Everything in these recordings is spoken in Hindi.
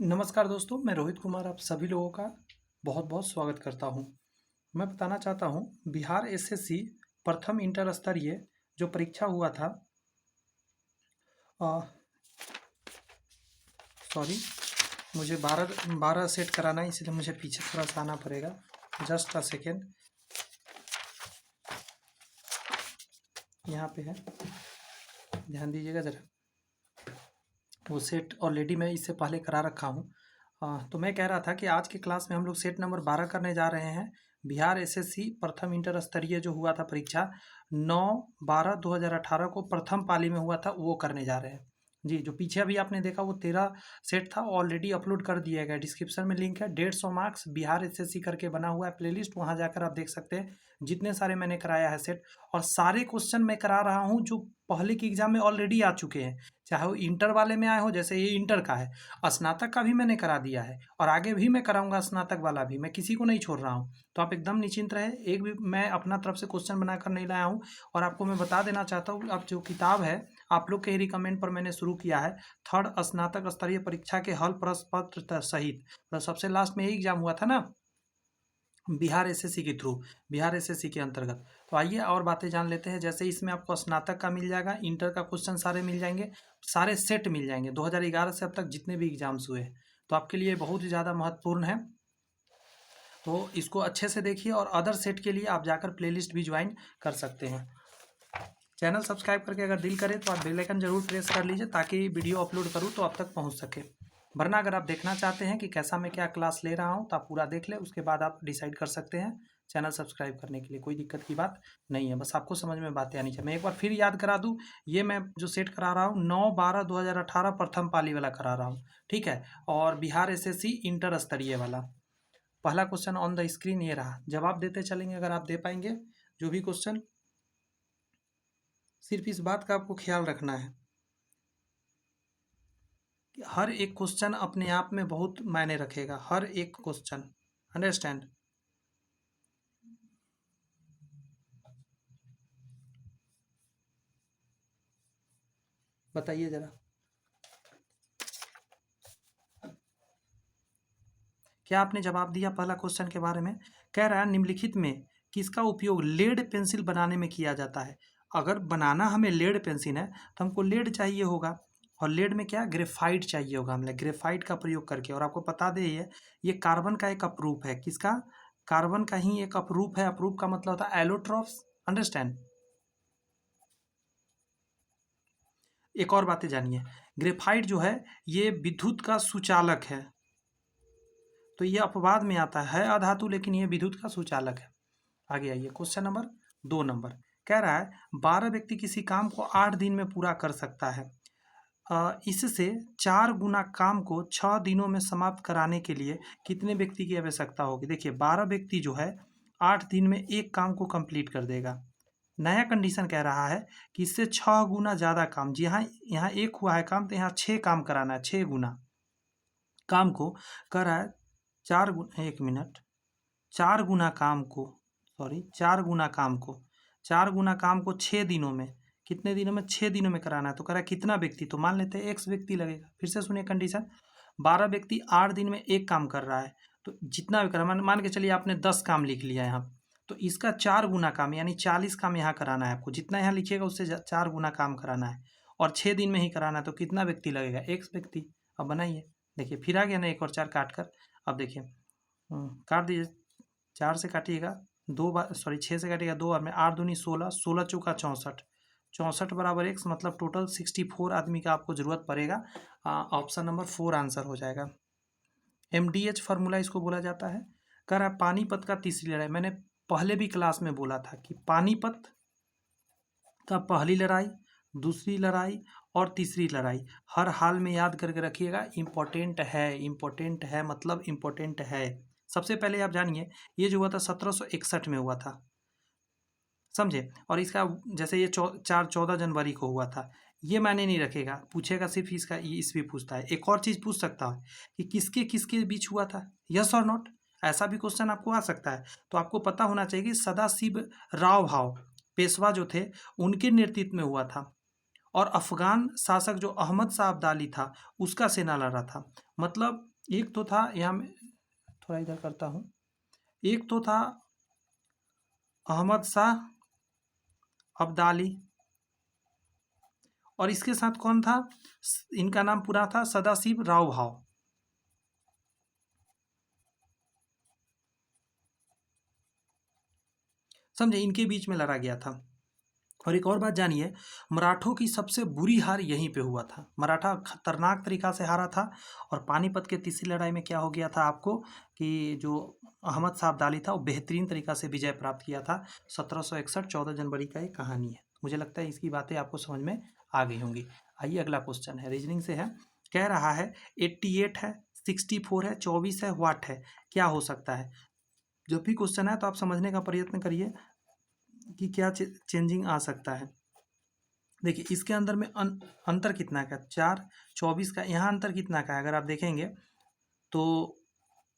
नमस्कार दोस्तों, मैं रोहित कुमार आप सभी लोगों का बहुत बहुत स्वागत करता हूं। मैं बताना चाहता हूं बिहार एसएससी प्रथम इंटर स्तरीय जो परीक्षा हुआ था, सॉरी, मुझे 12 सेट कराना है, इसलिए मुझे पीछे थोड़ा सा आना पड़ेगा। जस्ट अ सेकेंड, यहाँ पे है, ध्यान दीजिएगा ज़रा। वो सेट ऑलरेडी मैं इससे पहले करा रखा हूँ। तो मैं कह रहा था कि आज के क्लास में हम लोग सेट नंबर 12 करने जा रहे हैं। बिहार एसएससी प्रथम इंटर स्तरीय जो हुआ था परीक्षा 9/12/2018 को प्रथम पाली में हुआ था, वो करने जा रहे हैं जी। जो पीछे अभी आपने देखा वो 13 सेट था, ऑलरेडी अपलोड कर दिया गया। डिस्क्रिप्शन में लिंक है, 150 मार्क्स बिहार एसएससी करके बना हुआ है प्लेलिस्ट, वहाँ जाकर आप देख सकते हैं जितने सारे मैंने कराया है सेट। और सारे क्वेश्चन मैं करा रहा हूँ जो पहले के एग्जाम में ऑलरेडी आ चुके हैं, चाहे वो इंटर वाले में आए हो, जैसे ये इंटर का है। स्नातक का भी मैंने करा दिया है और आगे भी मैं कराऊंगा स्नातक वाला भी, मैं किसी को नहीं छोड़ रहा हूँ। तो आप एकदम निश्चिंत रहे, एक भी मैं अपना तरफ से क्वेश्चन बनाकर नहीं लाया हूँ। और आपको मैं बता देना चाहता हूँ, अब जो किताब है आप लोग के ही रिकमेंड पर मैंने शुरू किया है, थर्ड स्नातक स्तरीय परीक्षा के हल प्रश्न पत्र सहित। तो सबसे लास्ट में यही एग्जाम हुआ था ना, बिहार एसएससी के थ्रू, बिहार एसएससी के अंतर्गत। तो आइए और बातें जान लेते हैं। जैसे इसमें आपको स्नातक का मिल जाएगा, इंटर का क्वेश्चन सारे मिल जाएंगे, सारे सेट मिल जाएंगे 2011 से अब तक जितने भी एग्जाम्स हुए हैं। तो आपके लिए बहुत ही ज़्यादा महत्वपूर्ण है, तो इसको अच्छे से देखिए। और अदर सेट के लिए आप जाकर प्लेलिस्ट भी ज्वाइन कर सकते हैं। चैनल सब्सक्राइब करके अगर दिल करे तो आप बेल आइकन जरूर प्रेस कर लीजिए, ताकि वीडियो अपलोड करूँ तो आप तक पहुँच सके। वरना अगर आप देखना चाहते हैं कि कैसा मैं क्या क्लास ले रहा हूँ तो आप पूरा देख लें, उसके बाद आप डिसाइड कर सकते हैं चैनल सब्सक्राइब करने के लिए। कोई दिक्कत की बात नहीं है, बस आपको समझ में बातें आनी चाहिए। मैं एक बार फिर याद करा दूँ, ये मैं जो सेट करा रहा हूँ 9/12/2018 प्रथम पाली वाला करा रहा हूँ, ठीक है। और बिहार एसएससी इंटर स्तरीय वाला। पहला क्वेश्चन ऑन द स्क्रीन ये रहा, जवाब देते चलेंगे अगर आप दे पाएंगे जो भी क्वेश्चन। सिर्फ इस बात का आपको ख्याल रखना है कि हर एक क्वेश्चन अपने आप में बहुत मायने रखेगा, हर एक क्वेश्चन, अंडरस्टैंड। बताइए जरा, क्या आपने जवाब दिया पहला क्वेश्चन के बारे में? कह रहा है निम्नलिखित में किसका उपयोग लेड पेंसिल बनाने में किया जाता है। अगर बनाना हमें लेड पेंसिल है तो हमको लेड चाहिए होगा, और लेड में क्या, ग्रेफाइट चाहिए होगा हमें, ग्रेफाइट का प्रयोग करके। और आपको बता दें ये कार्बन का एक अपरूप है, किसका, कार्बन का ही एक अपरूप है। अपरूप का मतलब होता है एलोट्रॉप्स, अंडरस्टैंड। एक और बातें जानिए, ग्रेफाइट जो है ये विद्युत का सुचालक है। तो ये अपवाद में आता है अधातु, लेकिन ये विद्युत का सुचालक है। आगे आइए, क्वेश्चन नंबर 2 कह रहा है 12 व्यक्ति किसी काम को 8 दिन में पूरा कर सकता है। इससे 4 गुना काम को 6 दिनों में समाप्त कराने के लिए कितने व्यक्ति की आवश्यकता होगी। देखिए 12 व्यक्ति जो है 8 दिन में एक काम को कंप्लीट कर देगा। नया कंडीशन कह रहा है कि इससे 6 गुना ज़्यादा काम, जी हाँ, यहाँ एक हुआ है काम तो यहाँ 6 काम कराना है, 6 गुना काम को कर रहा है। 4 गुना, 1 मिनट, 4 गुना काम को, सॉरी 4 गुना काम को, 4 गुना काम को 6 दिनों में, कितने दिनों में, 6 दिनों में कराना है। तो कह रहा है कितना व्यक्ति, तो मान लेते हैं एक्स व्यक्ति लगेगा। फिर से सुनिए कंडीशन, 12 व्यक्ति 8 दिन में एक काम कर रहा है, तो जितना भी करा, मान के चलिए आपने 10 काम लिख लिया यहाँ, तो इसका 4 गुना काम यानी 40 काम यहाँ कराना है आपको। जितना यहाँ लिखिएगा उससे 4 गुना काम कराना है, और 6 दिन में ही कराना है। तो कितना व्यक्ति लगेगा, एक्स व्यक्ति। अब बनाइए, देखिए फिर आ गया ना, एक और 4 काट कर। अब देखिए काट दीजिए, 4 से काटिएगा 2 बार, सॉरी 6 से काटिएगा 2 बार में, 8 दूनी 16, 16 चौका 64, 64 बराबर एक्स, मतलब टोटल 64 आदमी का आपको जरूरत पड़ेगा। ऑप्शन नंबर 4 आंसर हो जाएगा। MDH फार्मूला इसको बोला जाता है। कह रहा है पानीपत का तीसरी लड़ाई, मैंने पहले भी क्लास में बोला था कि पानीपत का पहली लड़ाई, दूसरी लड़ाई और तीसरी लड़ाई हर हाल में याद करके रखिएगा। इम्पोर्टेंट है, इम्पोर्टेंट है मतलब इम्पोर्टेंट है। सबसे पहले आप जानिए, ये जो हुआ था 1761 में हुआ था, समझे। और इसका जैसे ये 14 जनवरी को हुआ था, ये मायने नहीं रखेगा, पूछेगा सिर्फ इसका ईस्वी पूछता है। एक और चीज़ पूछ सकता है कि किसके किसके बीच हुआ था, यस और नॉट, ऐसा भी क्वेश्चन आपको आ सकता है। तो आपको पता होना चाहिए कि सदाशिव राव भाव पेशवा जो थे उनके नेतृत्व में हुआ था, और अफगान शासक जो अहमद शाह अब्दाली था उसका सेना लड़ा था। मतलब एक तो था, यहाँ मैं थोड़ा इधर करता हूँ, एक तो था अहमद शाह अब्दाली, और इसके साथ कौन था, इनका नाम पूरा था सदाशिव राव भाव। समझे, इनके बीच में लड़ा गया था। और एक और बात जानिए, मराठों की सबसे बुरी हार यहीं पे हुआ था। मराठा खतरनाक तरीका से हारा था, और पानीपत के तीसरी लड़ाई में क्या हो गया था आपको, कि जो अहमद शाह अब्दाली था वो बेहतरीन तरीका से विजय प्राप्त किया था। 1761 14 जनवरी का एक कहानी है। मुझे लगता है इसकी बातें आपको समझ में आ गई होंगी। आइए अगला क्वेश्चन है, रीजनिंग से है। कह रहा है 88 है, 64 है, 24 है, व्हाट है, क्या हो सकता है। जब भी क्वेश्चन है तो आप समझने का प्रयत्न करिए कि क्या चेंजिंग आ सकता है। देखिए इसके अंदर में अंतर कितना का, 4, 24 का, यहाँ अंतर कितना का है अगर आप देखेंगे तो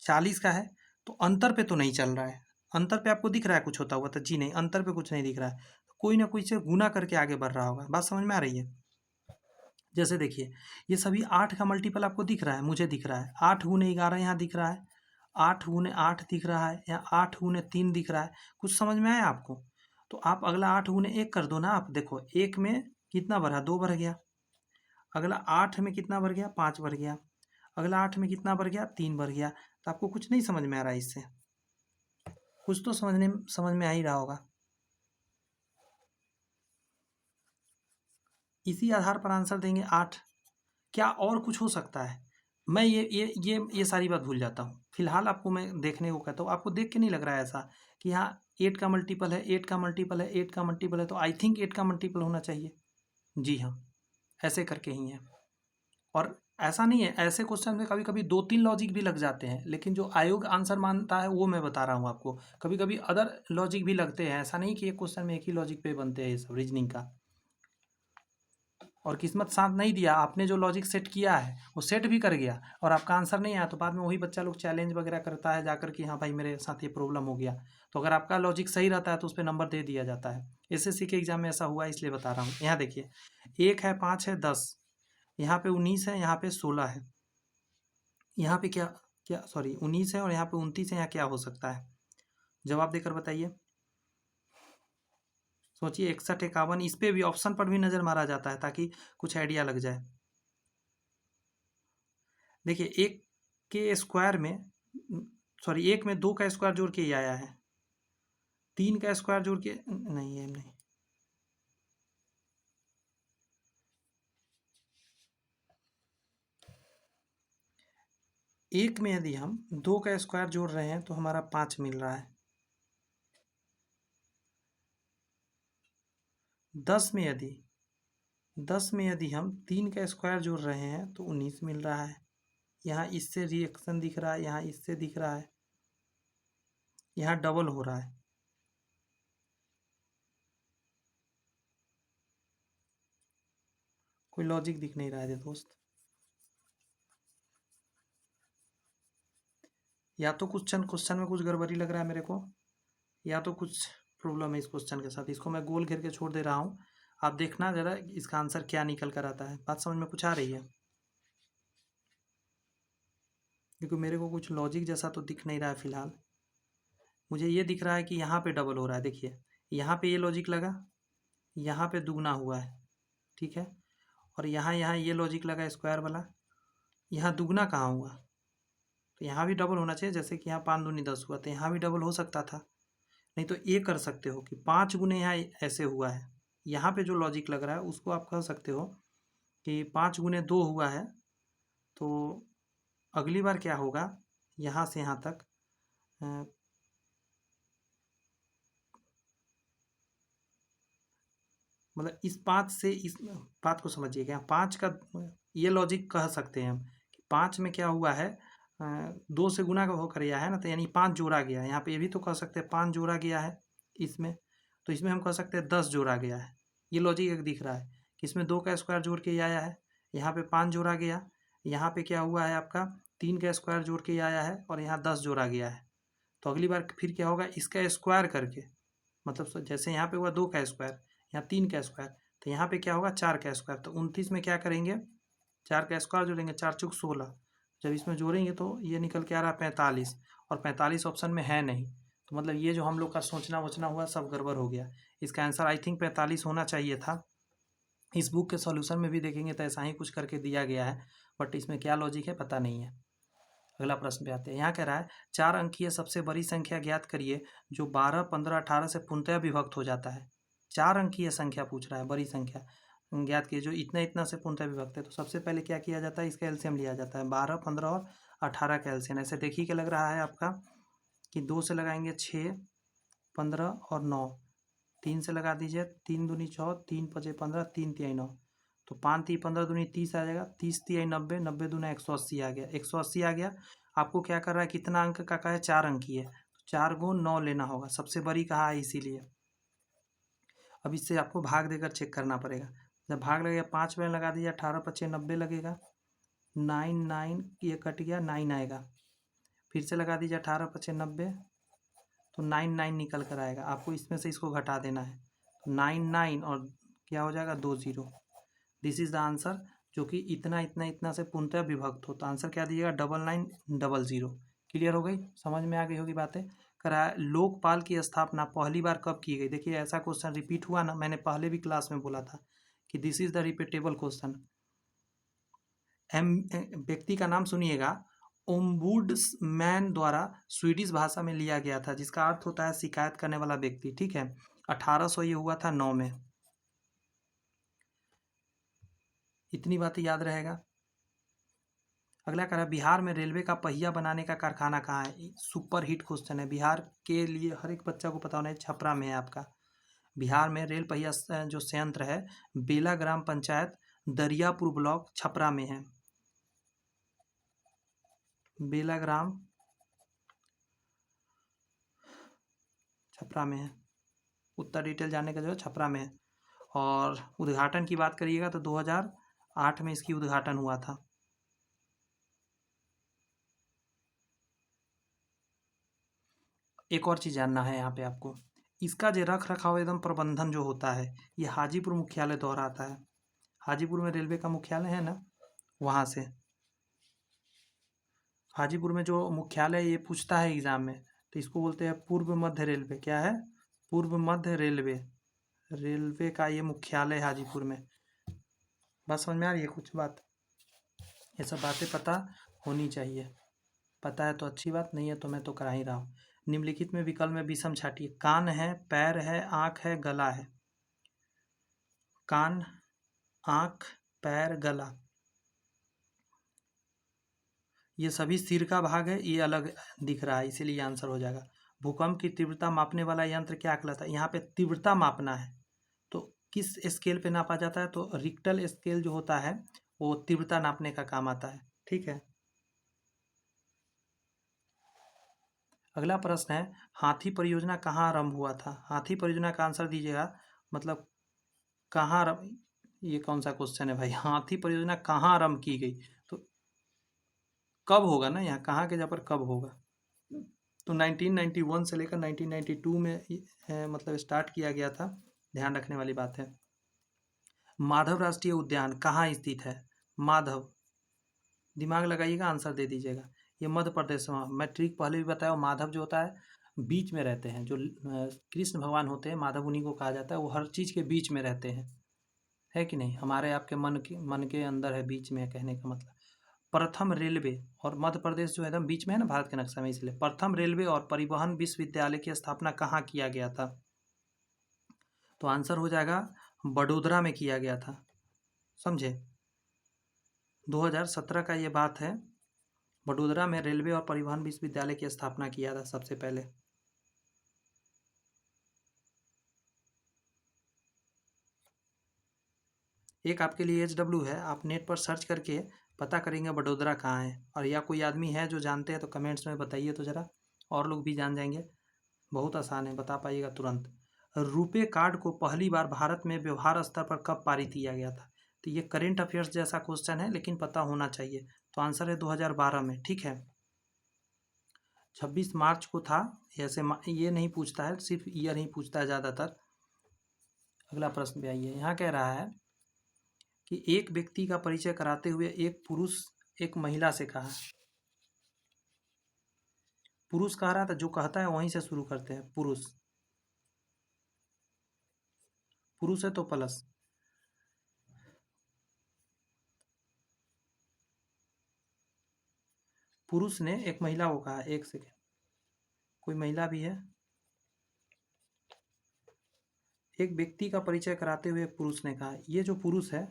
40 का है। तो अंतर पे तो नहीं चल रहा है, अंतर पे आपको दिख रहा है कुछ होता हुआ, तो जी नहीं, अंतर पे कुछ नहीं दिख रहा है। तो कोई ना कोई से गुना करके आगे बढ़ रहा होगा। बात समझ में आ रही है। जैसे देखिए ये सभी 8 का मल्टीपल आपको दिख रहा है, मुझे दिख रहा है 8 गुने 11 यहाँ दिख रहा है, 8 गुने 8 दिख रहा है, यहाँ 8 गुने 3 दिख रहा है। कुछ समझ में आया आपको। तो आप अगला 8 गुने 1 कर दो ना। आप देखो 1 में कितना बढ़ा, 2 बढ़ गया। अगला 8 में कितना बढ़ गया, 5 बढ़ गया। अगला 8 में कितना बढ़ गया, 3 बढ़ गया। तो आपको कुछ नहीं समझ में आ रहा है इससे, कुछ तो समझ में आ ही रहा होगा। इसी आधार पर आंसर देंगे 8। क्या और कुछ हो सकता है। मैं ये सारी बात भूल जाता हूँ। फिलहाल आपको मैं देखने को कहता हूँ, आपको देख के नहीं लग रहा है ऐसा कि यहाँ 8 का मल्टीपल है, 8 का मल्टीपल है, 8 का मल्टीपल है, तो आई थिंक 8 का मल्टीपल होना चाहिए। जी हाँ, ऐसे करके ही है। और ऐसा नहीं है, ऐसे क्वेश्चन में कभी कभी 2-3 लॉजिक भी लग जाते हैं, लेकिन जो आयोग आंसर मानता है वो मैं बता रहा हूँ आपको। कभी कभी अदर लॉजिक भी लगते हैं, ऐसा नहीं कि एक क्वेश्चन में एक ही लॉजिक पे बनते हैं ये सब रीजनिंग का। और किस्मत साथ नहीं दिया, आपने जो लॉजिक सेट किया है वो सेट भी कर गया और आपका आंसर नहीं आया, तो बाद में वही बच्चा लोग चैलेंज वगैरह करता है जाकर कि हाँ भाई मेरे साथ ये प्रॉब्लम हो गया। तो अगर आपका लॉजिक सही रहता है तो उस पर नंबर दे दिया जाता है। एसएससी के एग्जाम में ऐसा हुआ, इसलिए बता रहा हूँ। यहाँ देखिए 1 है, 5 है, 10, यहाँ पे 19 है, यहाँ पे 16 है, यहाँ पे क्या क्या सॉरी 19 है और यहाँ पे 29 है, यहाँ क्या हो सकता है। जवाब देकर बताइए। सोचिए 61, 51, इस पे भी ऑप्शन पर भी नज़र मारा जाता है ताकि कुछ आइडिया लग जाए। देखिए एक के स्क्वायर में, सॉरी एक में 2 का स्क्वायर जोड़ के ही आया है, 3 का स्क्वायर जोड़ के नहीं है, नहीं। एक में यदि हम 2 का स्क्वायर जोड़ रहे हैं तो हमारा 5 मिल रहा है। 10 में यदि हम 3 का स्क्वायर जोड़ रहे हैं तो 19 मिल रहा है। यहाँ इससे रिएक्शन दिख रहा है, यहाँ इससे दिख रहा है, यहाँ डबल हो रहा है। कोई लॉजिक दिख नहीं रहा है दोस्त। या तो क्वेश्चन में कुछ गड़बड़ी लग रहा है मेरे को, या तो कुछ प्रॉब्लम है इस क्वेश्चन के साथ। इसको मैं गोल घेर के छोड़ दे रहा हूँ, आप देखना जरा इसका आंसर क्या निकल कर आता है। बात समझ में कुछ आ रही है। क्योंकि मेरे को कुछ लॉजिक जैसा तो दिख नहीं रहा है फिलहाल। मुझे ये दिख रहा है कि यहाँ पे डबल हो रहा है। देखिए यहाँ पे ये लॉजिक लगा, यहाँ पे दुगना हुआ है, ठीक है। और यहाँ यहाँ ये लॉजिक लगा स्क्वायर वाला, यहाँ दुगना कहाँ हुआ, तो यहाँ भी डबल होना चाहिए। जैसे कि यहाँ 5 दूनी 10 हुआ, तो यहाँ भी डबल हो सकता था। नहीं तो ये कर सकते हो कि 5 गुने यहाँ ऐसे हुआ है, यहाँ पे जो लॉजिक लग रहा है उसको आप कह सकते हो कि 5 गुने 2 हुआ है। तो अगली बार क्या होगा, यहाँ से यहाँ तक मतलब इस 5 से इस बात को समझिएगा। 5 का ये लॉजिक कह सकते हैं हम कि 5 में क्या हुआ है, 2 से गुना का होकर यह है ना, तो यानी 5 जोड़ा गया है। यहाँ पे ये भी तो कह सकते हैं 5 जोड़ा गया है इसमें, तो इसमें हम कह सकते हैं 10 जोड़ा गया है। ये लॉजिक एक दिख रहा है कि इसमें 2 का स्क्वायर जोड़ के ही आया है, यहाँ पे 5 जोड़ा गया, यहाँ पे क्या हुआ है आपका 3 का स्क्वायर जोड़ के ही आया है, और यहाँ 10 जोड़ा गया है। तो अगली बार फिर क्या होगा, इसका स्क्वायर करके, मतलब जैसे यहाँ पे हुआ 2 का स्क्वायर, यहाँ 3 का स्क्वायर, तो यहाँ पे क्या होगा 4 का स्क्वायर। तो 29 में क्या करेंगे, 4 का स्क्वायर जोड़ेंगे, 4 चौक 16, जब इसमें जोड़ेंगे तो ये निकल के आ रहा है 45, और 45 ऑप्शन में है नहीं, तो मतलब ये जो हम लोग का सोचना वोचना हुआ सब गड़बड़ हो गया। इसका आंसर आई थिंक 45 होना चाहिए था। इस बुक के सॉल्यूशन में भी देखेंगे तो ऐसा ही कुछ करके दिया गया है, बट इसमें क्या लॉजिक है पता नहीं है। अगला प्रश्न पे आते हैं। यहाँ कह रहा है 4 अंकीय सबसे बड़ी संख्या ज्ञात करिए जो 12, 15, 18 से पूर्णतः विभक्त हो जाता है। 4 अंकीय संख्या पूछ रहा है, बड़ी संख्या ज्ञात कीजिए जो इतना इतना से पूर्णतः विभक्त है। तो सबसे पहले क्या किया जाता है, इसका एलसीएम लिया जाता है। 12, 15 और 18 का एलसीएम ऐसे देखिए क्या लग रहा है आपका कि 2 से लगाएंगे 6, 15 और 9, 3 से लगा दीजिए 3 दूनी 6, 3 पचे 15, 3 तिहाई 9, तो 5 3 15 दूनी 30 आ जाएगा, 30 तिहाई 90, 90 दूना 180 आ गया, 180 आ गया। आपको क्या कर रहा है, कितना अंक का है, 4 अंक की है, तो 4 गुण 9 लेना होगा, सबसे बड़ी कहा है इसीलिए। अब इससे आपको भाग देकर चेक करना पड़ेगा। जब भाग लगेगा 5 में लगा दीजिए, 18 पचे 90 लगेगा, 9 9 ये कट गया, 9 आएगा, फिर से लगा दीजिए 18 पचे 90, तो 9 9 निकल कर आएगा। आपको इसमें से इसको घटा देना है, तो 9 9 और क्या हो जाएगा 2 0। दिस इज द आंसर, जो कि इतना इतना इतना से पूर्णतः विभक्त हो। तो आंसर क्या दीजिएगा, 9900। क्लियर हो गई, समझ में आ गई होगी बातें। करा लोकपाल की स्थापना पहली बार कब की गई। देखिए ऐसा क्वेश्चन रिपीट हुआ ना, मैंने पहले भी क्लास में बोला था कि this is the repeatable question. व्यक्ति का नाम सुनिएगा, ओम्बुड्समैन द्वारा स्वीडिश भाषा में लिया गया था, जिसका अर्थ होता है शिकायत करने वाला व्यक्ति। ठीक है, 1800 ये हुआ था 9 में। इतनी बातें याद रहेगा। अगला कह रहा है बिहार में रेलवे का पहिया बनाने का कारखाना कहाँ है। सुपर हिट क्वेश्चन है, बिहार के लिए हर एक बच्चा को पता होना है, छपरा में है आपका। बिहार में रेल पहिया जो संयंत्र है बेला ग्राम पंचायत दरियापुर ब्लॉक छपरा में है। बेला ग्राम छपरा में है, उतना डिटेल जानने का जो है छपरा में है। और उद्घाटन की बात करिएगा तो 2008 में इसकी उद्घाटन हुआ था। एक और चीज़ जानना है यहाँ पे आपको, इसका जो रख रखाव एकदम प्रबंधन जो होता है ये हाजीपुर मुख्यालय द्वारा आता है। हाजीपुर में रेलवे का मुख्यालय है ना, वहाँ से। हाजीपुर में जो मुख्यालय ये पूछता है एग्जाम में, तो इसको बोलते हैं पूर्व मध्य रेलवे। क्या है, पूर्व मध्य रेलवे। रेलवे का ये मुख्यालय हाजीपुर में। बात समझ में आ रही है कुछ बात, ये सब बातें पता होनी चाहिए। पता है तो अच्छी बात, नहीं है तो मैं तो करा ही रहा हूँ। निम्नलिखित में विकल्प में विषम छाटिए। कान है, पैर है, आँख है, गला है। कान, आँख, पैर, गला, ये सभी सिर का भाग है, ये अलग दिख रहा है, इसीलिए आंसर हो जाएगा। भूकंप की तीव्रता मापने वाला यंत्र क्या कहलाता है। यहाँ पे तीव्रता मापना है तो किस स्केल पे नापा जाता है, तो रिक्टर स्केल जो होता है वो तीव्रता नापने का काम आता है। ठीक है, अगला प्रश्न है हाथी परियोजना कहाँ आरंभ हुआ था। हाथी परियोजना का आंसर दीजिएगा, मतलब कहाँ आरंभ, ये कौन सा क्वेश्चन है भाई, हाथी परियोजना कहाँ आरंभ की गई, तो कब होगा ना, यहाँ कहाँ के जगह पर कब होगा। तो 1991 से लेकर 1992 में मतलब स्टार्ट किया गया था, ध्यान रखने वाली बात है। माधव राष्ट्रीय उद्यान कहाँ स्थित है। माधव, दिमाग लगाइएगा, आंसर दे दीजिएगा। ये मध्य प्रदेश में, मैं ट्रिक पहले भी बताया, माधव जो होता है बीच में रहते हैं, जो कृष्ण भगवान होते हैं माधव उन्हीं को कहा जाता है, वो हर चीज़ के बीच में रहते हैं, है कि नहीं। हमारे आपके मन के अंदर है, बीच में है, कहने का मतलब। प्रथम रेलवे, और मध्य प्रदेश जो है एकदम बीच में है ना भारत के नक्शा में, इसलिए प्रथम रेलवे और परिवहन विश्वविद्यालय की स्थापना कहाँ किया गया था। तो आंसर हो जाएगा बड़ोदरा में किया गया था, समझे। 2017 का ये बात है, बड़ोदरा में रेलवे और परिवहन विश्वविद्यालय की स्थापना किया था सबसे पहले। एक आपके लिए HW है, आप नेट पर सर्च करके पता करेंगे बड़ोदरा कहाँ है, और या कोई आदमी है जो जानते हैं तो कमेंट्स में बताइए तो ज़रा, और लोग भी जान जाएंगे। बहुत आसान है, बता पाइएगा तुरंत। रुपे कार्ड को पहली बार भारत में व्यवहार स्तर पर कब पारित किया गया था। तो ये करेंट अफेयर्स जैसा क्वेश्चन है, लेकिन पता होना चाहिए। तो आंसर है 2012 में। ठीक है, 26 मार्च को था। ऐसे ये नहीं पूछता है, सिर्फ ईयर ही पूछता है ज़्यादातर। अगला प्रश्न भी आइए, यहाँ कह रहा है कि एक व्यक्ति का परिचय कराते हुए एक पुरुष एक महिला से कहा, पुरुष कह रहा था, जो कहता है वहीं से शुरू करते हैं। पुरुष, पुरुष है तो प्लस। पुरुष ने एक महिला को कहा, एक सेकेंड, कोई महिला भी है। एक व्यक्ति का परिचय कराते हुए पुरुष ने कहा, ये जो पुरुष है,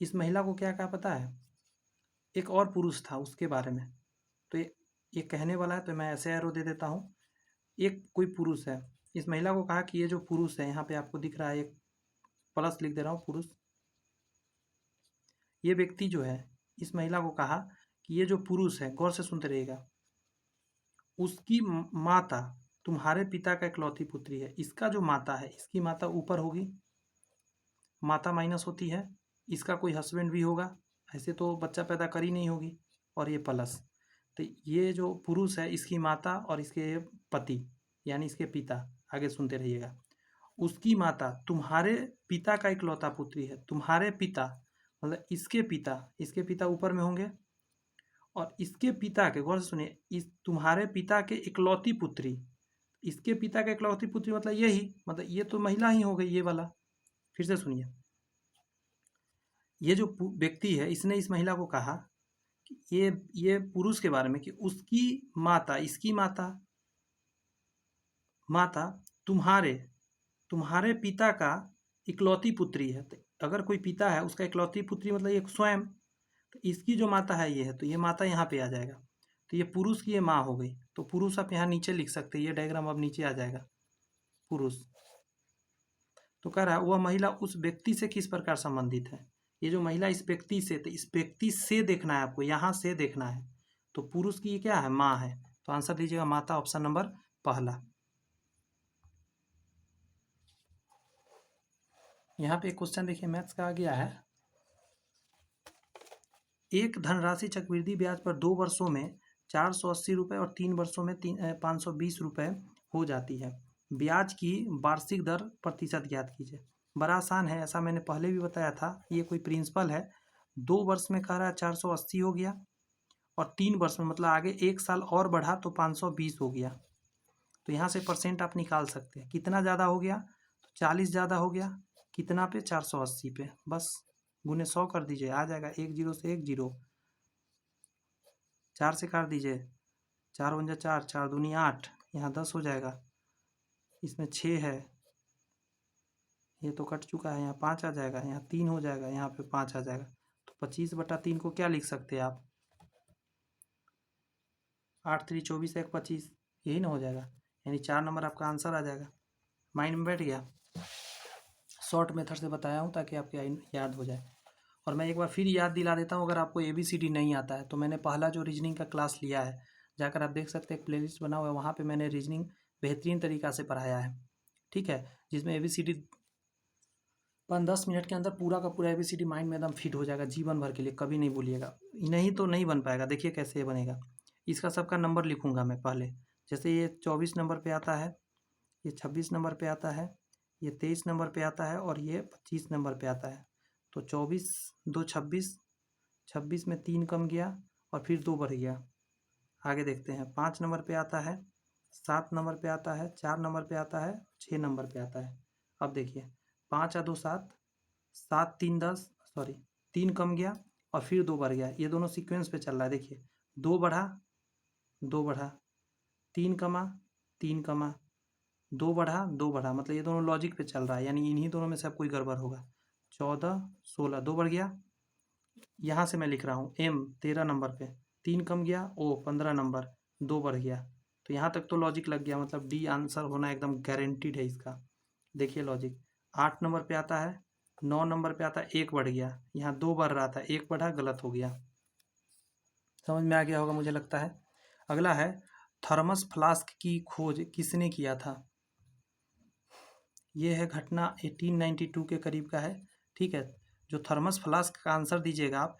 इस महिला को क्या कहा पता है? एक और पुरुष था उसके बारे में। तो ये कहने वाला है, तो मैं ऐसे एरो दे देता हूँ। एक कोई पुरुष है, इस महिला को कहा कि ये जो पुरुष है, यहाँ पे आपको दिख रहा है, एक प्लस लिख दे रहा हूँ, पुरुष। ये व्यक्ति जो है, इस महिला को कहा कि ये जो पुरुष है, गौर से सुनते रहिएगा, उसकी माता तुम्हारे पिता का इकलौती पुत्री है। इसका जो माता है, इसकी माता ऊपर होगी, माता माइनस होती है, इसका कोई हस्बैंड भी होगा, ऐसे तो बच्चा पैदा कर ही नहीं होगी, और ये प्लस। तो ये जो पुरुष है, इसकी माता और इसके पति यानी इसके पिता, आगे सुनते रहिएगा, उसकी माता तुम्हारे पिता का इकलौता पुत्री है। तुम्हारे पिता मतलब इसके पिता ऊपर में होंगे, और इसके पिता के, गौर से सुनिए, इस तुम्हारे पिता के इकलौती पुत्री, इसके पिता के इकलौती पुत्री मतलब यही, मतलब ये तो महिला ही हो गई, ये वाला। फिर से सुनिए, ये जो व्यक्ति है, इसने इस महिला को कहा कि ये पुरुष के बारे में कि उसकी माता, इसकी माता तुम्हारे पिता का इकलौती पुत्री है। तो अगर कोई पिता है, उसका इकलौती पुत्री मतलब ये स्वयं, तो इसकी जो माता है ये है, तो ये माता यहाँ पे आ जाएगा। तो ये पुरुष की ये माँ हो गई। तो पुरुष आप यहाँ नीचे लिख सकते हैं, ये डायग्राम अब नीचे आ जाएगा, पुरुष। तो कह रहा है वह महिला उस व्यक्ति से किस प्रकार संबंधित है। ये जो महिला इस व्यक्ति से, तो इस व्यक्ति से देखना है आपको, यहाँ से देखना है। तो पुरुष की ये क्या है, माँ है। तो आंसर दीजिएगा माता, ऑप्शन नंबर पहला। यहाँ पे एक क्वेश्चन देखिए, मैथ्स का आ गया है। एक धनराशि चक्रवृद्धि ब्याज पर 2 वर्षों में 480 रुपये और 3 वर्षों में 520 रुपये हो जाती है। ब्याज की वार्षिक दर प्रतिशत ज्ञात कीजिए। बड़ा आसान है, ऐसा मैंने पहले भी बताया था। ये कोई प्रिंसिपल है, 2 वर्ष में कह रहा है 480 हो गया, और 3 वर्ष में मतलब आगे 1 साल और बढ़ा तो 520 हो गया। तो यहाँ से परसेंट आप निकाल सकते हैं। कितना ज़्यादा हो गया, तो 40 ज़्यादा हो गया। कितना पे, 480 पे। बस गुने 100 कर दीजिए, आ जाएगा। 1 जीरो से 1 जीरो, 4 से काट दीजिए, 4 × 4, 4 दूनी 8, यहाँ 10 हो जाएगा। इसमें 6 है, ये तो कट चुका है, यहाँ 5 आ जाएगा, यहाँ 3 हो जाएगा, यहाँ पे 5 आ जाएगा। तो 25/3 को क्या लिख सकते हैं आप, 8 3 24 1 25, यही ना हो जाएगा। यानी 4 नंबर आपका आंसर आ जाएगा। माइंड में बैठ गया। शॉर्ट मेथड से बताया हूँ ताकि आपके याद हो जाए। और मैं एक बार फिर याद दिला देता हूँ, अगर आपको ABCD नहीं आता है तो मैंने पहला जो रीजनिंग का क्लास लिया है, जाकर आप देख सकते हैं, एक प्लेलिस्ट बना हुआ है, वहाँ पे मैंने रीजनिंग बेहतरीन तरीक़ा से पढ़ाया है, ठीक है, जिसमें ABCD 5-10 मिनट के अंदर पूरा का पूरा ABCD माइंड में एकदम फिट हो जाएगा, जीवन भर के लिए, कभी नहीं भूलिएगा। नहीं तो नहीं बन पाएगा। देखिए कैसे ये बनेगा। इसका सबका नंबर लिखूँगा मैं पहले, जैसे ये 24 नंबर पर आता है, ये 26 नंबर पर आता है, ये 23 नंबर पर आता है, और ये 25 नंबर पर आता है। तो 24 2 26, 26 में 3 कम गया और फिर 2 बढ़ गया। आगे देखते हैं, 5 नंबर पे आता है, 7 नंबर पे आता है, 4 नंबर पे आता है, 6 नंबर पे आता है। अब देखिए, 5 और 2 7, 7 3 10, सॉरी 3 कम गया और फिर 2 बढ़ गया। ये दोनों सीक्वेंस पे चल रहा है। देखिए 2 बढ़ा, 2 बढ़ा, 3 कमा, 3 कमा, 2 बढ़ा, 2 बढ़ा, मतलब ये दोनों लॉजिक पे चल रहा है, यानी इन्हीं दोनों में से अब कोई गड़बड़ होगा। 14 16, 2 बढ़ गया। यहाँ से मैं लिख रहा हूँ M 13 नंबर पे, 3 कम गया, O 15 नंबर, 2 बढ़ गया। तो यहाँ तक तो लॉजिक लग गया, मतलब D आंसर होना एकदम गारंटीड है इसका। देखिए लॉजिक, 8 नंबर पे आता है, 9 नंबर पे आता है, 1 बढ़ गया, यहाँ 2 बढ़ रहा था, 1 बढ़ा, गलत हो गया। समझ में आ गया होगा मुझे लगता है। अगला है, थर्मस फ्लास्क की खोज किसने किया था। ये है घटना 1892 के करीब का है, ठीक है। जो थर्मस फ्लास्क का आंसर दीजिएगा आप,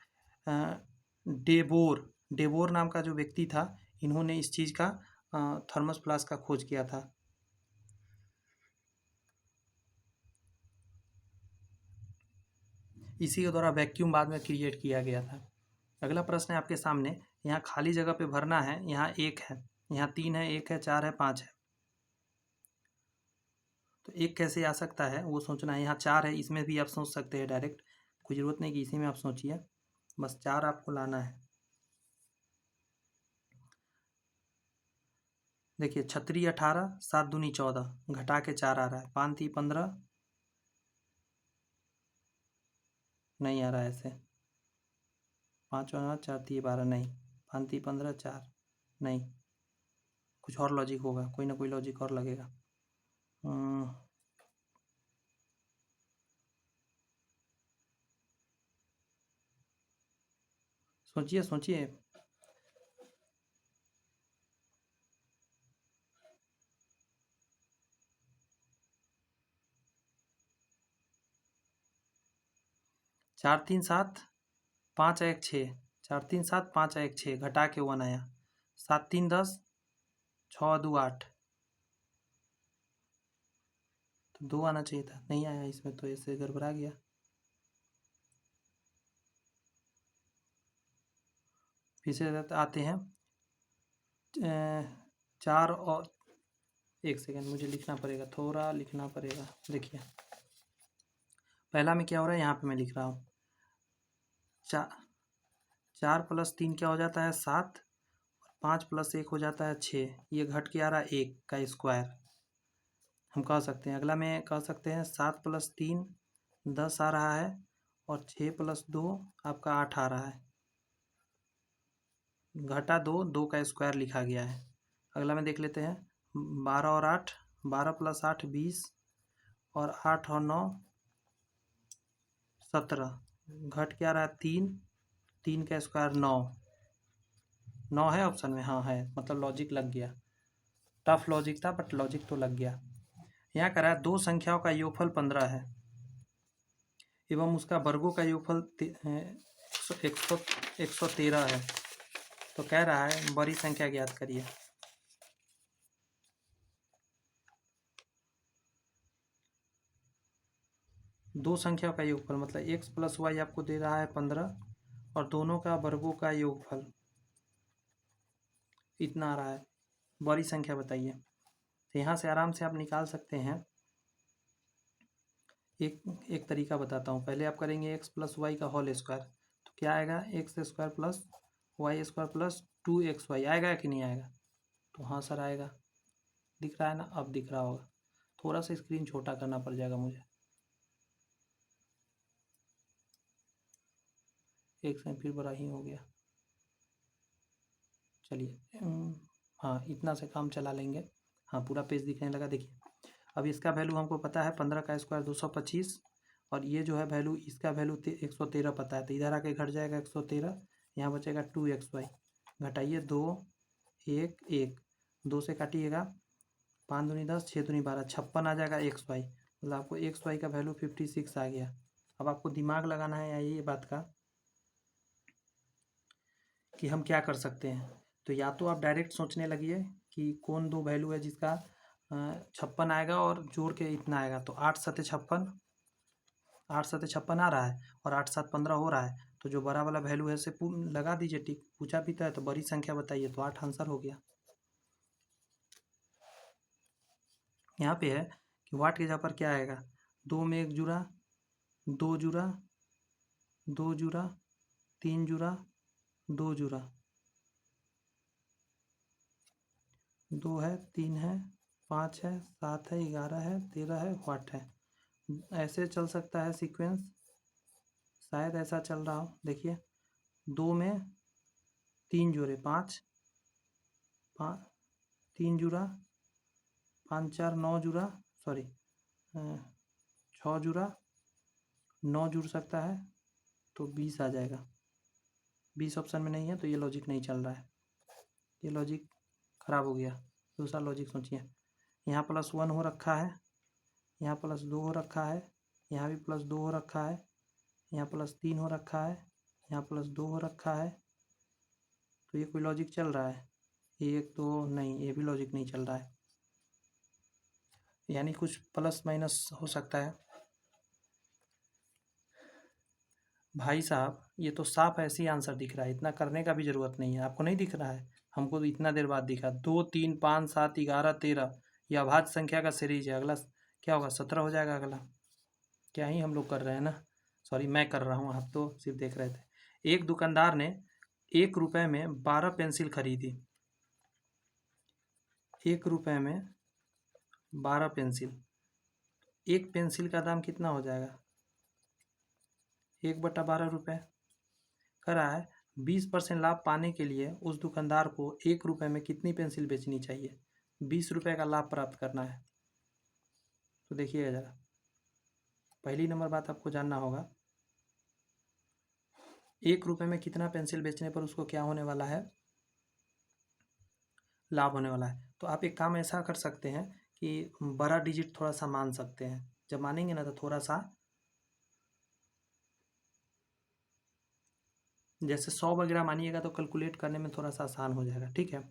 डेबोर नाम का जो व्यक्ति था, इन्होंने इस चीज़ का थर्मस फ्लास्क का खोज किया था। इसी के द्वारा वैक्यूम बाद में क्रिएट किया गया था। अगला प्रश्न है आपके सामने, यहाँ खाली जगह पे भरना है। यहाँ 1 है, यहाँ 3 है, 1 है, 4 है, 5 है। तो 1 कैसे आ सकता है वो सोचना है। यहाँ 4 है, इसमें भी आप सोच सकते हैं डायरेक्ट, कोई ज़रूरत नहीं कि इसी में आप सोचिए, बस 4 आपको लाना है। देखिए 36 18, 7 दूनी 14, घटा के 4 आ रहा है, 5 3 15, नहीं आ रहा है ऐसे, 5 4 3 12, नहीं, 5 3 15 4, नहीं, कुछ और लॉजिक होगा, कोई ना कोई लॉजिक और लगेगा। सोचिए सोचिए। चार तीन सात, 5 1 6, 4 3 7 5 1 6, घटा के 1 आया, 7 3 10, 6 2 8, तो 2 आना चाहिए था, नहीं आया इसमें, तो ऐसे गड़बड़ा गया। फिर से आते हैं, 4 और 1 सेकेंड, मुझे लिखना पड़ेगा, थोड़ा लिखना पड़ेगा। देखिए पहला में क्या हो रहा है, यहाँ पे मैं लिख रहा हूँ, 4 + 3 क्या हो जाता है 7, 5 + 1 हो जाता है 6, ये घट के आ रहा है 1 का स्क्वायर, हम कह सकते हैं। अगला में कह सकते हैं 7 + 3 10 आ रहा है, और 6 + 2 आपका 8 आ रहा है, घटा 2, 2 का स्क्वायर लिखा गया है। अगला में देख लेते हैं, 12 और 8, 12 + 8 20, और 8 और 9 17, घट क्या रहा है 3, 3 का स्क्वायर 9, 9 है ऑप्शन में, हाँ है, मतलब लॉजिक लग गया। टफ लॉजिक था बट लॉजिक तो लग गया। यहाँ कह रहा है 2 संख्याओं का योगफल 15 है एवं उसका वर्गों का योगफल 113 है, तो कह रहा है बड़ी संख्या ज्ञात करिए। दो संख्याओं का योगफल मतलब x + y आपको दे रहा है 15, और दोनों का वर्गों का योगफल इतना आ रहा है, बड़ी संख्या बताइए। तो यहाँ से आराम से आप निकाल सकते हैं। एक तरीका बताता हूँ, पहले आप करेंगे x + y का होल स्क्वायर, तो क्या आएगा, x² + y² + 2xy आएगा कि नहीं आएगा, तो हाँ सर आएगा, दिख रहा है ना, अब दिख रहा होगा, थोड़ा सा स्क्रीन छोटा करना पड़ जाएगा मुझे, एक से फिर बड़ा ही हो गया, चलिए हाँ इतना से काम चला लेंगे। हाँ पूरा पेज दिखने लगा। देखिए अब इसका वैल्यू हमको पता है, 15 का स्क्वायर 225, और ये जो है वैल्यू, इसका वैल्यू 113 पता है, तो इधर आके घट जाएगा 113, यहाँ बचेगा 2xy, घटाइए 2 1 1, 2 से काटिएगा, 5 दूनी 10, 6 दूनी 12, 56 आ जाएगा xy, मतलब आपको xy का वैल्यू 56 आ गया। अब आपको दिमाग लगाना है ये बात का कि हम क्या कर सकते हैं। तो या तो आप डायरेक्ट सोचने लगिए कि कौन दो वैल्यू है जिसका 56 आएगा और जोड़ के इतना आएगा, तो 8 7 56, 8 7 56 आ रहा है, और 8 7 15 हो रहा है, तो जो बड़ा वाला वैल्यू है उसे लगा दीजिए टिक, पूछा भी था तो बड़ी संख्या बताइए, तो 8 आंसर हो गया। यहाँ पे है कि वाट के जगह पर क्या आएगा, 2 में 1 जुड़ा, 2 जुड़ा, 2 जुड़ा, 3 जुड़ा, 2 जुड़ा, 2 है, 3 है, 5 है, 7 है, 11 है, 13 है, वाट है। ऐसे चल सकता है सीक्वेंस, शायद ऐसा चल रहा हो। देखिए 2 में 3 जोड़े 5, 3 जुड़ा, 5 4 9 जुड़ा, सॉरी 6 जुड़ा, 9 जुड़ सकता है, तो 20 आ जाएगा। 20 ऑप्शन में नहीं है, तो ये लॉजिक नहीं चल रहा है, ये लॉजिक खराब हो गया। दूसरा लॉजिक सोचिए, यहाँ +1 हो रखा है, यहाँ +2 हो रखा है, यहाँ भी +2 हो रखा है, यहाँ +3 हो रखा है, यहाँ +2 हो रखा है, तो ये कोई लॉजिक चल रहा है, एक तो नहीं, ये भी लॉजिक नहीं चल रहा है, यानी कुछ प्लस माइनस हो सकता है। भाई साहब ये तो साफ ऐसे ही आंसर दिख रहा है, इतना करने का भी ज़रूरत नहीं है। आपको नहीं दिख रहा है? हमको तो इतना देर बाद दिखा। 2 3 5 7 11 13 ये अभाज्य संख्या का सीरीज है। अगला क्या होगा? 17 हो जाएगा अगला। क्या ही हम लोग कर रहे हैं ना। सॉरी मैं कर रहा हूँ, आप तो सिर्फ देख रहे थे। एक दुकानदार ने 1 रुपए में 12 पेंसिल खरीदी। 1 रुपए में 12 पेंसिल। एक पेंसिल का दाम कितना हो जाएगा? 1/12 रुपए। कह रहा है 20% लाभ पाने के लिए उस दुकानदार को 1 रुपए में कितनी पेंसिल बेचनी चाहिए? 20 रुपए का लाभ प्राप्त करना है। तो देखिएगा ज़रा, पहली नंबर बात आपको जानना होगा, 1 रुपए में कितना पेंसिल बेचने पर उसको क्या होने वाला है? लाभ होने वाला है। तो आप एक काम ऐसा कर सकते हैं कि बड़ा डिजिट थोड़ा सा मान सकते हैं। जब मानेंगे ना तो थोड़ा सा, जैसे 100 वगैरह मानिएगा तो कैलकुलेट करने में थोड़ा सा आसान हो जाएगा। ठीक है,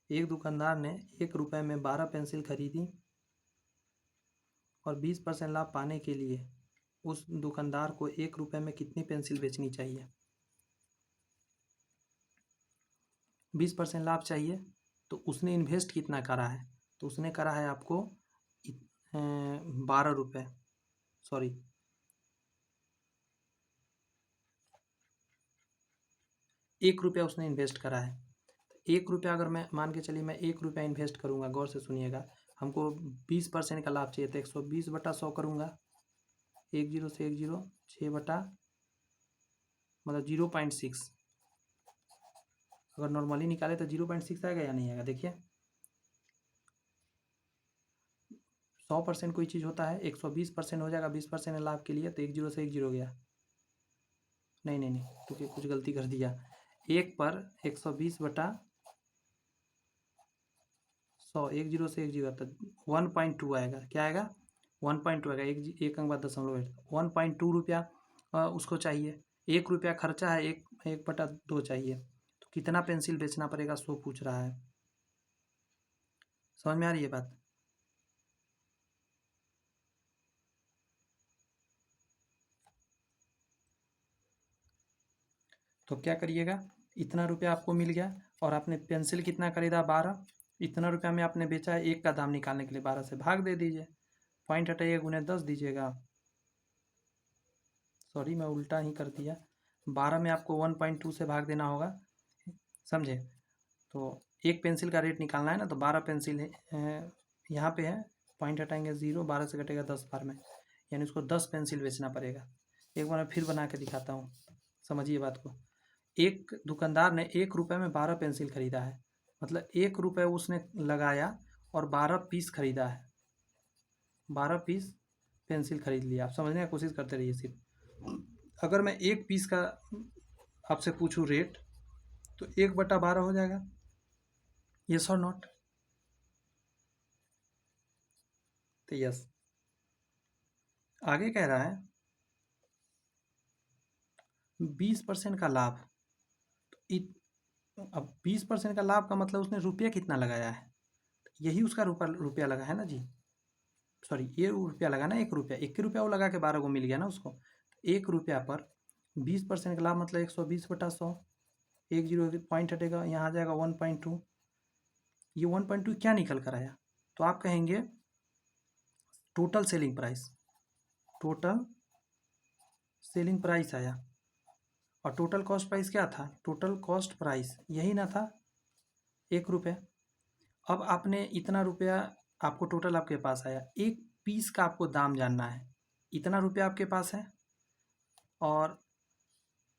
एक दुकानदार ने 1 रुपए में 12 पेंसिल खरीदी और 20% लाभ पाने के लिए उस दुकानदार को 1 रुपए में कितनी पेंसिल बेचनी चाहिए? 20% लाभ चाहिए, तो उसने इन्वेस्ट कितना करा है? तो उसने करा है आपको 12 रुपये, सॉरी 1 रुपया उसने इन्वेस्ट करा है। 1 रुपया अगर मैं मान के चलिए मैं 1 रुपया इन्वेस्ट करूँगा, गौर से सुनिएगा, हमको 20% का लाभ चाहिए, तो 120/100 करूँगा। 10 से 10 6 बटा मतलब 0.6। अगर नॉर्मली निकाले तो 0.6 आएगा या नहीं आएगा? देखिए 100% कोई चीज़ होता है 120% हो जाएगा 20% लाभ के लिए, तो 10 से 10 गया। नहीं नहीं नहीं, क्योंकि कुछ गलती कर दिया। 1 पर 120/100, 10 से 10 तो 1.2 आएगा। क्या आएगा? 1.2 आएगा। एक अंक बाद दशमलव 1.2 रुपया उसको चाहिए। 1 रुपया खर्चा है, 1/2 चाहिए। तो कितना पेंसिल बेचना पड़ेगा सो पूछ रहा है। समझ में आ रही है बात? तो क्या करिएगा, इतना रुपया आपको मिल गया और आपने पेंसिल कितना खरीदा? 12। इतना रुपया में आपने बेचा है, एक का दाम निकालने के लिए 12 से भाग दे दीजिए, पॉइंट हटाइए, गुने 10 दीजिएगा। सॉरी मैं उल्टा ही कर दिया। 12 में आपको 1.2 से भाग देना होगा, समझे? तो एक पेंसिल का रेट निकालना है ना, तो 12 पेंसिल है यहाँ पे है, पॉइंट हटाएंगे 0, 12 से घटेगा 10 बार में, यानी उसको 10 पेंसिल बेचना पड़ेगा। एक बार मैं फिर बना के दिखाता हूँ, समझिए बात को। एक दुकानदार ने 1 रुपए में 12 पेंसिल खरीदा है, मतलब 1 रुपए उसने लगाया और 12 पीस खरीदा है। 12 पीस पेंसिल खरीद लिया। आप समझने की कोशिश करते रहिए सिर्फ। अगर मैं एक पीस का आपसे पूछूं रेट, तो 1/12 हो जाएगा। यस और नॉट? तो यस। आगे कह रहा है 20% का लाभ। अब 20% का लाभ का मतलब उसने रुपया कितना लगाया है? यही उसका रुपया लगा है ना जी। सॉरी ये रुपया लगा ना, 1 रुपया, 1 रुपया वो लगा के 12 को मिल गया ना उसको। 1 रुपया पर 20% का लाभ मतलब 120/100। 10 पॉइंट हटेगा, यहाँ आ जाएगा 1.2। ये 1.2 क्या निकल कर आया? तो आप कहेंगे total selling price. Total selling price आया। और टोटल कॉस्ट प्राइस क्या था? टोटल कॉस्ट प्राइस यही ना था, 1 रुपया। अब आपने इतना रुपया, आपको टोटल आपके पास आया, एक पीस का आपको दाम जानना है, इतना रुपया आपके पास है। और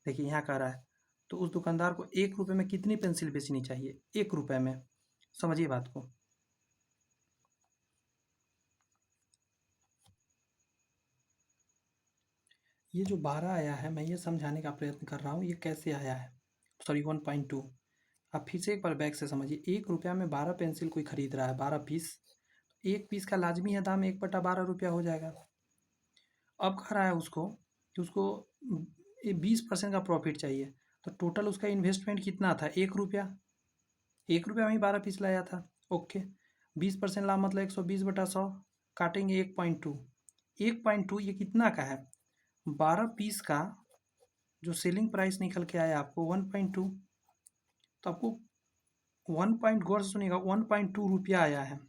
देखिए यहाँ कह रहा है, तो उस दुकानदार को 1 रुपये में कितनी पेंसिल बेचनी चाहिए? 1 रुपये में। समझिए बात को। ये जो 12 आया है, मैं ये समझाने का प्रयत्न कर रहा हूँ ये कैसे आया है। सॉरी 1.2। आप फिर से एक बार बैक से समझिए। 1 रुपया में 12 पेंसिल कोई खरीद रहा है, 12 पीस। एक पीस का लाजमी है दाम 1/12 रुपया हो जाएगा। अब कह रहा है उसको कि उसको 20% का प्रॉफिट चाहिए। तो टोटल उसका इन्वेस्टमेंट कितना था? 1 रुपया। 1 रुपया में ही 12 पीस लाया था। ओके, 20% लाभ मतलब 120/100, काटेंगे 1.2। 1.2 ये कितना का है? 12 पीस का जो सेलिंग प्राइस निकल के आया आपको 1.2, तो आपको गौर से सुनिएगा, 1.2 रुपया आया है।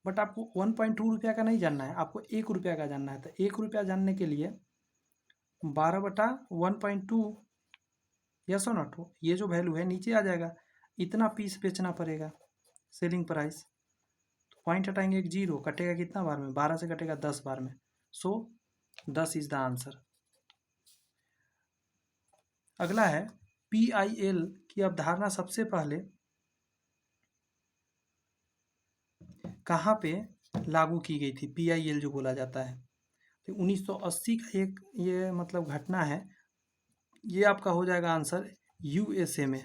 बट आपको 1.2 रुपया का नहीं जानना है, आपको 1 रुपया का जानना है। तो 1 रुपया जानने के लिए 12/1.2, यस और नॉट हो, ये जो वैल्यू है नीचे आ जाएगा। इतना पीस बेचना पड़ेगा, सेलिंग प्राइस। तो पॉइंट हटाएंगे, एक जीरो, कटेगा कितना बार में? 12 से कटेगा 10 बार में। सो 10 इज द आंसर। अगला है PIL की अवधारणा सबसे पहले कहाँ पे लागू की गई थी? PIL जो बोला जाता है, तो 1980 का एक ये मतलब घटना है। ये आपका हो जाएगा आंसर USA में।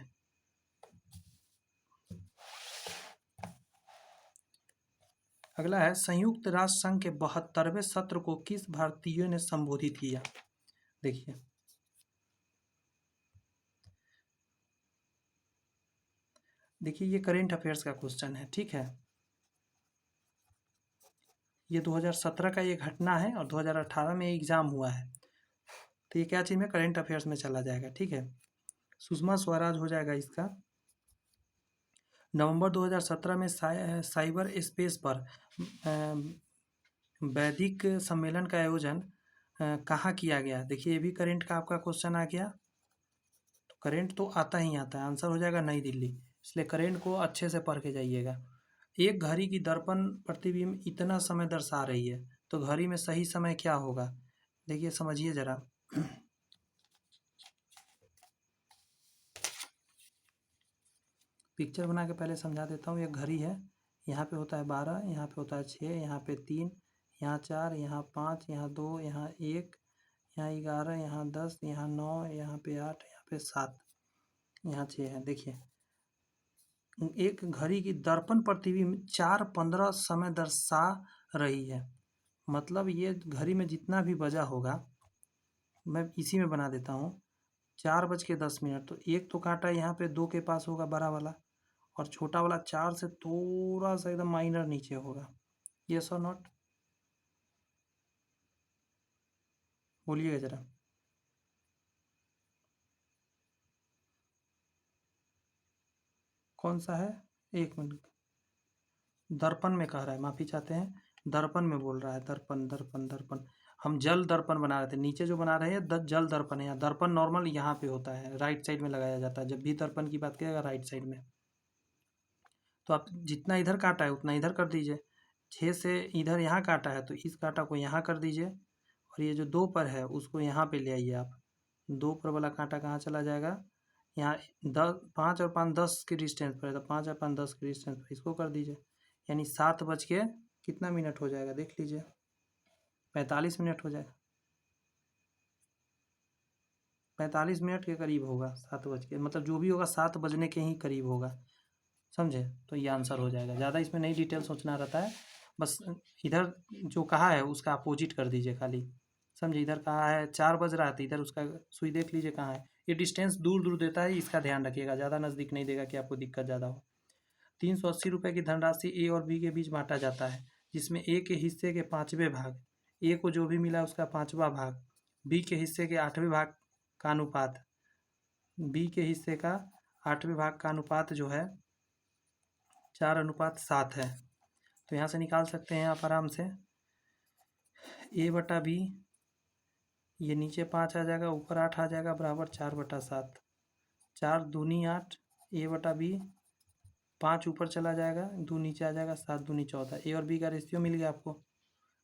अगला है संयुक्त राष्ट्र संघ के 72वें सत्र को किस भारतीय ने संबोधित किया? देखिए, ये करेंट अफेयर्स का क्वेश्चन है, ठीक है। ये 2017 का ये घटना है और 2018 में एग्जाम हुआ है। तो ये क्या चीज़ में? करेंट अफेयर्स में चला जाएगा, ठीक है। सुषमा स्वराज हो जाएगा इसका। नवंबर 2017 में साइबर स्पेस पर वैदिक सम्मेलन का आयोजन कहाँ किया गया? देखिए, ये भी करेंट का आपका क्वेश्चन आ गया। तो करेंट तो आता ही आता है, आंसर हो जाएगा नई दिल्ली। इसलिए करेंट को अच्छे से पढ़ के जाइएगा। एक घड़ी की दर्पण प्रतिबिंब इतना समय दर्शा रही है, तो घड़ी में सही समय क्या होगा? देखिए, समझिए जरा। पिक्चर बना के पहले समझा देता हूँ। एक घड़ी है, यहाँ पे होता है 12, यहाँ पे होता है 6, यहाँ पे 3, यहाँ 4, यहाँ 5, यहाँ 2, यहाँ 1, यहाँ 11, यहाँ 10, यहाँ 9, यहाँ पे 8, यहाँ पे 7, यहाँ 6 है। देखिए, एक घड़ी की दर्पण प्रतिबिंब 4:15 समय दर्शा रही है। मतलब ये घड़ी में जितना भी बजा होगा, मैं इसी में बना देता हूँ। 4:10, तो एक तो कांटा यहाँ पे 2 के पास होगा, बड़ा वाला, और छोटा वाला 4 से थोड़ा सा एकदम माइनर नीचे होगा। यस और नॉट? बोलिएगा जरा। कौन सा है? एक मिनट, दर्पण में कह रहा है, माफी चाहते हैं, दर्पण में बोल रहा है। दर्पण दर्पण दर्पण, हम जल दर्पण बना रहे थे। नीचे जो बना रहे हैं जल दर्पण है। दर्पण नॉर्मल यहाँ पे होता है, राइट साइड में लगाया जाता है। जब भी दर्पण की बात करेगा, राइट साइड में। तो आप जितना इधर काटा है उतना इधर कर दीजिए। 6 से इधर यहाँ काटा है, तो इस कांटा को यहाँ कर दीजिए, और ये जो 2 पर है उसको यहाँ पे ले आइए आप। 2 पर वाला कांटा कहाँ चला जाएगा? यहाँ 5 और 5 10 के डिस्टेंस पर है, तो 5 और 5 10 के डिस्टेंस पर इसको कर दीजिए। यानी 7 बज के कितना मिनट हो जाएगा? देख लीजिए, 45 मिनट हो जाएगा। 45 मिनट के करीब होगा, 7 बज के, मतलब जो भी होगा 7 बजने के ही करीब होगा, समझे? तो ये आंसर हो जाएगा। ज़्यादा इसमें नहीं डिटेल सोचना रहता है, बस इधर जो कहा है उसका अपोजिट कर दीजिए खाली, समझे? इधर कहा है 4 बज रहा है, तो इधर उसका सुई देख लीजिए कहाँ है। ये डिस्टेंस दूर दूर देता है, इसका ध्यान रखिएगा, ज़्यादा नज़दीक नहीं देगा कि आपको दिक्कत ज़्यादा हो। 380 रुपये की धनराशि ए और बी के बीच बांटा जाता है, जिसमें ए के हिस्से के 5वें भाग, ए को जो भी मिला उसका 5वां भाग, बी के हिस्से के 8वें भाग का अनुपात, बी के हिस्से का 8वें भाग का अनुपात जो है 4:7 है। तो यहाँ से निकाल सकते हैं आप आराम से। ए बटा बी, ये नीचे 5 आ जाएगा, ऊपर 8 आ जाएगा, बराबर 4/7। 4 दूनी 8, ए बटा बी, 5 ऊपर चला जाएगा, 2 नीचे आ जाएगा, 7 दूनी 14। ए और बी का रेशियो मिल गया आपको।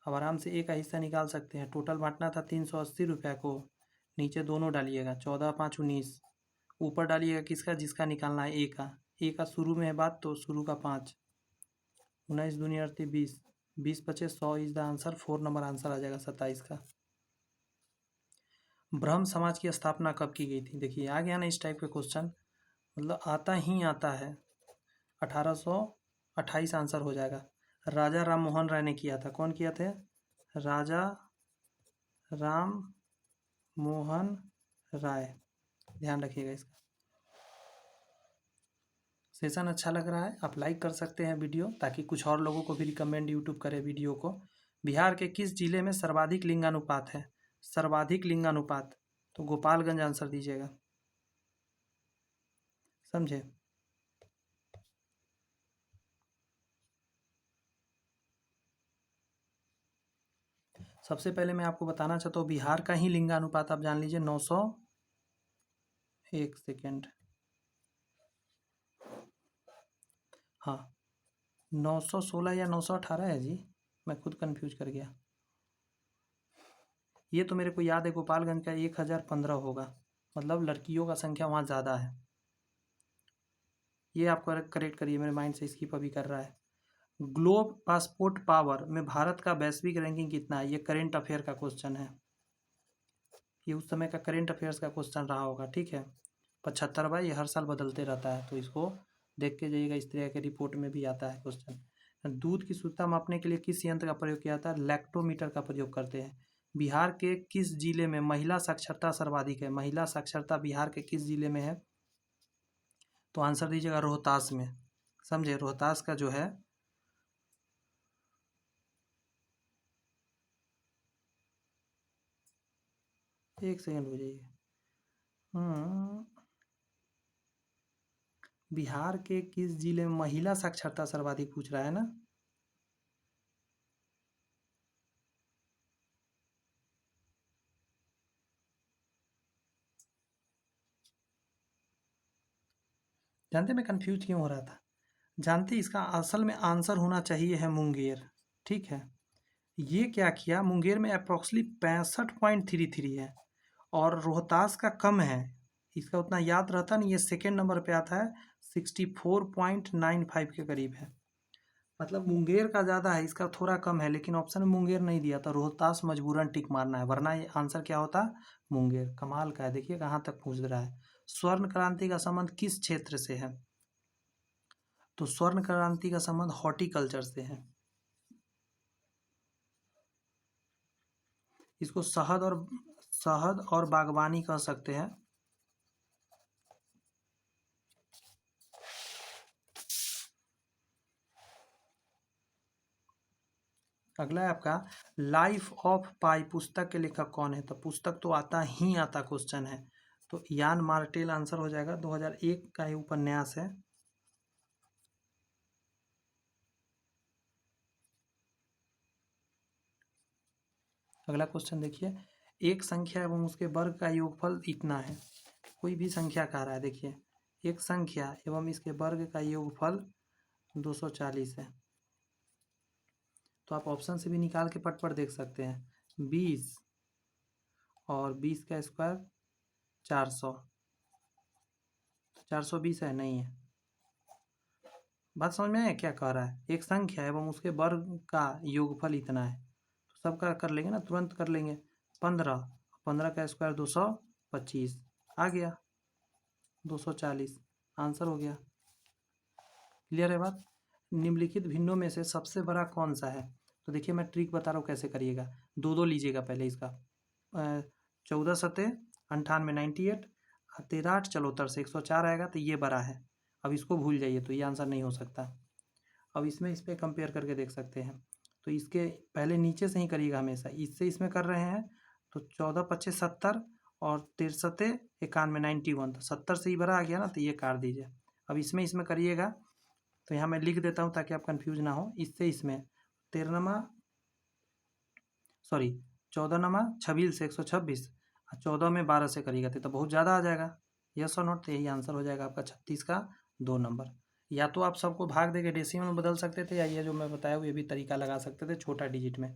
अब आराम से ए का हिस्सा निकाल सकते हैं। टोटल बांटना था 380 रुपये को, नीचे दोनों डालिएगा, 14 5 19, ऊपर डालिएगा किसका? जिसका निकालना है, ए का। ए का शुरू में है बात, तो शुरू का 5, 19 दूनी 38, 20, 20 बचे 100 is the answer. 4 number answer आ जाएगा 27 का। ब्रह्म समाज की स्थापना कब की गई थी? देखिए, आ गया ना इस टाइप के क्वेश्चन, मतलब आता ही आता है। 1828 आंसर हो जाएगा। राजा राम मोहन राय ने किया था। कौन किया थे? राजा राम मोहन राय, ध्यान रखिएगा इसका। सेशन अच्छा लग रहा है आप लाइक कर सकते हैं वीडियो, ताकि कुछ और लोगों को भी रिकमेंड यूट्यूब करे वीडियो को। बिहार के किस जिले में सर्वाधिक लिंगानुपात है? सर्वाधिक लिंगानुपात, तो गोपालगंज आंसर दीजिएगा, समझे। सबसे पहले मैं आपको बताना चाहता हूँ बिहार का ही लिंगानुपात आप जान लीजिए 900, एक सेकेंड, हाँ 916 या 918 है जी, मैं खुद कंफ्यूज कर गया। ये तो मेरे को याद है गोपालगंज का 1015 होगा, मतलब लड़कियों का संख्या वहाँ ज़्यादा है। ये आप करेक्ट करिए, मेरे माइंड से स्किप अभी कर रहा है। ग्लोब पासपोर्ट पावर में भारत का वैश्विक रैंकिंग कितना है? ये करेंट अफेयर का क्वेश्चन है, ये उस समय का करेंट अफेयर्स का क्वेश्चन रहा होगा, ठीक है। 75वां, ये हर साल बदलते रहता है, तो इसको देख के जाइएगा, इस तरह के रिपोर्ट में भी आता है क्वेश्चन। दूध की शुद्धता मापने के लिए किस यंत्र का प्रयोग किया जाता है? लैक्टोमीटर का प्रयोग करते हैं। बिहार के किस जिले में महिला साक्षरता सर्वाधिक है? महिला साक्षरता बिहार के किस जिले में है? तो आंसर दीजिएगा रोहतास में, समझे। रोहतास का जो है, एक सेकंड हो जाइए, बिहार के किस जिले में महिला साक्षरता सर्वाधिक पूछ रहा है ना? जानते मैं कंफ्यूज क्यों हो रहा था? जानते इसका असल में आंसर होना चाहिए है मुंगेर, ठीक है। ये क्या किया, मुंगेर में अप्रोक्सीमेटली 65.33 है और रोहतास का कम है, इसका उतना याद रहता नहीं, ये सेकेंड नंबर पे आता है, 64.95 के करीब है। मतलब मुंगेर का ज़्यादा है, इसका थोड़ा कम है, लेकिन ऑप्शन में मुंगेर नहीं दिया था, रोहतास मजबूरन टिक मारना है, वरना ये आंसर क्या होता? मुंगेर। कमाल का है, देखिए कहाँ तक पूछ रहा है। स्वर्ण क्रांति का संबंध किस क्षेत्र से है? तो स्वर्ण क्रांति का संबंध हॉर्टिकल्चर से है। इसको शहद और बागवानी कह सकते हैं। अगला है आपका लाइफ ऑफ पाई पुस्तक के लेखक कौन है? तो पुस्तक तो आता ही आता क्वेश्चन है, तो यान मार्टेल आंसर हो जाएगा, 2001 का ये उपन्यास है। अगला क्वेश्चन देखिए, एक संख्या एवं उसके वर्ग का योगफल इतना है। कोई भी संख्या कह रहा है, देखिए एक संख्या एवं इसके वर्ग का योगफल 240 है, तो आप ऑप्शन से भी निकाल के पट देख सकते हैं। 20 और 20 का स्क्वायर 400, तो 420 है, नहीं है। बात समझ में आया क्या कह रहा है? एक संख्या एवं उसके वर्ग का योगफल इतना है, तो सबका कर लेंगे ना, तुरंत कर लेंगे। 15, 15 का स्क्वायर 225, आ गया 240, आंसर हो गया। क्लियर है बात? निम्नलिखित भिन्नों में से सबसे बड़ा कौन सा है? तो देखिए मैं ट्रिक बता रहा हूँ कैसे करिएगा। दो दो लीजिएगा पहले इसका, 14 सतह 98, 98, 13 8 चलो से 104 आएगा, तो ये बड़ा है। अब इसको भूल जाइए, तो ये आंसर नहीं हो सकता। अब इसमें इस पर कंपेयर करके देख सकते हैं, तो इसके पहले नीचे से ही करिएगा हमेशा, इससे इसमें कर रहे हैं, तो 14 25 70 और 63 91 91, तो 70 से ही बड़ा आ गया ना, तो ये काट दीजिए। अब इसमें करिएगा, तो यहाँ मैं लिख देता हूँ ताकि आप कंफ्यूज ना हो। इससे इसमें 13नमा, सॉरी 14नमा 26 से 126, 14 में 12 से करिएगा तो बहुत ज़्यादा आ जाएगा। यस और नोट, तो यही आंसर हो जाएगा आपका 36 का 2 नंबर। या तो आप सबको भाग देके डेसिमल में बदल सकते थे, या ये जो मैं बताया ये भी तरीका लगा सकते थे छोटा डिजिट में।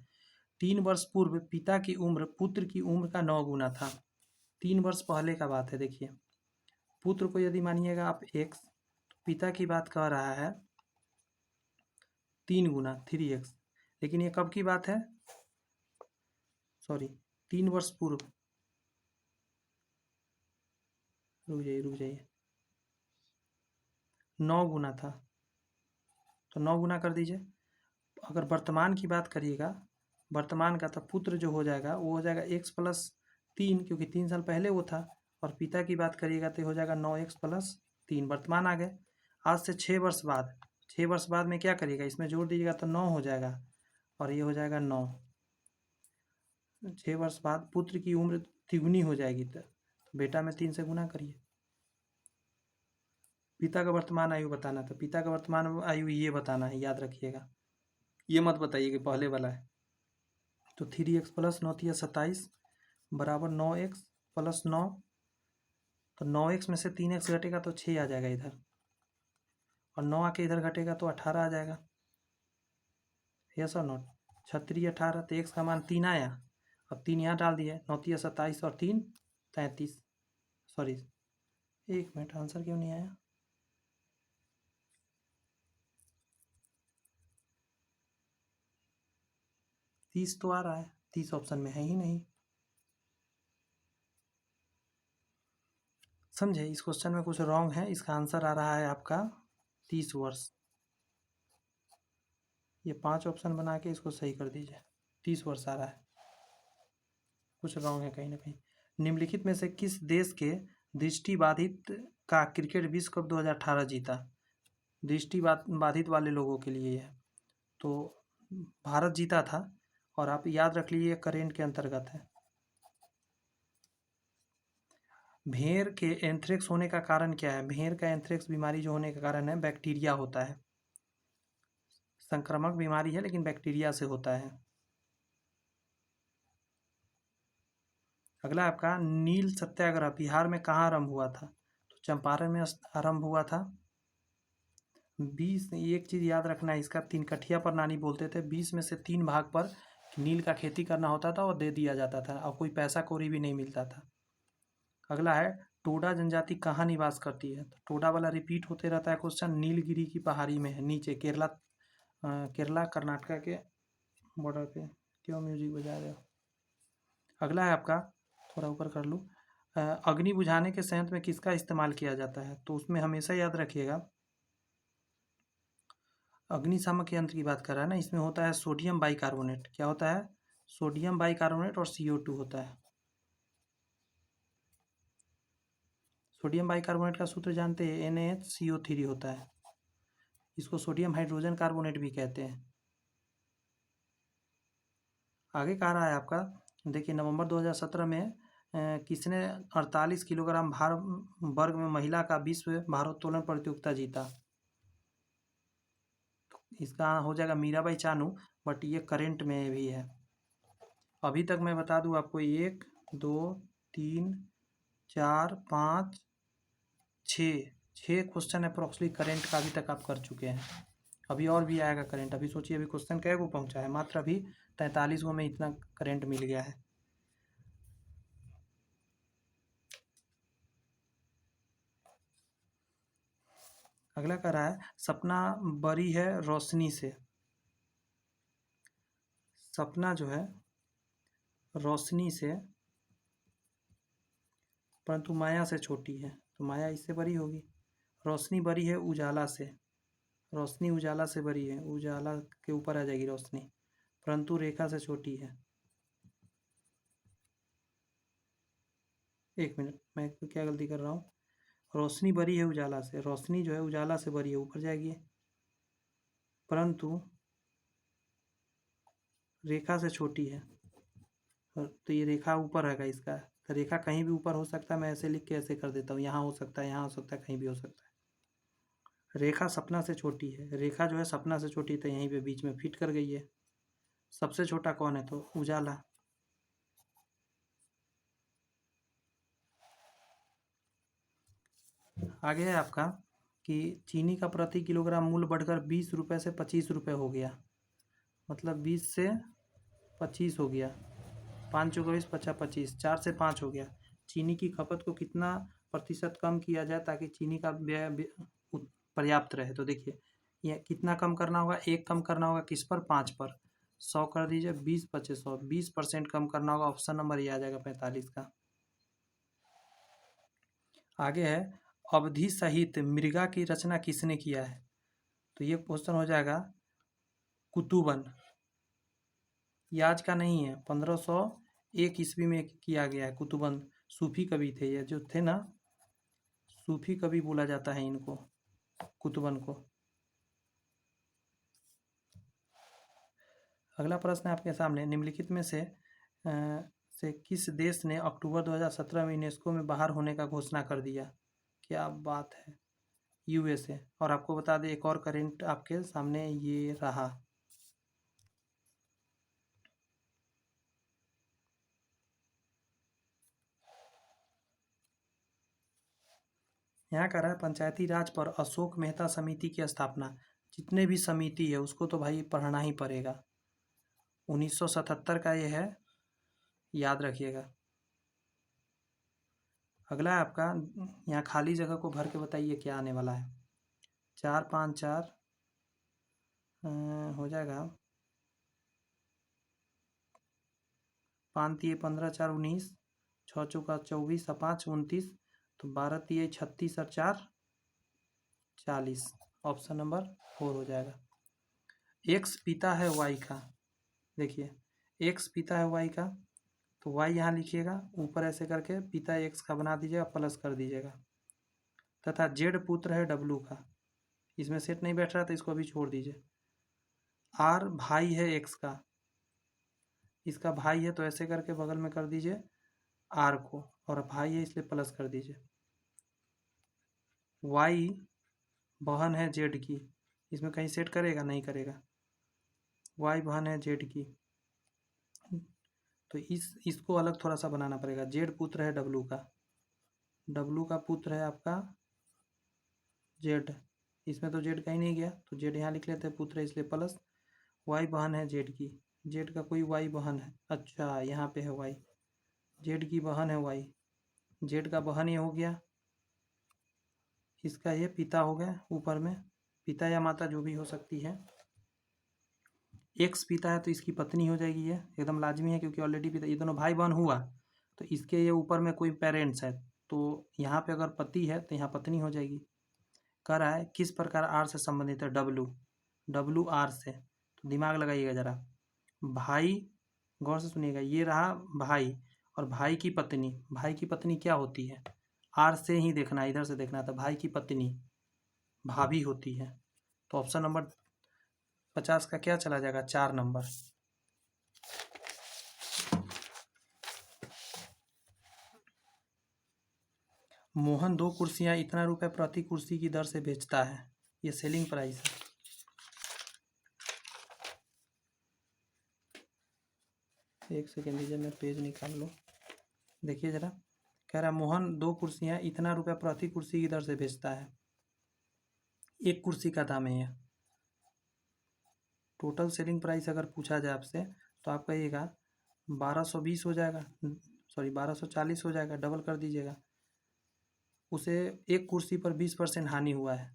3 वर्ष पूर्व पिता की उम्र पुत्र की उम्र का 9 गुना था। 3 वर्ष पहले का बात है, देखिए पुत्र को यदि मानिएगा आप x, तो पिता की बात कह रहा है 3 गुना 3x, लेकिन ये कब की बात है? सॉरी 3 वर्ष पूर्व, रुक जाइए 9 गुना था, तो 9 गुना कर दीजिए। अगर वर्तमान की बात करिएगा, वर्तमान का, तो पुत्र जो हो जाएगा वो हो जाएगा x+3, क्योंकि 3 साल पहले वो था, और पिता की बात करिएगा तो हो जाएगा 9x+3, वर्तमान आ गए। आज से 6 वर्ष बाद, 6 वर्ष बाद में क्या करिएगा, इसमें जोड़ दीजिएगा तो 9 हो जाएगा और ये हो जाएगा 9। 6 वर्ष बाद पुत्र की उम्र तिगुनी हो जाएगी तो बेटा में 3 से गुना करिए। पिता का वर्तमान आयु बताना, तो पिता का वर्तमान आयु ये बताना है, याद रखिएगा, ये मत बताइए कि पहले वाला है। तो 3x प्लस 9 तिया 27 बराबर 9x प्लस 9, तो 9x में से 3x घटेगा तो 6 आ जाएगा इधर, और 9 आके इधर घटेगा तो 18 आ जाएगा। यस और नोट, 36 18, तो x का मान 3 आया, अब 3 यहाँ डाल दिए, 9 तिया 27 और 3 33, सॉरी 1 मिनट, आंसर क्यों नहीं आया? तीस तो आ रहा है, 30 ऑप्शन में है ही नहीं। समझे, इस क्वेश्चन में कुछ रॉन्ग है, इसका आंसर आ रहा है आपका 30 वर्ष। ये 5 ऑप्शन बना के इसको सही कर दीजिए, 30 वर्ष आ रहा है, कुछ रॉन्ग है कहीं ना कहीं। निम्नलिखित में से किस देश के दृष्टिबाधित का क्रिकेट विश्व कप 2018 जीता? दृष्टिबाधित वाले लोगों के लिए है, तो भारत जीता था, और आप याद रख लीजिए करेंट के अंतर्गत है। भेड़ के एंथ्रेक्स होने का कारण क्या है? भेड़ का एंथ्रेक्स बीमारी जो होने का कारण है बैक्टीरिया होता है, संक्रामक बीमारी है लेकिन बैक्टीरिया से होता है। अगला आपका नील सत्याग्रह बिहार में कहाँ आरंभ हुआ था? तो चंपारण में आरंभ हुआ था। 20, एक चीज़ याद रखना है इसका, 3 कठिया प्रणाली बोलते थे, 20 में से 3 भाग पर नील का खेती करना होता था और दे दिया जाता था, और कोई पैसा कौड़ी भी नहीं मिलता था। अगला है टोडा जनजाति कहाँ निवास करती है? तो टोडा वाला रिपीट होते रहता है क्वेश्चन, नीलगिरी की पहाड़ी में है, नीचे केरला, केरला कर्नाटका के बॉर्डर पे। क्यों म्यूजिक बजा रहे हो? अगला है आपका, थोड़ा ऊपर कर लूँ, अग्नि बुझाने के संयंत्र में किसका इस्तेमाल किया जाता है? तो उसमें हमेशा याद रखिएगा, अग्निशामक यंत्र की बात कर रहा है ना, इसमें होता है सोडियम बाइकार्बोनेट। क्या होता है? सोडियम बाइकार्बोनेट और CO2 होता है। सोडियम बाइकार्बोनेट का सूत्र जानते हैं, NaHCO3 होता है, इसको सोडियम हाइड्रोजन कार्बोनेट भी कहते हैं। आगे कह रहा है आपका, देखिए नवंबर 2017 में किसने 48 किलोग्राम भार वर्ग में महिला का विश्व भारोत्तोलन प्रतियोगिता जीता? इसका हो जाएगा मीराबाई चानू, बट ये करंट में भी है। अभी तक मैं बता दूं आपको, 1 2 3 4 5 6 क्वेश्चन अप्रोक्सली करंट का अभी तक आप कर चुके हैं। अभी और भी आएगा करंट। अभी सोचिए अभी क्वेश्चन कै को पहुंचा है, मात्र अभी 43 में इतना करंट मिल गया है। अगला कह रहा है सपना बरी है रोशनी से। सपना जो है रोशनी से, परंतु माया से छोटी है, तो माया इससे बड़ी होगी। रोशनी बड़ी है उजाला से, रोशनी उजाला से बड़ी है, उजाला के ऊपर आ जाएगी रोशनी, परंतु रेखा से छोटी है। एक मिनट, मैं क्या गलती कर रहा हूँ, रोशनी बड़ी है उजाला से, रोशनी जो है उजाला से बड़ी है, ऊपर जाएगी, परंतु रेखा से छोटी है, तो ये रेखा ऊपर है इसका, तो रेखा कहीं भी ऊपर हो सकता है, मैं ऐसे लिख के ऐसे कर देता हूँ, यहाँ हो सकता है, यहाँ हो सकता है, कहीं भी हो सकता है। रेखा सपना से छोटी है, रेखा जो है सपना से छोटी, तो यहीं पे बीच में फिट कर गई है। सबसे छोटा कौन है? तो उजाला। आगे है आपका कि चीनी का प्रति किलोग्राम मूल्य बढ़कर 20 रुपये से 25 रुपये हो गया, मतलब 20 से 25 हो गया, 5 चौका 20 50 25, 4 से 5 हो गया। चीनी की खपत को कितना प्रतिशत कम किया जाए ताकि चीनी का व्यय पर्याप्त रहे? तो देखिए ये कितना कम करना होगा, एक कम करना होगा किस पर? 5 पर, 100 कर दीजिए, 20 25 100, 20% कम करना होगा, ऑप्शन नंबर ये आ जाएगा 45 का। आगे है अवधि सहित मृगा की रचना किसने किया है? तो ये क्वेश्चन हो जाएगा कुतुबन, ये आज का नहीं है, 1501 ईस्वी में किया गया है। कुतुबन सूफी कवि थे, ये जो थे ना, सूफी कवि बोला जाता है इनको। कुतुबन को। अगला प्रश्न है आपके सामने, निम्नलिखित में से किस देश ने अक्टूबर 2017 में यूनेस्को में बाहर होने का घोषणा कर दिया? क्या बात है, यूएसए। और आपको बता दें एक और करंट आपके सामने ये रहा। यहाँ कह रहा है पंचायती राज पर अशोक मेहता समिति की स्थापना। जितने भी समिति है उसको तो भाई पढ़ना ही पड़ेगा। 1977 का ये है, याद रखिएगा। अगला है आपका, यहाँ खाली जगह को भर के बताइए क्या आने वाला है। 4 5 4 हो जाएगा। 5 तिये 15 4 19, 6 चौका 24 और 5 29, तो 12 तिये 36 और 4 40। ऑप्शन नंबर 4 हो जाएगा। एक्स पिता है वाई का। देखिए एक्स पिता है वाई का, तो वाई यहाँ लिखिएगा, ऊपर ऐसे करके पिता एक्स का बना दीजिएगा, प्लस कर दीजिएगा। तथा जेड पुत्र है डब्लू का। इसमें सेट नहीं बैठ रहा तो इसको अभी छोड़ दीजिए। आर भाई है एक्स का, इसका भाई है तो ऐसे करके बगल में कर दीजिए आर को, और भाई है इसलिए प्लस कर दीजिए। वाई बहन है जेड की, इसमें कहीं सेट करेगा? नहीं करेगा। वाई बहन है जेड की, तो इसको अलग थोड़ा सा बनाना पड़ेगा। जेड पुत्र है डब्लू का, डब्लू का पुत्र है आपका जेड, इसमें तो जेड कहीं नहीं गया तो जेड यहाँ लिख लेते हैं, पुत्र है इसलिए प्लस। वाई बहन है जेड की, जेड का कोई वाई बहन है, अच्छा यहाँ पे है वाई, जेड की बहन है वाई, जेड का बहन ये हो गया, इसका ये पिता हो गया, ऊपर में पिता या माता जो भी हो सकती है। एक्स पिता है तो इसकी पत्नी हो जाएगी, ये एकदम लाजमी है क्योंकि ऑलरेडी पिता, ये दोनों भाई बहन हुआ तो इसके ये ऊपर में कोई पेरेंट्स है तो यहाँ पे अगर पति है तो यहाँ पत्नी हो जाएगी। कह रहा है किस प्रकार आर से संबंधित है? डब्लू, डब्लू आर से, तो दिमाग लगाइएगा जरा। भाई, गौर से सुनिएगा, ये रहा भाई, और भाई की पत्नी, भाई की पत्नी क्या होती है? आर से ही देखना, इधर से देखना था। भाई की पत्नी भाभी होती है, तो ऑप्शन नंबर 50 का क्या चला जाएगा? 4 नंबर। मोहन 2 कुर्सियां इतना रुपए प्रति कुर्सी की दर से बेचता है, ये सेलिंग प्राइस है। एक सेकेंड दीजिए, मैं पेज निकाल लूँ। देखिए जरा, कह रहा है मोहन 2 कुर्सियां इतना रुपए प्रति कुर्सी की दर से बेचता है। एक कुर्सी का दाम है यह। टोटल सेलिंग प्राइस अगर पूछा जाए आपसे तो आप कहिएगा 1220 हो जाएगा, सॉरी 1240 हो जाएगा, डबल कर दीजिएगा। उसे एक कुर्सी पर 20% हानि हुआ है।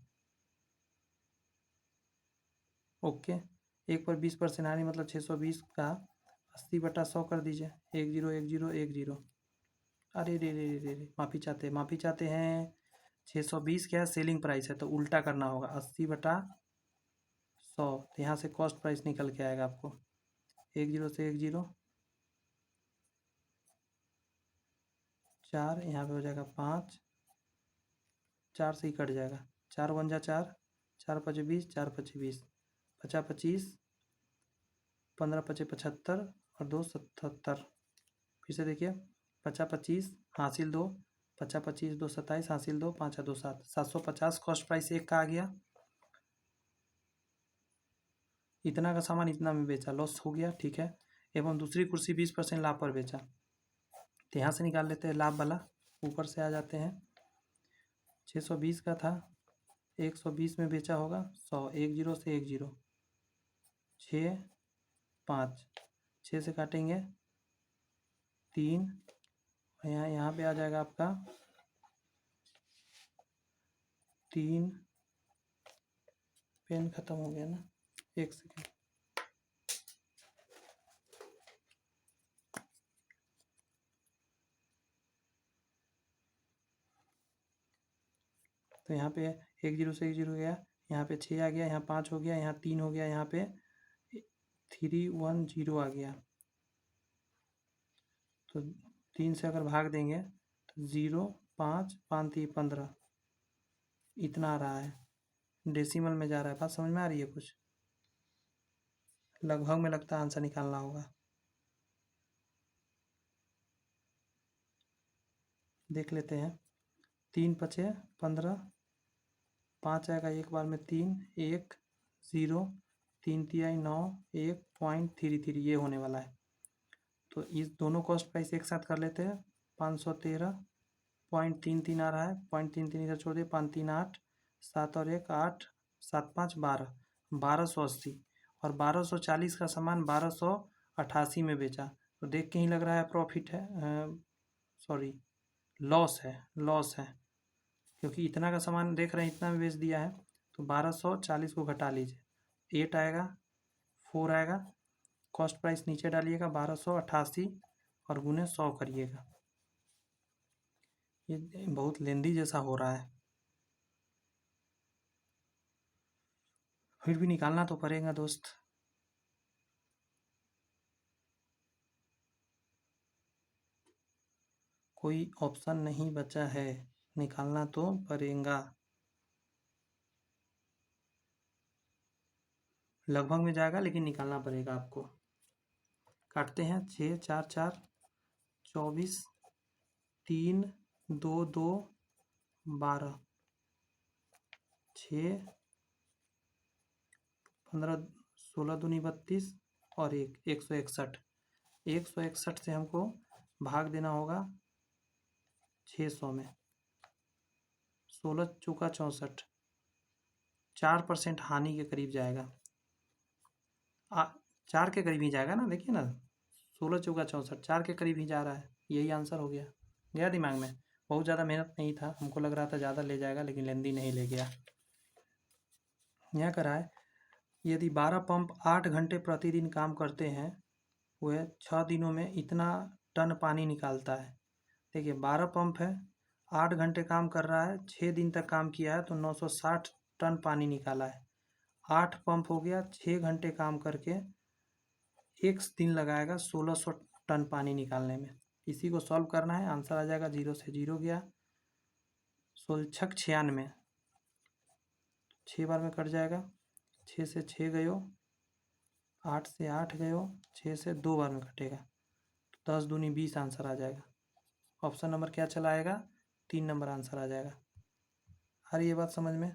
ओके, एक पर 20% हानि मतलब 620 का 80/100 कर दीजिए। 101010। अरे रे रे रे रे, माफ़ी चाहते हैं। 620 क्या है? सेलिंग प्राइस है तो उल्टा करना होगा, 80/100। तो यहाँ से कॉस्ट प्राइस निकल के आएगा आपको। 10 से 10 4, यहाँ पे हो जाएगा 5, 4 से ही कट जाएगा। 4 1 जा 4, 4 5 20, 4 5 20, 50 25, 15 5 75 और 2 77। फिर से देखिए, 50 25 हासिल 2, 50 25 2 27 हासिल 2, 5 2 7, 750 कॉस्ट प्राइस एक का आ गया। इतना का सामान इतना में बेचा, लॉस हो गया, ठीक है। एवं दूसरी कुर्सी 20% लाभ पर बेचा, तो यहाँ से निकाल लेते हैं लाभ वाला, ऊपर से आ जाते हैं। 620 का था, 120 में बेचा होगा 100, 10 से 10, 6 5, 6 से काटेंगे 3, यहाँ पे आ जाएगा आपका 3। पेन खत्म हो गया ना, एक सेकेंड। तो यहाँ पे 10 से 10 गया, यहाँ पे 6 आ गया, यहाँ 5 हो गया, यहाँ 3 हो गया, यहाँ पे 310 आ गया। तो 3 से अगर भाग देंगे तो 0 5 5 3 15 इतना आ रहा है। डेसिमल में जा रहा है। बात समझ में आ रही है कुछ? लगभग में लगता है आंसर निकालना होगा। देख लेते हैं। 3 पचे 15, 5 आएगा एक बार में 3, 1 0, 3 तिहाई 9, 1.33 ये होने वाला है। तो इस दोनों कॉस्ट प्राइस एक साथ कर लेते हैं। 513.33 आ रहा है। 0.33 इधर छोड़ दिए। 5 3 8, 7 और 1 8, 7 5 12, 1280 और 1240 का सामान 1288 में बेचा। तो देख के ही लग रहा है प्रॉफिट है, सॉरी लॉस है, लॉस है, क्योंकि इतना का सामान देख रहे हैं इतना में बेच दिया है। तो 1240 को घटा लीजिए, 8 आएगा, 4 आएगा, कॉस्ट प्राइस नीचे डालिएगा 1288 और गुने 100 करिएगा। ये बहुत लेंदी जैसा हो रहा है, फिर भी निकालना तो पड़ेगा दोस्त। कोई ऑप्शन नहीं बचा है, निकालना तो पड़ेगा। लगभग में जाएगा लेकिन निकालना पड़ेगा आपको। काटते हैं। 6 4 4 24, 3 2 2 12, 6 15 16 दूनी 32 और 161। 161 से हमको भाग देना होगा 600 में। 16 चौका 64, 4% हानि के करीब जाएगा। 4 के करीब ही जाएगा ना, देखिए ना, 16 चौका 64, 4 के करीब ही जा रहा है। यही आंसर हो गया। गया दिमाग में? बहुत ज़्यादा मेहनत नहीं था, हमको लग रहा था ज़्यादा ले जाएगा लेकिन लेंदी नहीं ले गया। यहाँ करा है, यदि 12 पंप 8 घंटे प्रतिदिन काम करते हैं, वह 6 दिनों में इतना टन पानी निकालता है। देखिए 12 पंप है, 8 घंटे काम कर रहा है, 6 दिन तक काम किया है तो 960 टन पानी निकाला है। 8 पंप हो गया, 6 घंटे काम करके एक दिन लगाएगा 1600 टन पानी निकालने में। इसी को सॉल्व करना है, आंसर आ जाएगा 0 से 0 गया, 16 96, 6 बार में कट जाएगा। 6 से 6 गयो, 8 से 8 गयो, 6 से 2 बार में कटेगा, 10 दूनी 20 आंसर आ जाएगा। ऑप्शन नंबर क्या चला आएगा? 3 नंबर आंसर आ जाएगा। आ रही है बात समझ में?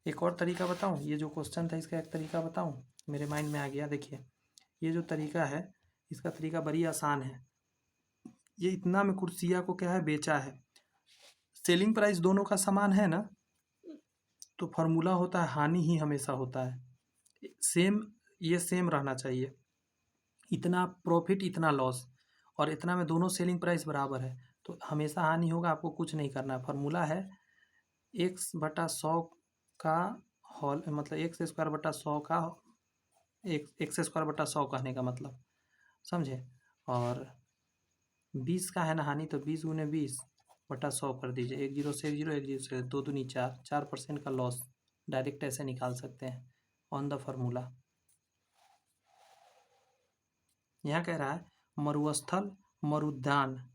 एक और तरीका बताऊं? ये जो क्वेश्चन था इसका एक तरीका बताऊं, मेरे माइंड में आ गया। देखिए ये जो तरीका है, इसका तरीका बड़ी आसान है। ये इतना में कुर्सिया को क्या है बेचा है, सेलिंग प्राइस दोनों का समान है ना, तो फार्मूला होता है हानि ही हमेशा होता है, सेम, ये सेम रहना चाहिए। इतना प्रॉफिट इतना लॉस, और इतना में दोनों सेलिंग प्राइस बराबर है तो हमेशा हानि होगा। आपको कुछ नहीं करना है, फार्मूला है x/100 का होल, मतलब x² 100 का x²/100 कहने का मतलब, समझे? और 20 का है ना हानि, तो 20 गुने 20/100 कर दीजिए। 1 0 से 1 0, 1 0 से 2 दूनी 4, 4% का लॉस डायरेक्ट ऐसे निकाल सकते हैं ऑन द फार्मूला। यहाँ कह रहा है मरुस्थल, मरुद्यान,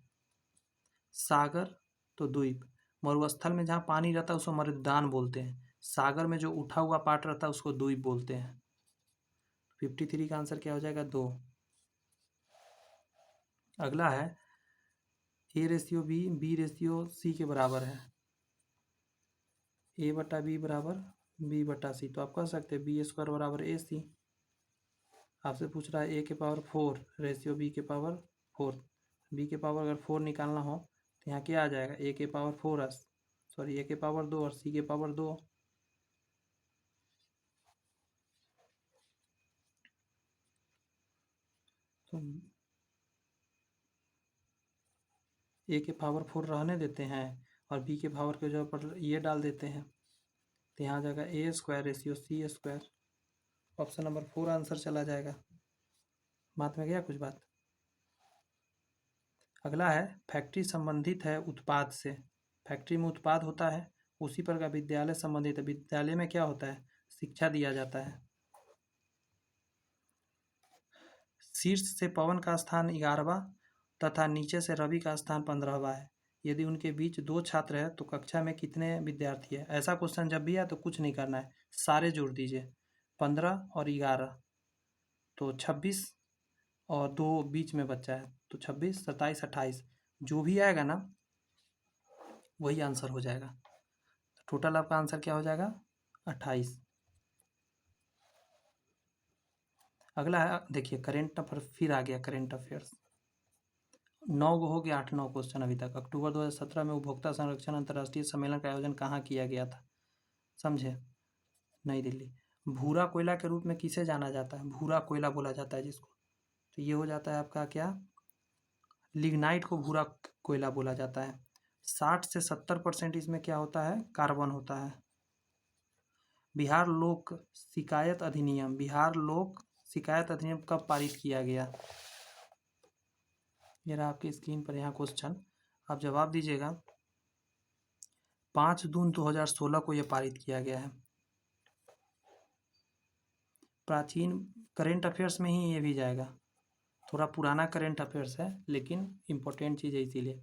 सागर तो द्वीप। मरुस्थल में जहाँ पानी रहता है उसको मरुद्यान बोलते हैं, सागर में जो उठा हुआ पार्ट रहता है उसको द्वीप बोलते हैं। 53 का आंसर क्या हो जाएगा? 2। अगला है A/B, B/C के बराबर है, A/B बराबर B/C, तो आप कह सकते हैं B² बराबर AC। आपसे पूछ रहा है A के पावर 4 रेशियो B के पावर 4, B के पावर अगर 4 निकालना हो तो यहाँ क्या आ जाएगा? A के पावर 4, सॉरी A के पावर 2 और C के पावर 2। तो A के पावर 4 रहने देते हैं और B के पावर के जगह पर ये डाल देते हैं, तो यहाँ आ जाएगा A² ratio C²। Option number 4 answer चला जाएगा। बात में गया कुछ बात? अगला है फैक्ट्री संबंधित है उत्पाद से। फैक्ट्री में उत्पाद होता है, उसी पर का विद्यालय संबंधित है। विद्यालय में क्या होता है? शिक्षा दिया जाता है। शीर्ष से पवन का स्थान 11वां तथा नीचे से रवि का स्थान 15वां है। यदि उनके बीच 2 छात्र हैं तो कक्षा में कितने विद्यार्थी है? ऐसा क्वेश्चन जब भी आए तो कुछ नहीं करना है, सारे जोड़ दीजिए। 15 और 11 तो 26 और 2 बीच में बच्चा है तो 26, 27, 28 जो भी आएगा ना वही आंसर हो जाएगा। टोटल आपका आंसर क्या हो जाएगा? 28। अगला है, देखिए करेंट अफेयर, फिर आ गया करेंट अफेयर्स। 9 हो गया, 8-9 क्वेश्चन अभी तक। अक्टूबर 2017 में उपभोक्ता संरक्षण अंतर्राष्ट्रीय सम्मेलन का आयोजन कहाँ किया गया था? समझे? नई दिल्ली। भूरा कोयला के रूप में किसे जाना जाता है? भूरा कोयला बोला जाता है जिसको, तो ये हो जाता है आपका क्या? लिग्नाइट को भूरा कोयला बोला जाता है। 60 से 70% इसमें क्या होता है? कार्बन होता है। बिहार लोक शिकायत अधिनियम, बिहार लोक शिकायत अधिनियम कब पारित किया गया? ये रहा आपकी स्क्रीन पर यहाँ क्वेश्चन, आप जवाब दीजिएगा। 5 जून 2016 को यह पारित किया गया है। प्राचीन करेंट अफेयर्स में ही ये भी जाएगा, थोड़ा पुराना करेंट अफेयर्स है लेकिन इम्पोर्टेंट चीज़ है इसीलिए।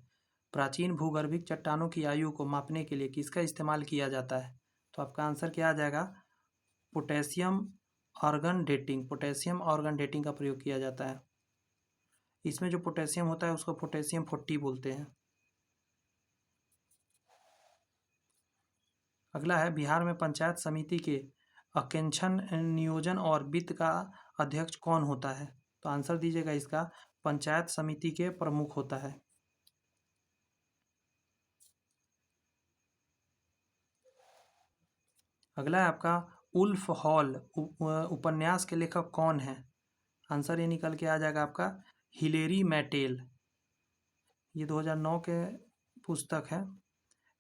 प्राचीन भूगर्भिक चट्टानों की आयु को मापने के लिए किसका इस्तेमाल किया जाता है? तो आपका आंसर क्या आ जाएगा? Potassium organ dating, potassium organ dating का प्रयोग किया जाता है। इसमें जो पोटेशियम होता है उसको पोटेशियम 40 बोलते हैं। अगला है, बिहार में पंचायत समिति के आकांक्षण नियोजन और वित्त का अध्यक्ष कौन होता है? तो आंसर दीजिएगा इसका, पंचायत समिति के प्रमुख होता है। अगला है आपका, उल्फ हॉल उपन्यास के लेखक कौन है? आंसर ये निकल के आ जाएगा आपका, हिलेरी मैटेल। ये 2009 के पुस्तक है।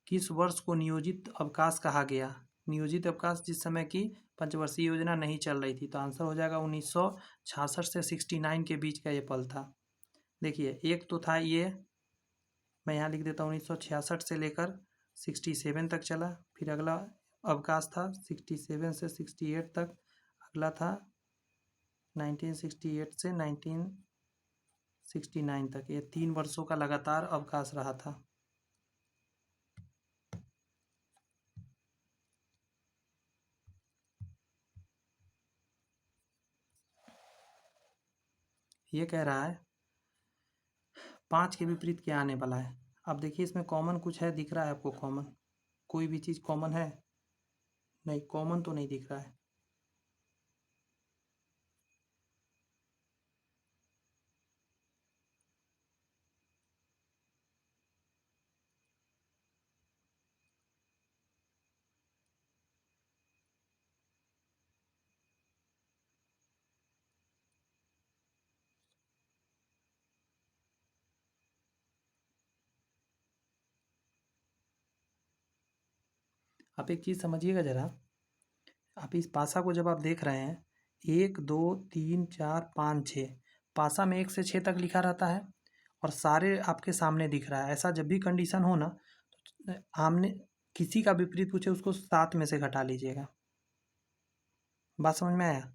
किस वर्ष को नियोजित अवकाश कहा गया? नियोजित अवकाश जिस समय की पंचवर्षीय योजना नहीं चल रही थी, तो आंसर हो जाएगा 1966 से 69 के बीच का ये पल था। देखिए एक तो था ये, मैं यहाँ लिख देता हूँ, 1966 से लेकर 67 तक चला। फिर अगला अवकाश था 67 से 68 तक। अगला था 1968 से 1969 तक। ये 3 वर्षों का लगातार अवकाश रहा था। ये कह रहा है 5 के विपरीत क्या आने वाला है? अब देखिए इसमें कॉमन कुछ है, दिख रहा है आपको कॉमन? कोई भी चीज़ कॉमन है? नहीं, कॉमन तो नहीं दिख रहा है। आप एक चीज़ समझिएगा ज़रा, आप इस पासा को जब आप देख रहे हैं 1 2 3 4 5 6, पासा में 1 से 6 तक लिखा रहता है और सारे आपके सामने दिख रहा है। ऐसा जब भी कंडीशन हो ना, तो आमने किसी का विपरीत पूछे उसको 7 में से घटा लीजिएगा। बात समझ में आया?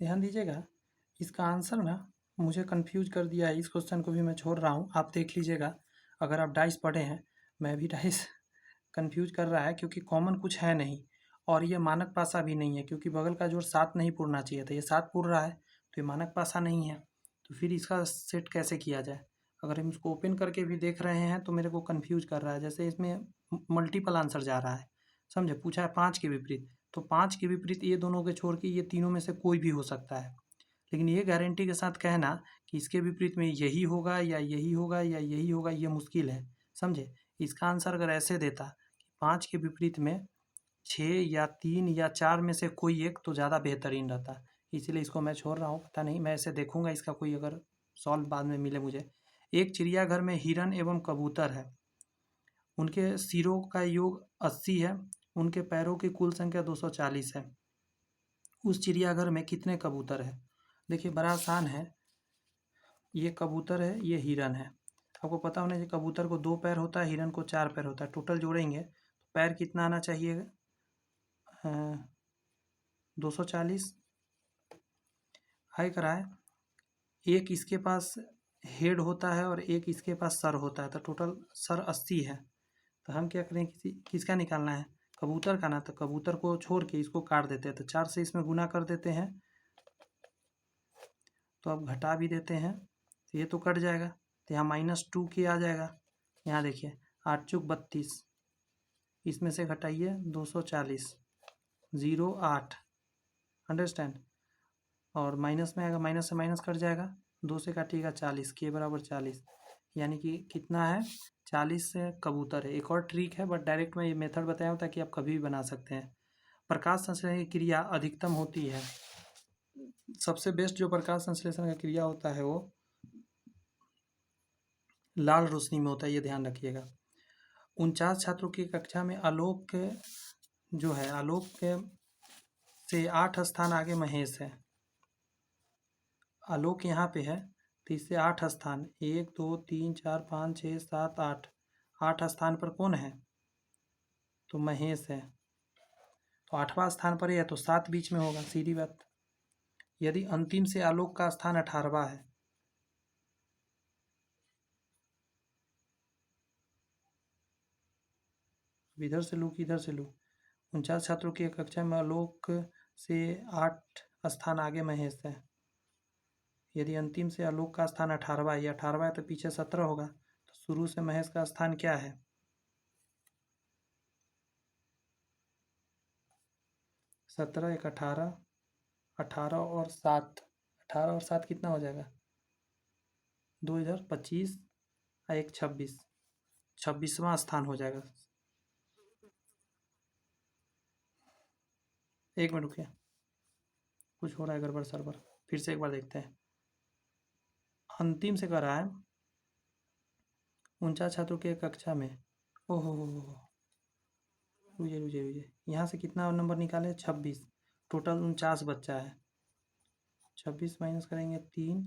ध्यान दीजिएगा, इसका आंसर ना मुझे कंफ्यूज कर दिया है। इस क्वेश्चन को भी मैं छोड़ रहा हूँ, आप देख लीजिएगा। अगर आप डाइस पढ़े हैं, मैं भी डाइस कंफ्यूज कर रहा है क्योंकि कॉमन कुछ है नहीं और ये मानक पासा भी नहीं है, क्योंकि बगल का जोड़ 7 नहीं पूरना चाहिए था, ये 7 पूर रहा है, तो ये मानक पासा नहीं है। तो फिर इसका सेट कैसे किया जाए? अगर हम इसको ओपन करके भी देख रहे हैं तो मेरे को कन्फ्यूज कर रहा है, जैसे इसमें मल्टीपल आंसर जा रहा है। समझे? पूछा है 5 के विपरीत, तो 5 के विपरीत ये दोनों के छोड़ के ये तीनों में से कोई भी हो सकता है। लेकिन ये गारंटी के साथ कहना कि इसके विपरीत में यही होगा या यही होगा या यही होगा, ये मुश्किल है। समझे? इसका आंसर अगर ऐसे देता कि 5 के विपरीत में 6 या 3 या 4 में से कोई एक, तो ज़्यादा बेहतरीन रहता। इसलिए इसको मैं छोड़ रहा हूँ, पता नहीं, मैं ऐसे देखूंगा इसका कोई अगर सॉल्व बाद में मिले मुझे। एक चिड़ियाघर में हिरन एवं कबूतर है, उनके सिरों का योग 80 है, उनके पैरों की कुल संख्या 240 है। उस चिड़ियाघर में कितने कबूतर हैं? देखिए बड़ा आसान है, ये कबूतर है, ये हिरन है। आपको पता होना चाहिए कबूतर को 2 पैर होता है, हिरन को 4 पैर होता है। टोटल जोड़ेंगे तो पैर कितना आना चाहिए? 240 हाई कराए। एक इसके पास हेड होता है और एक इसके पास सर होता है, तो टोटल सर 80 है। तो हम क्या करें, किसका निकालना है? कबूतर का ना। तो कबूतर को छोड़ के इसको काट देते हैं, तो 4 से इसमें गुना कर देते हैं। तो अब घटा भी देते हैं, तो ये तो कट जाएगा, तो यहाँ -2 के आ जाएगा। यहाँ देखिए 8 चौक 32, इसमें से घटाइए 240, 0 8, अंडरस्टैंड। और माइनस में आएगा, माइनस से माइनस कट जाएगा, 2 से काटिएगा 40, के बराबर 40, यानी कि कितना है? 40 से कबूतर है। एक और ट्रिक है, बट डायरेक्ट मैं ये मेथड बताया हूँ ताकि आप कभी भी बना सकते हैं। प्रकाश संश्लेषण की क्रिया अधिकतम होती है, सबसे बेस्ट जो प्रकाश संश्लेषण का क्रिया होता है वो लाल रोशनी में होता है, ये ध्यान रखिएगा। 49 छात्रों की कक्षा में आलोक जो है, आलोक से 8 स्थान आगे महेश है। आलोक यहाँ पे है, तो इससे 8 स्थान, 1 2 3 4 5 6 7 8, 8 स्थान पर कौन है? तो महेश है। तो 8वां स्थान पर है, तो 7 बीच में होगा, सीधी बात। यदि अंतिम से आलोक का स्थान 18वां है, इधर से लूँ कि इधर से लूँ? 49 छात्रों की कक्षा में आलोक से 8 स्थान आगे महेश है। यदि अंतिम से आलोक का स्थान 18वां है, 18वां है तो पीछे 17 होगा, तो शुरू से महेश का स्थान क्या है? 17 एक 18, 18 और 7, 18 और 7 कितना हो जाएगा? 2 इधर 25 और 1 26, 26वां स्थान हो जाएगा। एक मिनट रुकिए, कुछ हो रहा है गड़बड़ सर्वर, फिर से एक बार देखते हैं। अंतिम से कर रहा है 49 छात्रों की कक्षा में, ओहो रुझे रुझे रुझे, यहाँ से कितना नंबर निकाले? 26, टोटल 49 बच्चा है। 26 माइनस करेंगे 3,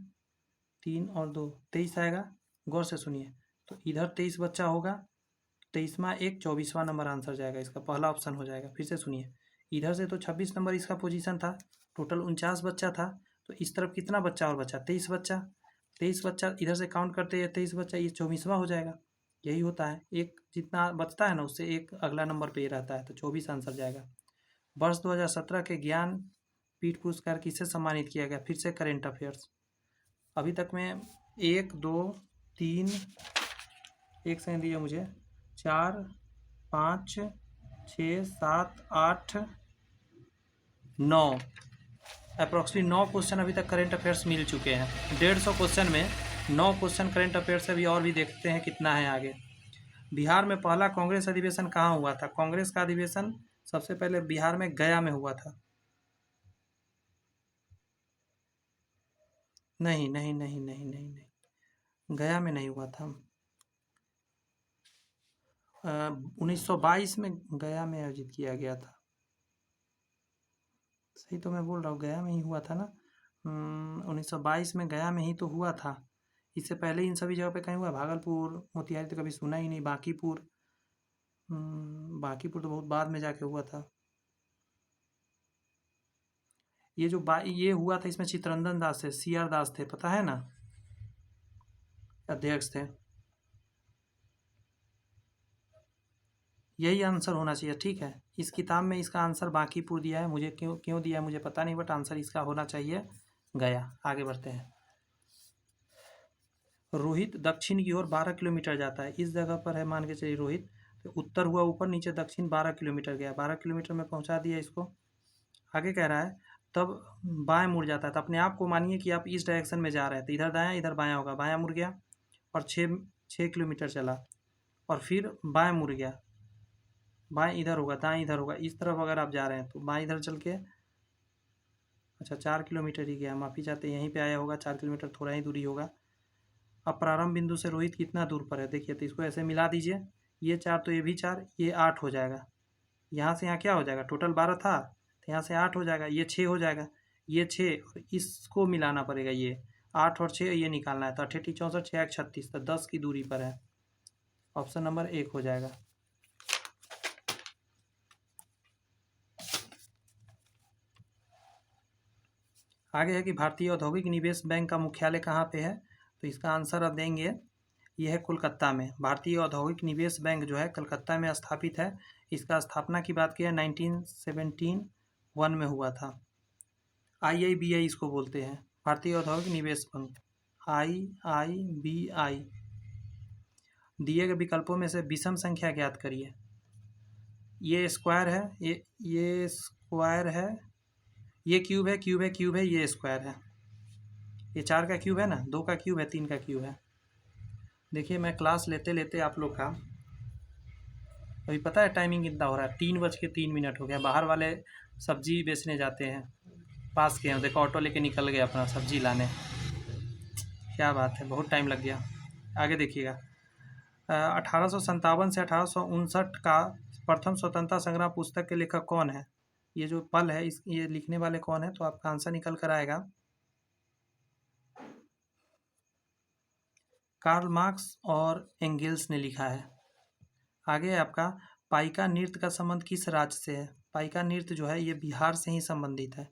3 और 2 23 आएगा। गौर से सुनिए, तो इधर 23 बच्चा होगा, 23वां 1 24वां नंबर आंसर जाएगा, इसका पहला ऑप्शन हो जाएगा। फिर से सुनिए, इधर से तो 26 नंबर इसका पोजीशन था, टोटल 49 बच्चा था, तो इस तरफ कितना बच्चा और बच्चा? 23 बच्चा। 23 बच्चा इधर से काउंट करते हैं, 23 बच्चा, ये 24वां हो जाएगा। यही होता है, एक जितना बचता है ना उससे एक अगला नंबर पे ही रहता है, तो 24 आंसर जाएगा। वर्ष 2017 के ज्ञान पीठ पुरस्कार किसे सम्मानित किया गया? फिर से करेंट अफेयर्स। अभी तक में 1 2 3, एक सेकंड दिए मुझे, 4 5 6 7 8 9, अप्रॉक्सीमेटली 9 क्वेश्चन अभी तक करेंट अफेयर्स मिल चुके हैं। 150 क्वेश्चन में 9 क्वेश्चन करेंट अफेयर्स से भी, और भी देखते हैं कितना है आगे। बिहार में पहला कांग्रेस अधिवेशन कहाँ हुआ था? कांग्रेस का अधिवेशन सबसे पहले बिहार में गया में हुआ था। नहीं नहीं नहीं नहीं नहीं नहीं, गया में नहीं हुआ था। 1922 में गया में आयोजित किया गया था। सही तो मैं बोल रहा हूँ, गया में ही हुआ था ना। 1922 में गया में ही तो हुआ था। इससे पहले इन सभी जगह पे कहीं हुआ? भागलपुर, मोतिहारी तो कभी सुना ही नहीं। बांकीपुर, बांकीपुर तो बहुत बाद में जाके हुआ था। ये जो ये हुआ था, इसमें चित्तरंजन दास थे, CR दास थे, पता है ना, अध्यक्ष थे। यही आंसर होना चाहिए, ठीक है। इस किताब में इसका आंसर बांकीपुर दिया है, मुझे क्यों दिया है मुझे पता नहीं, बट आंसर इसका होना चाहिए गया। आगे बढ़ते हैं। रोहित दक्षिण की ओर 12 किलोमीटर जाता है, इस जगह पर है, मान के चलिए रोहित, तो उत्तर हुआ ऊपर, नीचे दक्षिण 12 किलोमीटर गया, 12 किलोमीटर में पहुंचा दिया इसको। आगे कह रहा है तब बाएं मुड़ जाता है, तो अपने आप को मानिए कि आप इस डायरेक्शन में जा रहे हैं, तो इधर दायां इधर बायां होगा, बायां मुड़ गया और 6 किलोमीटर चला, और फिर बाएं मुड़ गया, बाएं इधर होगा, दाएं इधर होगा। इस तरफ अगर आप जा रहे हैं तो बाएं इधर चल के, अच्छा 4 किलोमीटर ही गया, माफ़ी चाहते हैं, यहीं पे आया होगा, 4 किलोमीटर थोड़ा ही दूरी होगा। अब प्रारंभ बिंदु से रोहित कितना दूर पर है? देखिए, तो इसको ऐसे मिला दीजिए, ये 4 तो ये भी 4, ये 8 हो जाएगा। यहाँ से यहाँ क्या हो जाएगा? टोटल 12 था, तो यहाँ से 8 हो जाएगा, ये 6 हो जाएगा, ये 6 और इसको मिलाना पड़ेगा, ये 8 और 6 ये निकालना है। तो 8 64 6 36, तो 10 की दूरी पर है। ऑप्शन नंबर 1 हो जाएगा। आगे है कि भारतीय औद्योगिक निवेश बैंक का मुख्यालय कहाँ पे है? तो इसका आंसर आप देंगे, यह है कोलकाता में। भारतीय औद्योगिक निवेश बैंक जो है कलकत्ता में स्थापित है। इसका स्थापना की बात की है 1971 में हुआ था। IIBI इसको बोलते हैं, भारतीय औद्योगिक निवेश बैंक, IIBI। दिए गए विकल्पों में से विषम संख्या ज्ञात करिए। ये स्क्वायर है, ये स्क्वायर है, ये क्यूब है, क्यूब है, क्यूब है, ये स्क्वायर है। ये 4 का क्यूब है ना, 2 का क्यूब है, 3 का क्यूब है। देखिए मैं क्लास लेते लेते आप लोग का अभी पता है टाइमिंग कितना हो रहा है? 3:03 हो गया। बाहर वाले सब्जी बेचने जाते हैं, पास के हैं, देखो ऑटो लेके निकल गए अपना सब्जी लाने। क्या बात है, बहुत टाइम लग गया। आगे देखिएगा, 1857 से 1859 का प्रथम स्वतंत्रता संग्राम पुस्तक के लेखक कौन है? ये जो पल है ये लिखने वाले कौन है? तो आपका आंसर निकल कर आएगा कार्ल मार्क्स और एंगेल्स ने लिखा है। आगे है आपका, पाइका नृत्य का संबंध किस राज्य से है? पाइका नृत्य जो है ये बिहार से ही संबंधित है।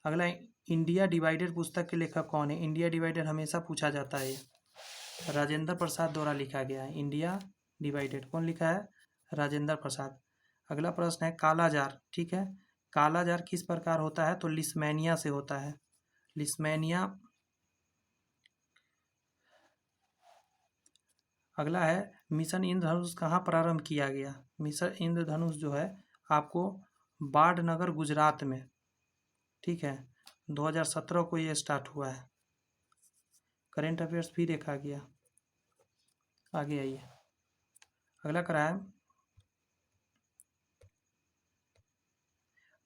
अगला, इंडिया डिवाइडेड पुस्तक के लेखक कौन है? इंडिया डिवाइडेड हमेशा पूछा जाता है, ये राजेंद्र प्रसाद द्वारा लिखा गया है। इंडिया डिवाइडेड कौन लिखा है? राजेंद्र प्रसाद। अगला प्रश्न है काला जार, ठीक है, काला जार किस प्रकार होता है? तो लिस्मेनिया से होता है, लिस्मेनिया। अगला है मिशन इंद्रधनुष कहाँ प्रारंभ किया गया? मिशन इंद्रधनुष जो है आपको बाढ़नगर गुजरात में, ठीक है, 2017 को ये स्टार्ट हुआ है। करेंट अफेयर्स भी देखा गया। आगे आइए, अगला कराया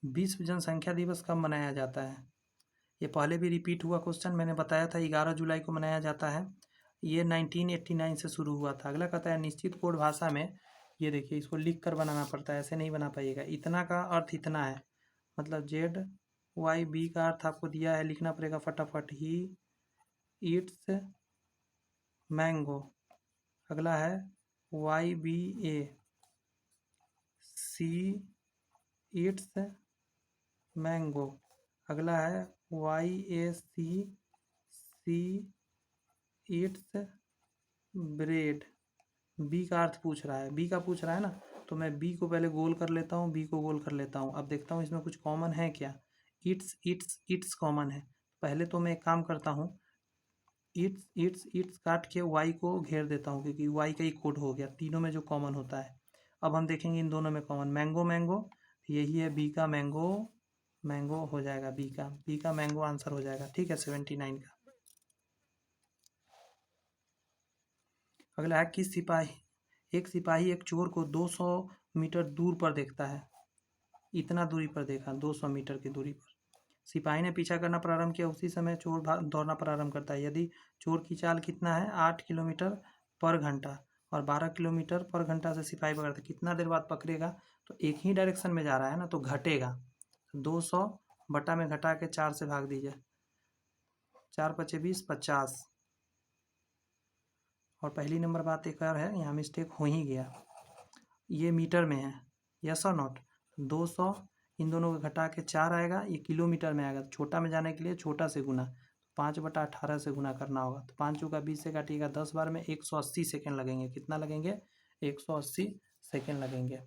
विश्व जनसंख्या दिवस कब मनाया जाता है? ये पहले भी रिपीट हुआ क्वेश्चन, मैंने बताया था 11 जुलाई को मनाया जाता है। ये 1989 से शुरू हुआ था। अगला कहता है निश्चित कोड भाषा में, ये देखिए इसको लिख कर बनाना पड़ता है, ऐसे नहीं बना पाइएगा। इतना का अर्थ इतना है, मतलब ZYB का अर्थ आपको दिया है, लिखना पड़ेगा फटाफट। He eats mango. अगला है YBA, सी ईट्स मैंगो। अगला है YAC, सी ईट्स ब्रेड। बी का अर्थ पूछ रहा है, बी का पूछ रहा है ना, तो मैं बी को पहले गोल कर लेता हूँ, बी को गोल कर लेता हूँ। अब देखता हूँ इसमें कुछ कॉमन है क्या। इट्स इट्स इट्स कॉमन है। पहले तो मैं एक काम करता हूँ, इट्स इट्स इट्स काट के वाई को घेर देता हूँ, क्योंकि वाई का ही कोड हो गया तीनों में जो कॉमन होता है। अब हम देखेंगे इन दोनों में कॉमन, मैंगो मैंगो, यही है बी का मैंगो, मैंगो हो जाएगा बी का मैंगो आंसर हो जाएगा, ठीक है, 79 का। अगला है किस सिपाही, एक सिपाही एक चोर को 200 मीटर दूर पर देखता है। इतना दूरी पर देखा, 200 मीटर की दूरी पर। सिपाही ने पीछा करना प्रारंभ किया, उसी समय चोर दौड़ना प्रारंभ करता है। यदि चोर की चाल कितना है, 8 किलोमीटर पर घंटा, और 12 किलोमीटर पर घंटा से सिपाही पकड़ता है, कितना देर बाद पकड़ेगा? तो एक ही डायरेक्शन में जा रहा है ना, तो घटेगा। 200 बटा में घटा के 4 से भाग दीजिए, 4 पचे 20, 50। और पहली नंबर बात एक और है, यहाँ मिस्टेक हो ही गया, ये मीटर में है, यस और नॉट। 200 इन दोनों को घटा के 4 आएगा, ये किलोमीटर में आएगा। छोटा में जाने के लिए छोटा से गुना, 5/18 से गुना करना होगा। तो 5 चौका 20 से काटिएगा 10 बार में 180 सेकेंड लगेंगे। कितना लगेंगे? 180 सेकेंड लगेंगे।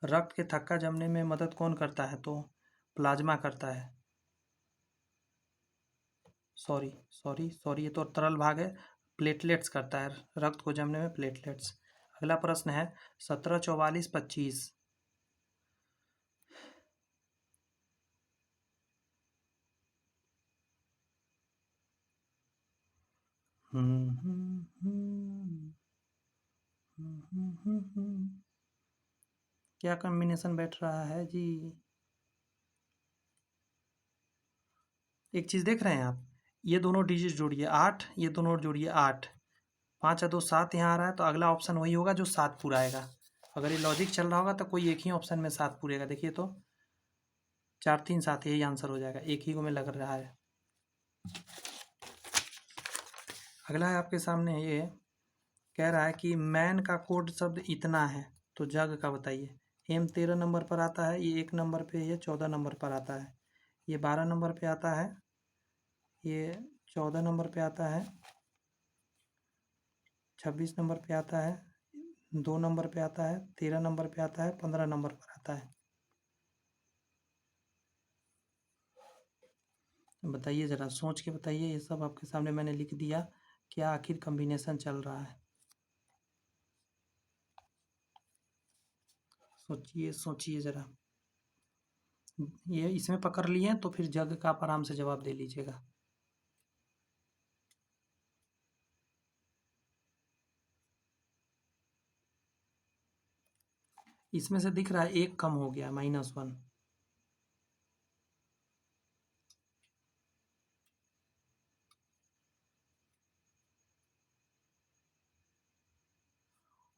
रक्त के थक्का जमने में मदद कौन करता है? तो प्लाज्मा करता है। सॉरी ये तो तरल भाग है, प्लेटलेट्स करता है रक्त को जमने में, प्लेटलेट्स। अगला प्रश्न है 17 44 25। क्या कॉम्बिनेशन बैठ रहा है जी? एक चीज देख रहे हैं आप, ये दोनों डिजिट जोड़िए 8, ये दोनों जोड़िए 8, 5 और 2 7 यहाँ आ रहा है, तो अगला ऑप्शन वही होगा जो 7 पूरा आएगा। अगर ये लॉजिक चल रहा होगा तो कोई एक ही ऑप्शन में 7 पूरेगा। देखिए तो 4 3 7 यही आंसर हो जाएगा, एक ही को में लग रहा है। अगला है आपके सामने, ये कह रहा है कि मैन का कोड शब्द इतना है, तो जग का बताइए। एम 13 नंबर पर आता है, ये 1 नंबर पे, ये 14 नंबर पर आता है, ये 12 नंबर पे आता है, ये 14 नंबर पे आता है, 26 नंबर पे आता है, 2 नंबर पे आता है, 13 नंबर पे आता है, 15 नंबर पर आता है। बताइए ज़रा सोच के बताइए। ये सब आपके सामने मैंने लिख दिया, क्या आखिर कॉम्बिनेशन चल रहा है। सोचिए सोचिए ज़रा। ये इसमें पकड़ लिए तो फिर जग का आप आराम से जवाब दे लीजिएगा। इसमें से दिख रहा है एक कम हो गया, -1।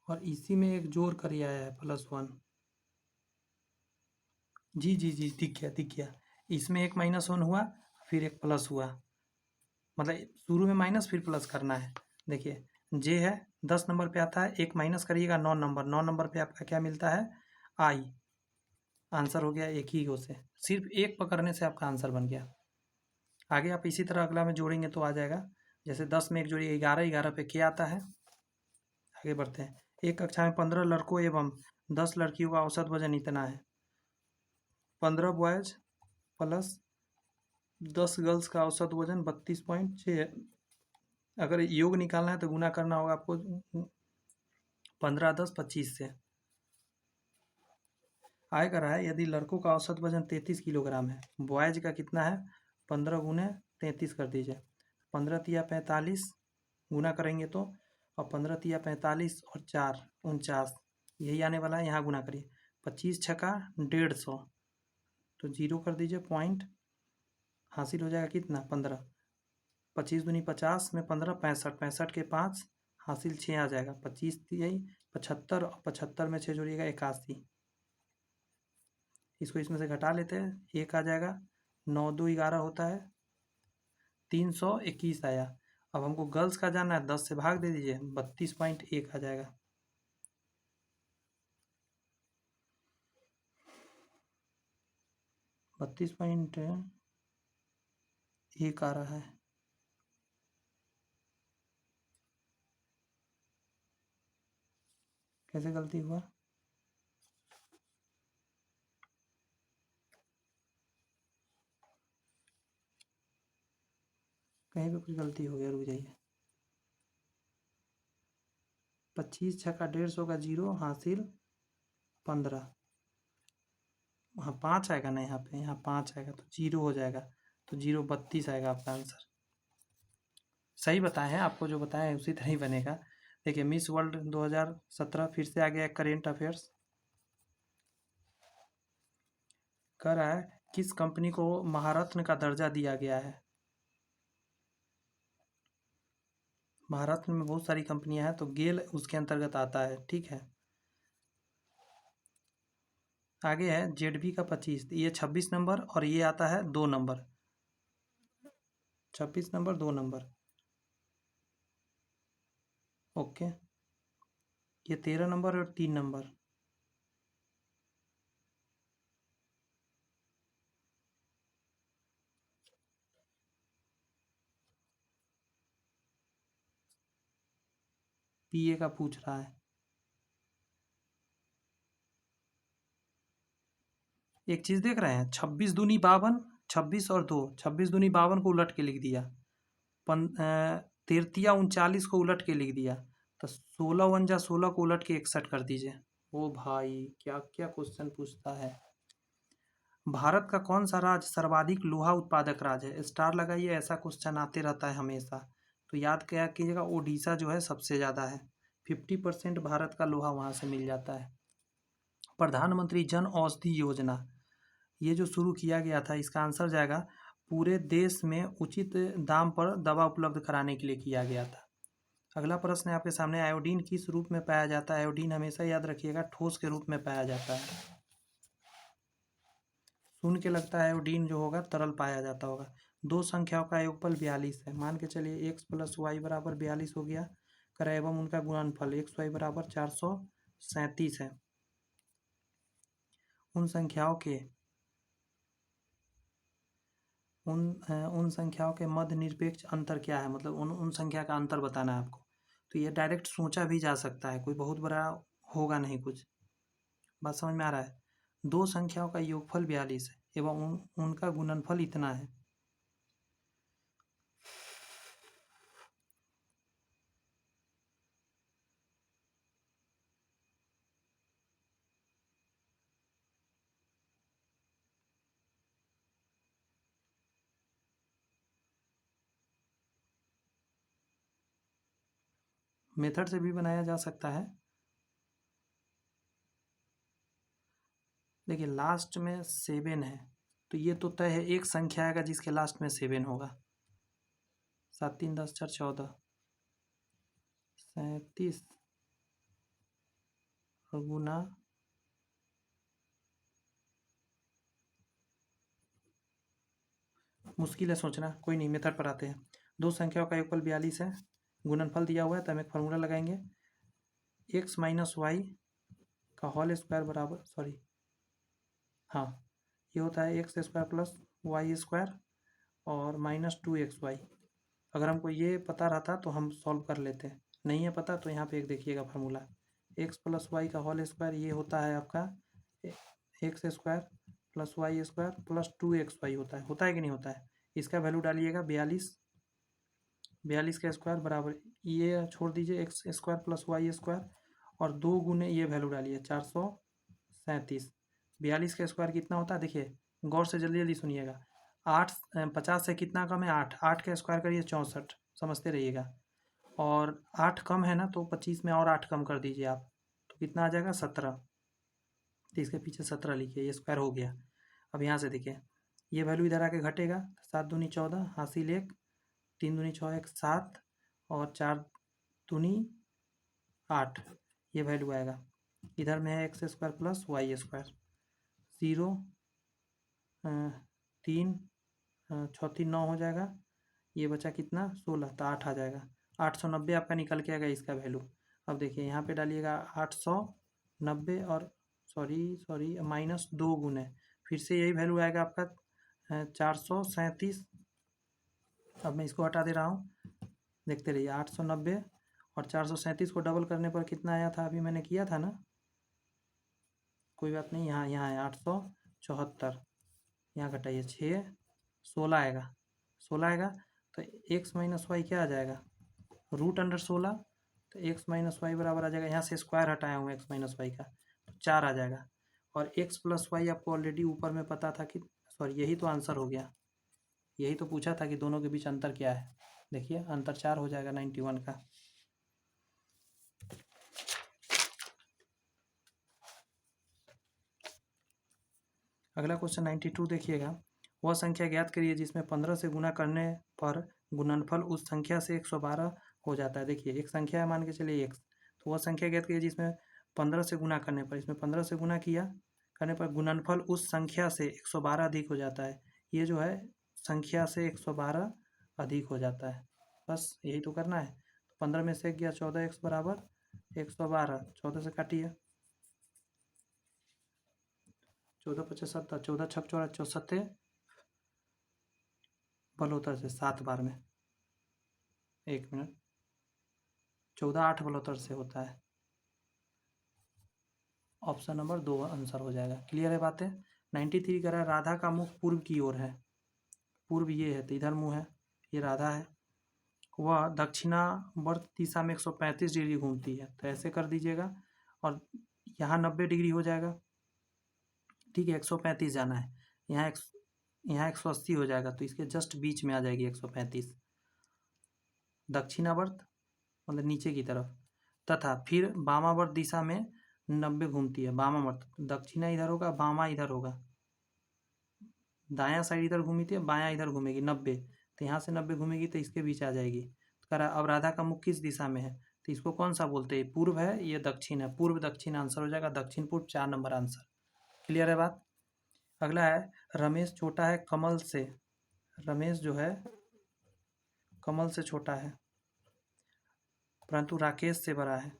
और इसी में एक जोड़ कर ही आया है +1। जी जी जी, दिख गया दिख गया। इसमें एक -1 हुआ, फिर एक प्लस हुआ, मतलब शुरू में माइनस फिर प्लस करना है। देखिए जे है 10 नंबर पे आता है, एक माइनस करिएगा 9 नंबर पे आपका क्या मिलता है, आई। आंसर हो गया एक ही गो से, सिर्फ एक पकड़ने से आपका आंसर बन गया। आगे आप इसी तरह अगला में जोड़ेंगे तो आ जाएगा। जैसे 10 में एक जोड़िए 11, 11 पे क्या आता है। आगे बढ़ते हैं। एक कक्षा में 15 लड़कों एवं 10 लड़कियों का औसत वजन इतना है। 15 बॉयज प्लस 10 गर्ल्स का औसत वजन 32.6 है। अगर योग निकालना है तो गुना करना होगा आपको 15 10 25 से। आय कर रहा है, यदि लड़कों का औसत वजन 33 किलोग्राम है, बॉयज का कितना है, 15 गुने 33 कर दीजिए। 15 तिया 45 गुना करेंगे तो, और 15 तिया 45 और 4 49, यही आने वाला है। यहाँ गुना करिए, 25 छक्का 150, तो जीरो कर दीजिए, पॉइंट हासिल हो जाएगा कितना, 15। 25 दूनी 50 में 15 65, 65 के 5 हासिल 6 आ जाएगा। 25 यही 75, और 75 में 6 जोड़िएगा 81। इसको इसमें से घटा लेते हैं, एक आ जाएगा, 9 2 11 होता है, 321 आया। अब हमको गर्ल्स का जानना है, 10 से भाग दे दीजिए, 32.1 आ जाएगा। बत्तीस पॉइंट एक आ रहा है। कैसे गलती हुआ, कहीं पे कुछ गलती हो गया, रुक जाइए। 25 छक्का 150 का जीरो हासिल 15, वहाँ 5 आएगा ना, यहाँ 5 आएगा तो जीरो हो जाएगा, तो जीरो 32 आएगा आपका आंसर। सही बताए हैं, आपको जो बताए उसी तरह ही बनेगा। देखिए मिस वर्ल्ड 2017 फिर से आ गया करेंट अफेयर्स। कह रहा है किस कंपनी को महारत्न का दर्जा दिया गया है। महारत्न में बहुत सारी कंपनियां हैं, तो गेल उसके अंतर्गत आता है, ठीक है। आगे है जेडबी का 25, ये 26 नंबर, और ये आता है 2 नंबर, 26 नंबर 2 नंबर, ओके। ये 13 नंबर और 3 नंबर। पीए का पूछ रहा है। एक चीज देख रहे हैं, 26 दूनी 52, 26 और 2, 26 दूनी 52 को उलट के लिख दिया, 33 39 को उलट के लिख दिया, तो 16 51 16 को उलट के 61 कर दीजिए। ओ भाई, क्या क्या क्वेश्चन पूछता है। भारत का कौन सा राज्य सर्वाधिक लोहा उत्पादक राज्य है, स्टार लगाइए, ऐसा क्वेश्चन आते रहता है हमेशा। तो याद क्या कीजिएगा, ओडिशा जो है सबसे ज़्यादा है, 50% भारत का लोहा वहाँ से मिल जाता है। प्रधानमंत्री जन औषधि योजना, ये जो शुरू किया गया था, इसका आंसर जाएगा पूरे देश में उचित दाम पर दवा उपलब्ध कराने के लिए किया गया था। अगला प्रश्न है आपके सामने, आयोडीन किस रूप में पाया जाता है? आयोडीन हमेशा याद रखिएगा ठोस के रूप में पाया जाता है। सुन के लगता है आयोडीन जो होगा तरल पाया जाता होगा। दो संख्याओं का योगफल 42 है। मान के चलिए x प्लस वाई बराबर 42 हो गया करें, एवं उनका गुणनफल एक्स वाई बराबर 437 है। उन संख्याओं के मध्य निरपेक्ष अंतर क्या है? मतलब उन संख्या का अंतर बताना है आपको। तो ये डायरेक्ट सोचा भी जा सकता है, कोई बहुत बड़ा होगा नहीं कुछ। बात समझ में आ रहा है? दो संख्याओं का योगफल 42 है एवं उनका गुणनफल इतना है। मेथड से भी बनाया जा सकता है। देखिए लास्ट में 7 है, तो ये तो तय है एक संख्या आएगा जिसके लास्ट में 7 होगा। 7 3 10 4 14 37 और गुना मुश्किल है सोचना, कोई नहीं मेथड पर आते हैं। दो संख्याओं का योगफल 42 है, गुणनफल दिया हुआ है तो हम एक फार्मूला लगाएंगे, x माइनस वाई का होल स्क्वायर बराबर, सॉरी हाँ, ये होता है x square plus Y square और माइनस 2xy। अगर हमको ये पता रहता तो हम सॉल्व कर लेते, नहीं है पता तो यहाँ पे एक देखिएगा फार्मूला, एक्स प्लस वाई का होल स्क्वायर ये होता है आपका x square plus Y square plus 2xy होता है कि नहीं होता है? इसका वैल्यू डालिएगा 42, 42 का स्क्वायर बराबर ये छोड़ दीजिए x square plus Y square और 2 गुने ये वैल्यू डालिए 437। 42 का स्क्वायर कितना होता है? देखिए गौर से जल्दी जल्दी सुनिएगा, 8 50 से कितना कम है? 8, 8 का स्क्वायर करिए 64, समझते रहिएगा। और 8 कम है ना तो 25 में और 8 कम कर दीजिए आप, तो कितना आ जाएगा? 17। तो इसके पीछे 17 लिखिए, ये स्क्वायर हो गया। अब यहाँ से देखिए ये वैल्यू इधर आके घटेगा, 7 दूनी 14 हासिल 1, 3 दूनी 6 1 7 और 4 दूनी 8, ये वैल्यू आएगा। इधर में है x square plus Y square, 0 3 6 3 9 हो जाएगा, ये बचा कितना? 16, तो 8 आ जाएगा। 890 आपका निकल के आएगा इसका वैल्यू। अब देखिए यहाँ पे डालिएगा 890 और सॉरी माइनस 2 गुने, फिर से यही वैल्यू आएगा आपका 437। अब मैं इसको हटा दे रहा हूँ, देखते रहिए। 890 और 437 को डबल करने पर कितना आया था? अभी मैंने किया था ना, कोई बात नहीं, यहाँ है 874, यहाँ घटाइए 6 16 आएगा, 16 आएगा तो एक्स माइनस वाई क्या आ जाएगा? रूट अंडर 16, तो एक्स माइनस वाई बराबर आ जाएगा, यहाँ से स्क्वायर हटाया हूँ एक्स माइनस वाई का, तो 4 आ जाएगा। और एक्स प्लस वाई आपको ऑलरेडी ऊपर में पता था कि, सॉरी यही तो आंसर हो गया, यही तो पूछा था कि दोनों के बीच अंतर क्या है। देखिए अंतर 4 हो जाएगा 91 का। अगला क्वेश्चन 92 देखिएगा, वह संख्या ज्ञात करिए जिसमें 15 से गुना करने पर गुणनफल उस संख्या से 112 हो जाता है। देखिए एक संख्या है, मान के चलिए x, तो वह संख्या ज्ञात करिए जिसमें 15 से गुना करने पर, इसमें 15 से गुना किया करने पर गुणनफल उस संख्या से 112 अधिक हो जाता है। ये जो है संख्या से 112 अधिक हो जाता है, बस यही तो करना है। 15 में से गया 14x बराबर 112, 14 से काटिए, 14 25 70, 14 छक 64 बलौतर से 7 बार में, 1 मिनट, 14 8 बलौतर से होता है। ऑप्शन नंबर 2 आंसर हो जाएगा। क्लियर है बातें? 93 कह रहा है राधा का मुख पूर्व की ओर है, पूर्व ये है तो इधर मुँह है, ये राधा है, वह दक्षिणावर्त दिशा में 135 डिग्री घूमती है, तो ऐसे कर दीजिएगा और यहाँ 90 डिग्री हो जाएगा, ठीक है। 135 जाना है, यहाँ 180 हो जाएगा, तो इसके जस्ट बीच में आ जाएगी 135। दक्षिणावर्त मतलब नीचे की तरफ, तथा फिर वामावर्त दिशा में 90 घूमती है। वामावर्त, दक्षिणा इधर होगा, वामा इधर होगा, दायां साइड इधर घूमी थी, बायां इधर घूमेगी 90, तो यहाँ से 90 घूमेगी तो इसके बीच आ जाएगी। तो करा। अब राधा का मुख किस दिशा में है, तो इसको कौन सा बोलते हैं, पूर्व है, ये दक्षिण है, पूर्व दक्षिण आंसर हो जाएगा, दक्षिण पूर्व 4 नंबर आंसर। क्लियर है बात। अगला है रमेश छोटा है कमल से, रमेश जो है कमल से छोटा है परंतु राकेश से बड़ा है।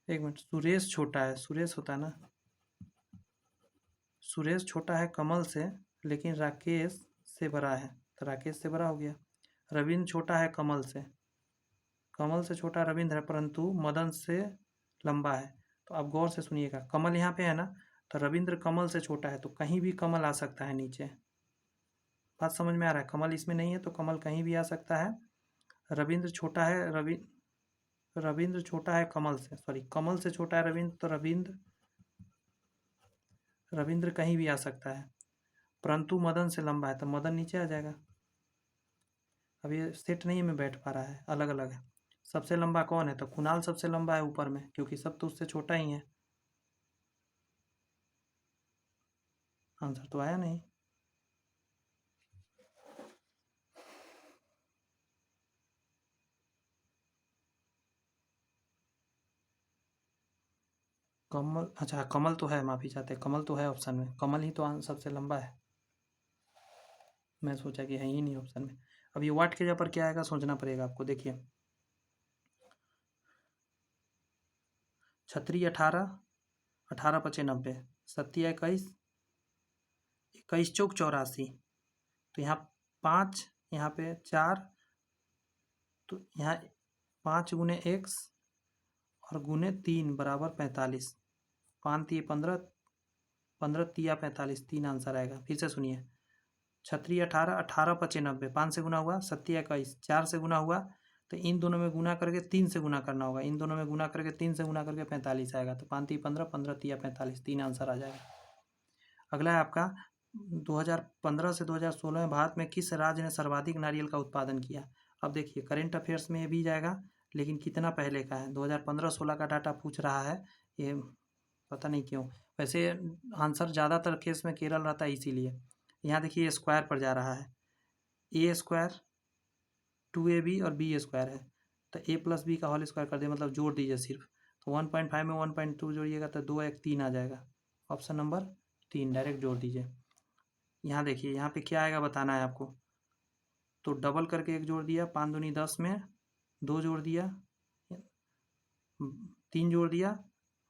एक मिनट, सुरेश छोटा है, सुरेश होता है ना, सुरेश छोटा है कमल से लेकिन राकेश से बड़ा है, तो राकेश से बड़ा हो गया। रविंद्र छोटा है कमल से, कमल से छोटा रविंद्र है परंतु मदन से लंबा है। तो आप गौर से सुनिएगा, कमल यहाँ पे है ना, तो रविंद्र कमल से छोटा है, तो कहीं भी कमल आ सकता है नीचे। बात समझ में आ रहा है, कमल इसमें नहीं है तो कमल कहीं भी आ सकता है। रविंद्र छोटा है, रविंद्र छोटा है कमल से, सॉरी कमल से छोटा है रविंद्र, तो रविंद्र कहीं भी आ सकता है, परंतु मदन से लंबा है, तो मदन नीचे आ जाएगा। अब ये सेट नहीं में बैठ पा रहा है, अलग अलग है। सबसे लंबा कौन है, तो कुणाल सबसे लंबा है ऊपर में, क्योंकि सब तो उससे छोटा ही है। आंसर तो आया नहीं। कमल, अच्छा कमल तो है, माफी चाहते, कमल तो है ऑप्शन में, कमल ही तो सबसे लंबा है। मैं सोचा कि है ही नहीं ऑप्शन में। अब ये वाट के जगह पर क्या आएगा सोचना पड़ेगा आपको। देखिए छत्री 18, 18 पचे 90, सत्ती 21, 21 चौक 84, तो यहाँ 5, यहाँ पे 4, तो यहाँ 5 गुने x और गुने 3 बराबर 45, 5 3 15, 15 तिया 45, 3 आंसर आएगा। फिर से सुनिए, छत्री 18, 18 पचे 90, 5 से गुना हुआ, सत्ती 21, 4 से गुना हुआ, तो इन दोनों में गुना करके 3 से गुना करना होगा, इन दोनों में गुना करके 3 से गुना करके 45 आएगा, तो 5 3 15, 15 तिया 45, 3 आंसर आ जाएगा। अगला है आपका 2015 से 2016 में भारत में किस राज्य ने सर्वाधिक नारियल का उत्पादन किया। अब देखिए करंट अफेयर्स में ये भी जाएगा, लेकिन कितना पहले का है, 2015-16 का डाटा पूछ रहा है, ये पता नहीं क्यों। वैसे आंसर ज़्यादातर केस में केरल रहता है, इसीलिए। यहाँ देखिए स्क्वायर पर जा रहा है, ए स्क्वायर 2ab और बी स्क्वायर है, तो a प्लस बी का होल स्क्वायर कर दिया, मतलब जोड़ दीजिए सिर्फ, तो 1.5 में 1.2 जोड़िएगा तो 2 1 3 आ जाएगा। ऑप्शन नंबर 3 डायरेक्ट जोड़ दीजिए। यहाँ देखिए यहाँ पे क्या आएगा बताना है आपको, तो डबल करके 1 जोड़ दिया, 5 दूनी 10 में 2 जोड़ दिया, 3 जोड़ दिया,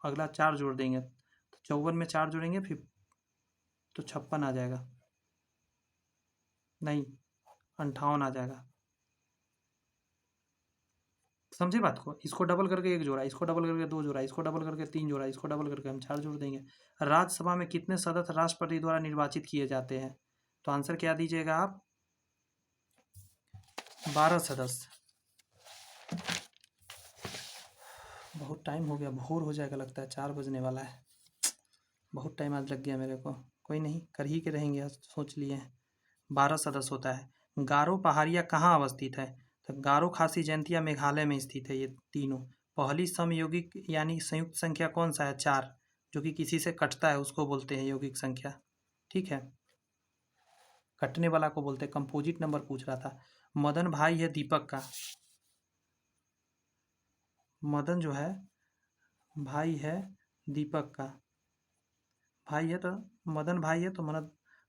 अगला 4 जोड़ देंगे, तो 54 में 4 जोड़ेंगे फिर तो 56 आ जाएगा, नहीं 58 आ जाएगा। समझे बात को, इसको डबल करके 1 जोड़ा, इसको डबल करके 2 जोड़ा, इसको डबल करके 3 जोड़ा, इसको डबल करके हम 4 जोड़ देंगे। राज्यसभा में कितने सदस्य राष्ट्रपति द्वारा निर्वाचित किए जाते हैं, तो आंसर क्या दीजिएगा आप, 12 सदस्य। बहुत टाइम हो गया, भोर हो जाएगा लगता है, 4 बजने वाला है, बहुत टाइम आज लग गया मेरे को, कोई नहीं कर ही के रहेंगे, आज सोच लिए हैं। 12 सदस्य होता है। गारो पहाड़िया कहाँ अवस्थित है, तो गारो खासी जयंतिया मेघालय में स्थित है, ये तीनों। पहली समयौगिक यानी संयुक्त संख्या कौन सा है, 4, जो कि किसी से कटता है उसको बोलते हैं यौगिक संख्या, ठीक है, कटने वाला को बोलते हैं। कंपोजिट नंबर पूछ रहा था। मदन भाई है दीपक का, मदन जो है भाई है दीपक का, भाई है तो मदन भाई है तो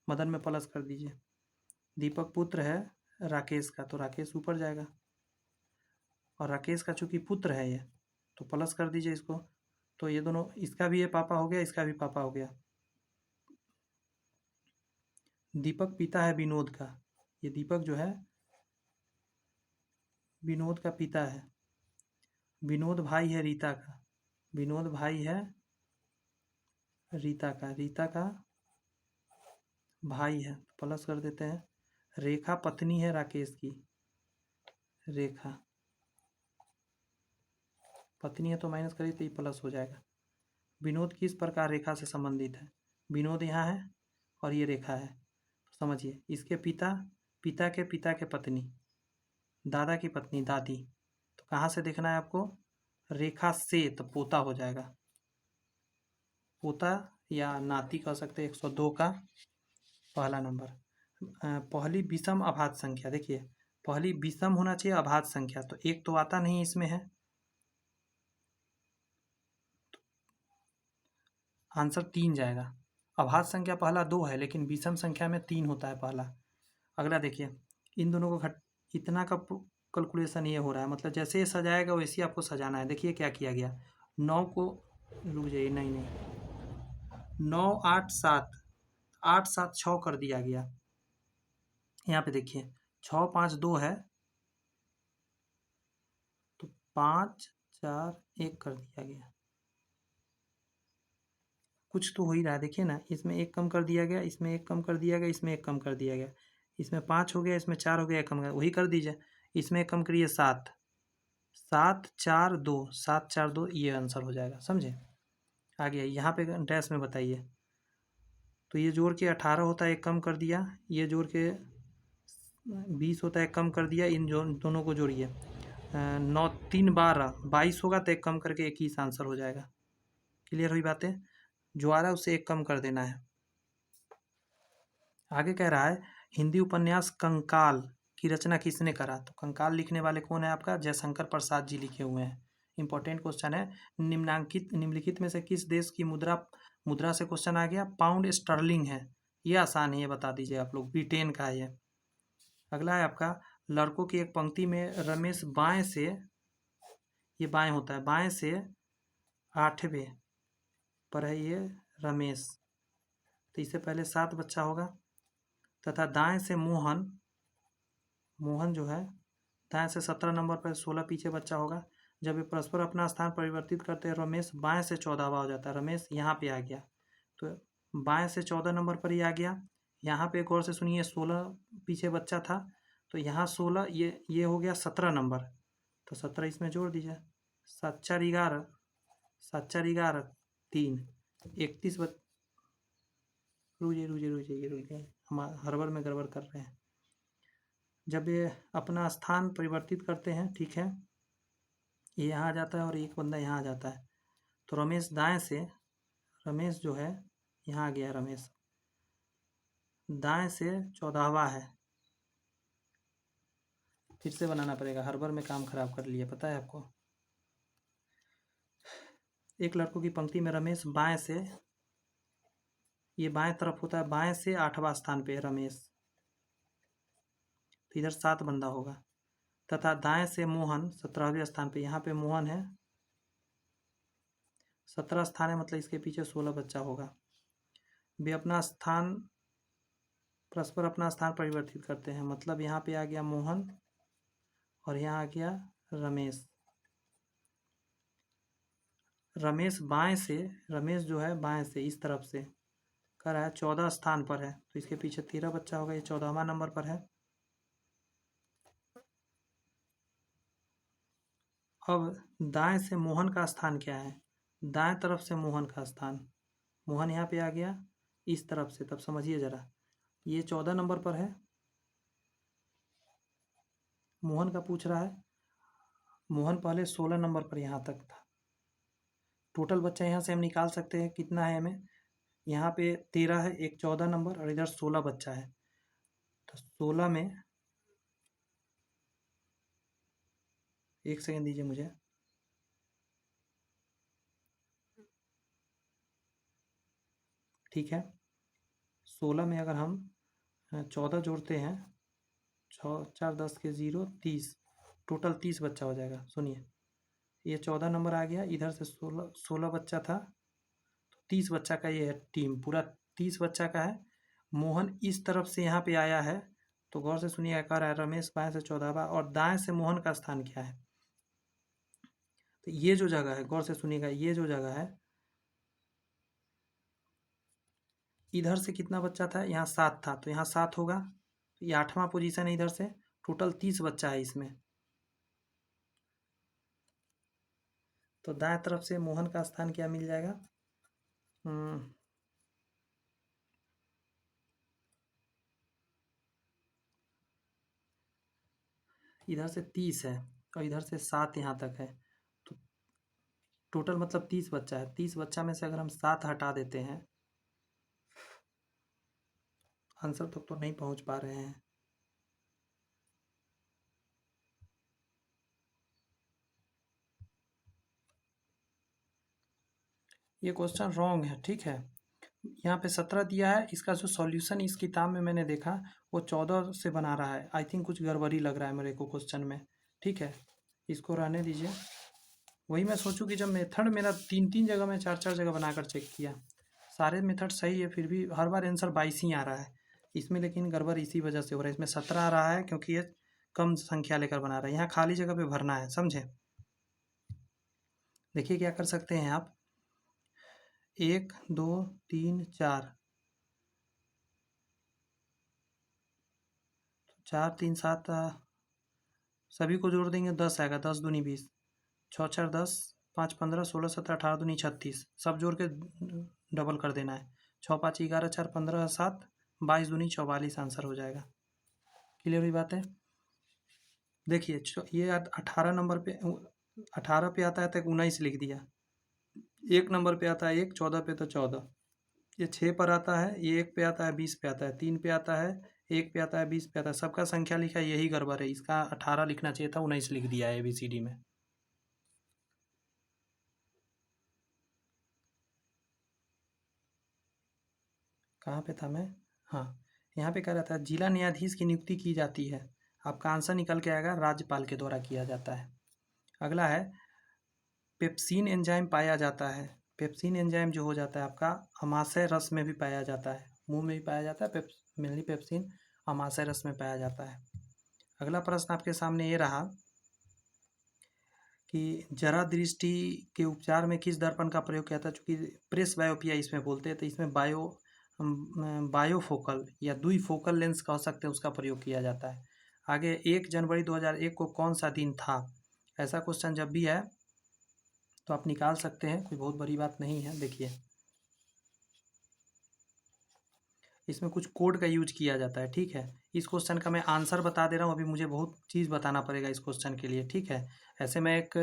मदन में प्लस कर दीजिए। दीपक पुत्र है राकेश का, तो राकेश ऊपर जाएगा, और राकेश का चूंकि पुत्र है ये, तो प्लस कर दीजिए इसको, तो ये दोनों, इसका भी ये पापा हो गया, इसका भी पापा हो गया। दीपक पिता है विनोद का, ये दीपक जो है विनोद का पिता है। विनोद भाई है रीता का, विनोद भाई है रीता का भाई है, प्लस कर देते हैं। रेखा पत्नी है राकेश की, रेखा पत्नी है तो माइनस करिए तो ये प्लस हो जाएगा। विनोद किस प्रकार रेखा से संबंधित है, विनोद यहाँ है और ये रेखा है, तो समझिए इसके पिता, पिता के पत्नी, दादा की पत्नी दादी, तो कहाँ से देखना है आपको, रेखा से, तो पोता हो जाएगा, पोता या नाती कह सकते हैं। 102 का पहला नंबर। पहली विषम अभाज्य संख्या, देखिए पहली विषम होना चाहिए अभाज्य संख्या, तो एक तो आता नहीं इसमें है, आंसर 3 जाएगा। अभाज्य संख्या पहला 2 है लेकिन विषम संख्या में 3 होता है पहला। अगला देखिए, इन दोनों को इतना का कैलकुलेशन ये हो रहा है, मतलब जैसे ये सजाएगा वैसे ही आपको सजाना है। देखिए क्या किया गया, 9 को, रुक जाइए, नहीं 9 8 7, 8 7 6 कर दिया गया। यहाँ पे देखिए 6 5 2 है, तो 5 4 1 कर दिया गया। कुछ तो हो ही रहा है, देखिए ना, इसमें एक कम कर दिया गया, इसमें एक कम कर दिया गया, इसमें एक कम कर दिया गया, इसमें 5 हो गया, इसमें 4 हो गया, एक कम गया, वही कर दीजिए। इसमें एक कम करिए 7, 7 4 2, 7 4 2, ये आंसर हो जाएगा, समझे। आ गया, यहाँ पे डैश में बताइए, तो ये जोड़ के 18 होता है, एक कम कर दिया, ये जोड़ के 20 होता है, एक कम कर दिया, इन दोनों को जोड़िए, 9 3 12 22 होगा, तो एक कम करके 21 आंसर हो जाएगा। क्लियर हुई बातें, जो आ रहा है उसे एक कम कर देना है। आगे कह रहा है, हिंदी उपन्यास कंकाल की रचना किसने करा, तो कंकाल लिखने वाले कौन है आपका, जयशंकर प्रसाद जी लिखे हुए हैं। इंपॉर्टेंट क्वेश्चन है। निम्नलिखित में से किस देश की मुद्रा से क्वेश्चन आ गया, पाउंड स्टर्लिंग है, ये आसान है, ये बता दीजिए आप लोग, ब्रिटेन का है ये। अगला है आपका, लड़कों की एक पंक्ति में रमेश बाएं से, ये बाएं होता है, बाएं से 8वें पर है ये रमेश, तो इससे पहले 7 बच्चा होगा, तथा दाएं से मोहन, मोहन जो है दाएं से 17 नंबर पर, 16 पीछे बच्चा होगा। जब ये परस्पर अपना स्थान परिवर्तित करते हैं, रमेश बाएं से 14वां हो जाता है, रमेश यहाँ पे आ गया, तो बाएं से 14 नंबर पर ही आ गया। यहाँ पे एक और से सुनिए, 16 पीछे बच्चा था, तो यहाँ 16, ये हो गया 17 नंबर, तो 17 इसमें जोड़ दीजिए, 7 4 11, 7 4 11 3, 31 रुकिए, हम हड़बड़ में गड़बड़ कर रहे हैं। जब ये अपना स्थान परिवर्तित करते हैं, ठीक है, ये यहाँ आ जाता है और एक बंदा यहाँ आ जाता है, तो रमेश दाएं से, रमेश जो है यहाँ आ गया, रमेश दाएं से 14वां है, फिर से बनाना पड़ेगा, हड़बड़ में काम खराब कर लिया, पता है आपको। एक लड़कों की पंक्ति में रमेश बाएं से, ये बाएं तरफ होता है, बाएं से 8वां स्थान पे है रमेश, तो इधर 7 बंदा होगा, तथा दाएं से मोहन 17वें स्थान पे, यहाँ पे मोहन है, 17 स्थान है, मतलब इसके पीछे 16 बच्चा होगा। वे अपना स्थान, परस्पर अपना स्थान परिवर्तित करते हैं, मतलब यहाँ पे आ गया मोहन और यहाँ आ गया रमेश। रमेश बाएं से, रमेश जो है बाएं से इस तरफ से कर रहा है, 14 स्थान पर है, तो इसके पीछे 13 बच्चा होगा, ये 14वां नंबर पर है। अब दाएं से मोहन का स्थान क्या है, दाएं तरफ से मोहन का स्थान, मोहन यहाँ पे आ गया इस तरफ से, तब समझिए जरा, ये 14 नंबर पर है, मोहन का पूछ रहा है, मोहन पहले 16 नंबर पर यहाँ तक था। टोटल बच्चा यहाँ से हम निकाल सकते हैं, कितना है हमें, यहाँ पे 13 है, एक 14 नंबर और इधर 16 बच्चा है, तो 16 में, एक सेकेंड दीजिए मुझे, ठीक है, 16 में अगर हम 14 जोड़ते हैं, 6 4 10 के 0 30, टोटल 30 बच्चा हो जाएगा। सुनिए, ये 14 नंबर आ गया, इधर से 16 बच्चा था, तो 30 बच्चा का ये है टीम, पूरा 30 बच्चा का है। मोहन इस तरफ से यहाँ पे आया है, तो गौर से सुनिए, कह रहा है रमेश बाएं से 14वां, और दाएं से मोहन का स्थान क्या है, तो ये जो जगह है, गौर से सुनिएगा, ये जो जगह है, इधर से कितना बच्चा था, यहाँ 7 था, तो यहाँ 7 होगा, तो ये 8वां पोजीशन है इधर से, टोटल 30 बच्चा है इसमें, तो दाएं तरफ से मोहन का स्थान क्या मिल जाएगा, इधर से 30 है और इधर से 7 यहाँ तक है, तो टोटल मतलब 30 बच्चा है, 30 बच्चा में से अगर हम 7 हटा देते हैं, आंसर तक तो नहीं पहुंच पा रहे हैं। ये क्वेश्चन रॉन्ग है, ठीक है। यहाँ पे 17 दिया है, इसका जो सॉल्यूशन इस किताब में मैंने देखा वो 14 से बना रहा है। आई थिंक कुछ गड़बड़ी लग रहा है मेरे को क्वेश्चन में, ठीक है, इसको रहने दीजिए। वही मैं सोचूं कि जब मेथड मेरा 3-3 जगह में 4-4 जगह बनाकर चेक किया, सारे मेथड सही है, फिर भी हर बार आंसर 22 ही आ रहा है इसमें, लेकिन गड़बड़ इसी वजह से हो रहा है। इसमें 17 आ रहा है क्योंकि ये कम संख्या लेकर बना रहा है, यहाँ खाली जगह पे भरना है, समझे। देखिए क्या कर सकते हैं आप, 1 2 3 4, 4 3 7, सभी को जोड़ देंगे 10 आएगा, 10 दूनी 20, 6 4 10, 5 15, 16 17 18 दूनी 36, सब जोड़ के डबल कर देना है। 6 5 11 4 15 7, 22 दूनी 44 आंसर हो जाएगा। क्लियर हुई बात है। देखिए ये 18 नंबर पे, 18 पे आता है तो 19 लिख दिया, 1 नंबर पे आता है 1, 14 पे तो 14, ये 6 पर आता है, ये 1 पे आता है, 20 पे आता है, 3 पे आता है, 1 पे आता है, 20 पे आता है, सबका संख्या लिखा है, यही गड़बड़ है। इसका 18 लिखना चाहिए था, 19 लिख दिया है ABCD में। कहाँ पे था मैं, हाँ, यहाँ पे कह रहा था जिला न्यायाधीश की नियुक्ति की जाती है, आपका आंसर निकल के आएगा राज्यपाल के द्वारा किया जाता है। अगला है पेप्सिन एंजाइम पाया जाता है, पेप्सिन एंजाइम जो हो जाता है आपका अमाशय रस में भी पाया जाता है, मुंह में भी पाया जाता है, मेनली पेप्सिन अमाशय रस में पाया जाता है। अगला प्रश्न आपके सामने ये रहा कि जरा दृष्टि के उपचार में किस दर्पण का प्रयोग किया था, चूँकि प्रेस बायोपिया इसमें बोलते हैं, तो इसमें बायोफोकल या द्विफोकल लेंस कह सकते हैं, उसका प्रयोग किया जाता है। आगे 1 जनवरी 2001 को कौन सा दिन था, ऐसा क्वेश्चन जब भी है तो आप निकाल सकते हैं, कोई बहुत बड़ी बात नहीं है। देखिए इसमें कुछ कोड का यूज किया जाता है, ठीक है। इस क्वेश्चन का मैं आंसर बता दे रहा हूँ, अभी मुझे बहुत चीज़ बताना पड़ेगा इस क्वेश्चन के लिए, ठीक है। ऐसे मैं एक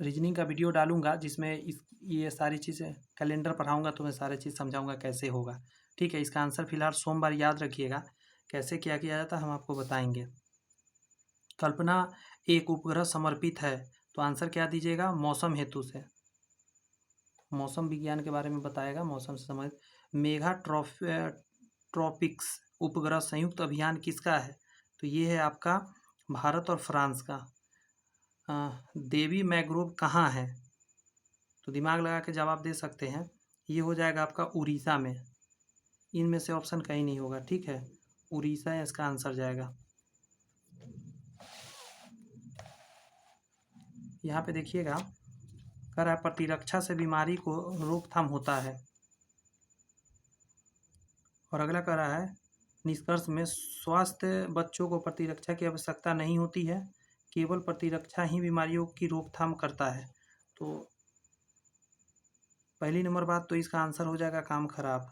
रीजनिंग का वीडियो डालूंगा जिसमें ये सारी चीज़ें कैलेंडर पढ़ाऊंगा, तो मैं सारी चीज़ समझाऊंगा कैसे होगा, ठीक है। इसका आंसर फिलहाल सोमवार याद रखिएगा, कैसे क्या किया जाता है हम आपको बताएंगे। कल्पना एक उपग्रह समर्पित है, तो आंसर क्या दीजिएगा, मौसम हेतु से, मौसम विज्ञान के बारे में बताएगा, मौसम से संबंधित। मेगा ट्रॉपिक्स उपग्रह संयुक्त अभियान किसका है, तो ये है आपका भारत और फ्रांस का। देवी मैग्रोव कहाँ है, तो दिमाग लगा के जवाब दे सकते हैं, ये हो जाएगा आपका उड़ीसा में, इनमें से ऑप्शन कहीं नहीं होगा, ठीक है, उड़ीसा इसका आंसर जाएगा। यहाँ पे देखिएगा कह रहा है प्रतिरक्षा से बीमारी को रोकथाम होता है, और अगला कह रहा है निष्कर्ष में स्वास्थ्य बच्चों को प्रतिरक्षा की आवश्यकता नहीं होती है, केवल प्रतिरक्षा ही बीमारियों की रोकथाम करता है। तो पहली नंबर बात तो इसका आंसर हो जाएगा काम खराब,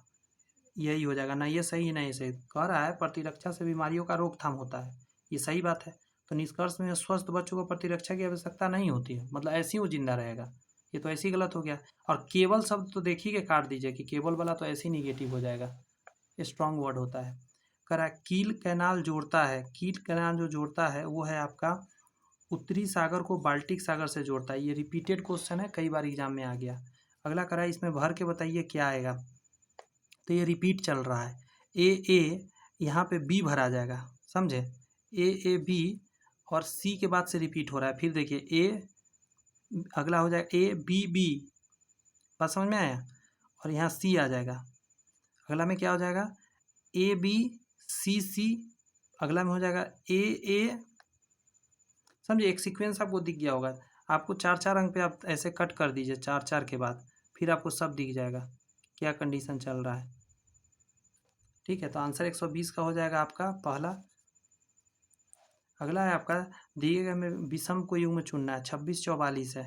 यही हो जाएगा, ना ये सही ना ये सही। कह रहा है प्रतिरक्षा से बीमारियों का रोकथाम होता है, ये सही बात है, तो निष्कर्ष में स्वस्थ बच्चों को प्रतिरक्षा की आवश्यकता नहीं होती है, मतलब ऐसे ही वो जिंदा रहेगा, ये तो ऐसे ही गलत हो गया। और केवल शब्द तो देखिए के काट दीजिए कि केवल वाला तो ऐसे ही निगेटिव हो जाएगा, स्ट्रॉन्ग वर्ड होता है। करा कील कैनाल जोड़ता है, कील कैनाल जो जोड़ता है वो है आपका उत्तरी सागर को बाल्टिक सागर से जोड़ता है, ये रिपीटेड क्वेश्चन है, कई बार एग्जाम में आ गया। अगला करा इसमें भर के बताइए क्या आएगा, तो ये रिपीट चल रहा है, ए यहाँ पे बी भरा जाएगा, समझे, ए बी, और सी के बाद से रिपीट हो रहा है, फिर देखिए ए, अगला हो जाएगा ए बी बी, बात समझ में आया, और यहाँ सी आ जाएगा, अगला में क्या हो जाएगा ए बी सी सी, अगला में हो जाएगा ए, समझिए एक सीक्वेंस आपको दिख गया होगा, आपको 4-4 अंक पे आप ऐसे कट कर दीजिए 4-4 के बाद, फिर आपको सब दिख जाएगा क्या कंडीशन चल रहा है, ठीक है। तो आंसर 120 का हो जाएगा आपका पहला। अगला है आपका दिए गए में विषम को युग्म चुनना है, 26-44 है,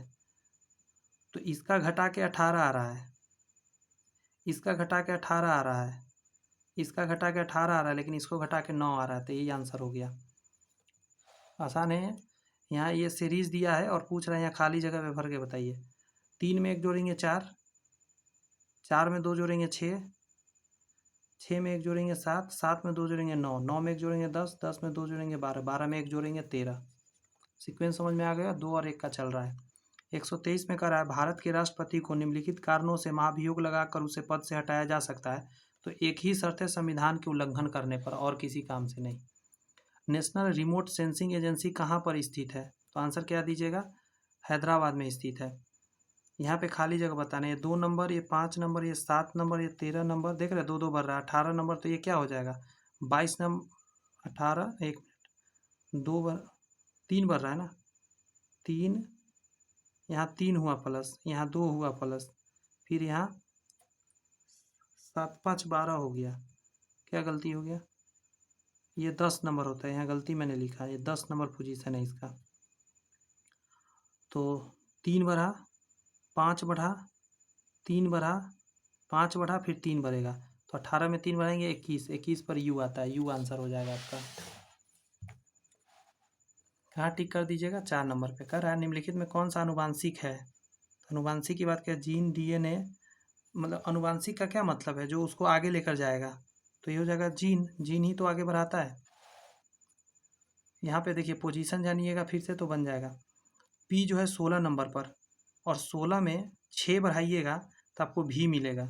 तो इसका घटा के 18 आ रहा है, इसका घटा के 18 आ रहा है, इसका घटा के 18 आ रहा है, लेकिन इसको घटा के 9 आ रहा है, तो यही आंसर हो गया। आसान है, यहाँ ये सीरीज दिया है और पूछ रहे हैं यहाँ खाली जगह पे भर के बताइए। 3 में 1 जोड़ेंगे 4, 4 में 2 जोड़ेंगे 6, 6 में 1 जोड़ेंगे 7, 7 में 2 जोड़ेंगे 9, 9 में 1 जोड़ेंगे 10, 10 में 2 जोड़ेंगे 12, 12 में 1 जोड़ेंगे 13। सीक्वेंस समझ में आ गया? 2 और 1 का चल रहा है। 123 में कह रहा है भारत के राष्ट्रपति को निम्नलिखित कारणों से महाभियोग लगाकर उसे पद से हटाया जा सकता है, तो एक ही शर्त है, संविधान के उल्लंघन करने पर, और किसी काम से नहीं। नेशनल रिमोट सेंसिंग एजेंसी कहाँ पर स्थित है? तो आंसर क्या दीजिएगा? हैदराबाद में स्थित है। यहाँ पे खाली जगह बताना है, 2 नंबर, ये 5 नंबर, ये 7 नंबर, ये 13 नंबर, देख रहे हैं 2 2 बढ़ रहा है, 18 नंबर, तो ये क्या हो जाएगा? 22 नंबर, 18, 1 मिनट, 2 बार 3 बढ़ रहा है ना, 3, यहाँ 3 हुआ प्लस, यहाँ 2 हुआ प्लस, फिर यहाँ 7 5 12 हो गया। क्या गलती हो गया? ये 10 नंबर होता है, यहाँ गलती मैंने लिखा है, ये 10 नंबर पोजीशन है इसका। तो 3 बढ़ा, 5 बढ़ा, 3 बढ़ा, 5 बढ़ा, फिर 3 बढ़ेगा, तो 18 में 3 बढ़ाएंगे 21, 21 पर यू आता है, यू आंसर हो जाएगा आपका। कहाँ टिक कर दीजिएगा? 4 नंबर पे। कह रहा है निम्नलिखित में कौन सा अनुवांशिक है? अनुवांशिक की बात करें, जीन, डीएनए, मतलब अनुवांशिक का क्या मतलब है? जो उसको आगे लेकर जाएगा, तो ये हो जाएगा जीन, जीन ही तो आगे बढ़ाता है। यहाँ पे देखिए पोजीशन जानिएगा फिर से तो बन जाएगा। पी जो है 16 नंबर पर, और 16 में 6 बढ़ाइएगा तो आपको भी मिलेगा।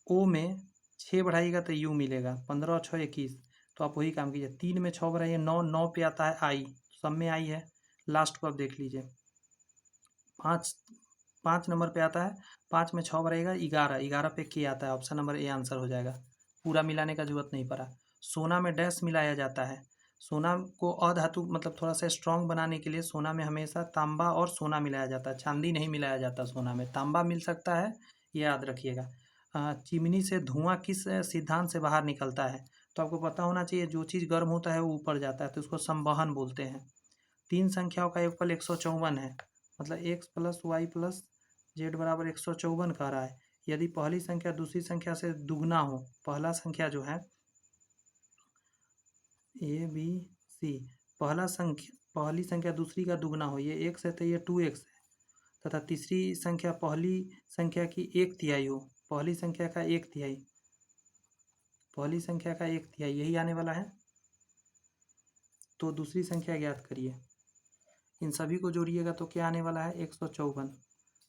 ओ में 6 बढ़ाइएगा तो यू मिलेगा। 15 और 6 21, तो आप वही काम कीजिए। 3 में 6 बढ़ाइए 9, 9 पे आता है आई, सब में आई है, लास्ट को आप देख लीजिए। 5 नंबर पे आता है, 5 में 6 बढ़ाइएगा 11, 11 पे के आता है, ऑप्शन नंबर ए आंसर हो जाएगा। पूरा मिलाने का जरूरत नहीं पड़ा। सोना में डैश मिलाया जाता है। सोना को अधातु मतलब थोड़ा सा स्ट्रांग बनाने के लिए सोना में हमेशा तांबा और सोना मिलाया जाता है, चांदी नहीं मिलाया जाता सोना में। तांबा मिल सकता है, ये याद रखिएगा। चिमनी से धुआं किस सिद्धांत से बाहर निकलता है? तो आपको पता होना चाहिए, जो चीज़ गर्म होता है वो ऊपर जाता है, तो उसको संवहन बोलते हैं। 3 संख्याओं का योगफल 154 है, मतलब x plus Y plus Z बराबर 154 कह रहा है। यदि पहली संख्या दूसरी संख्या से दुगना हो, पहला संख्या जो है ए बी सी, पहली संख्या दूसरी का दुगना हो, ये x है तो ये 2x है, तथा तीसरी संख्या पहली संख्या की 1/3 हो, पहली संख्या का 1/3, पहली संख्या का 1/3 यही आने वाला है। तो दूसरी संख्या ज्ञात करिए, इन सभी को जोड़िएगा तो क्या आने वाला है? 154।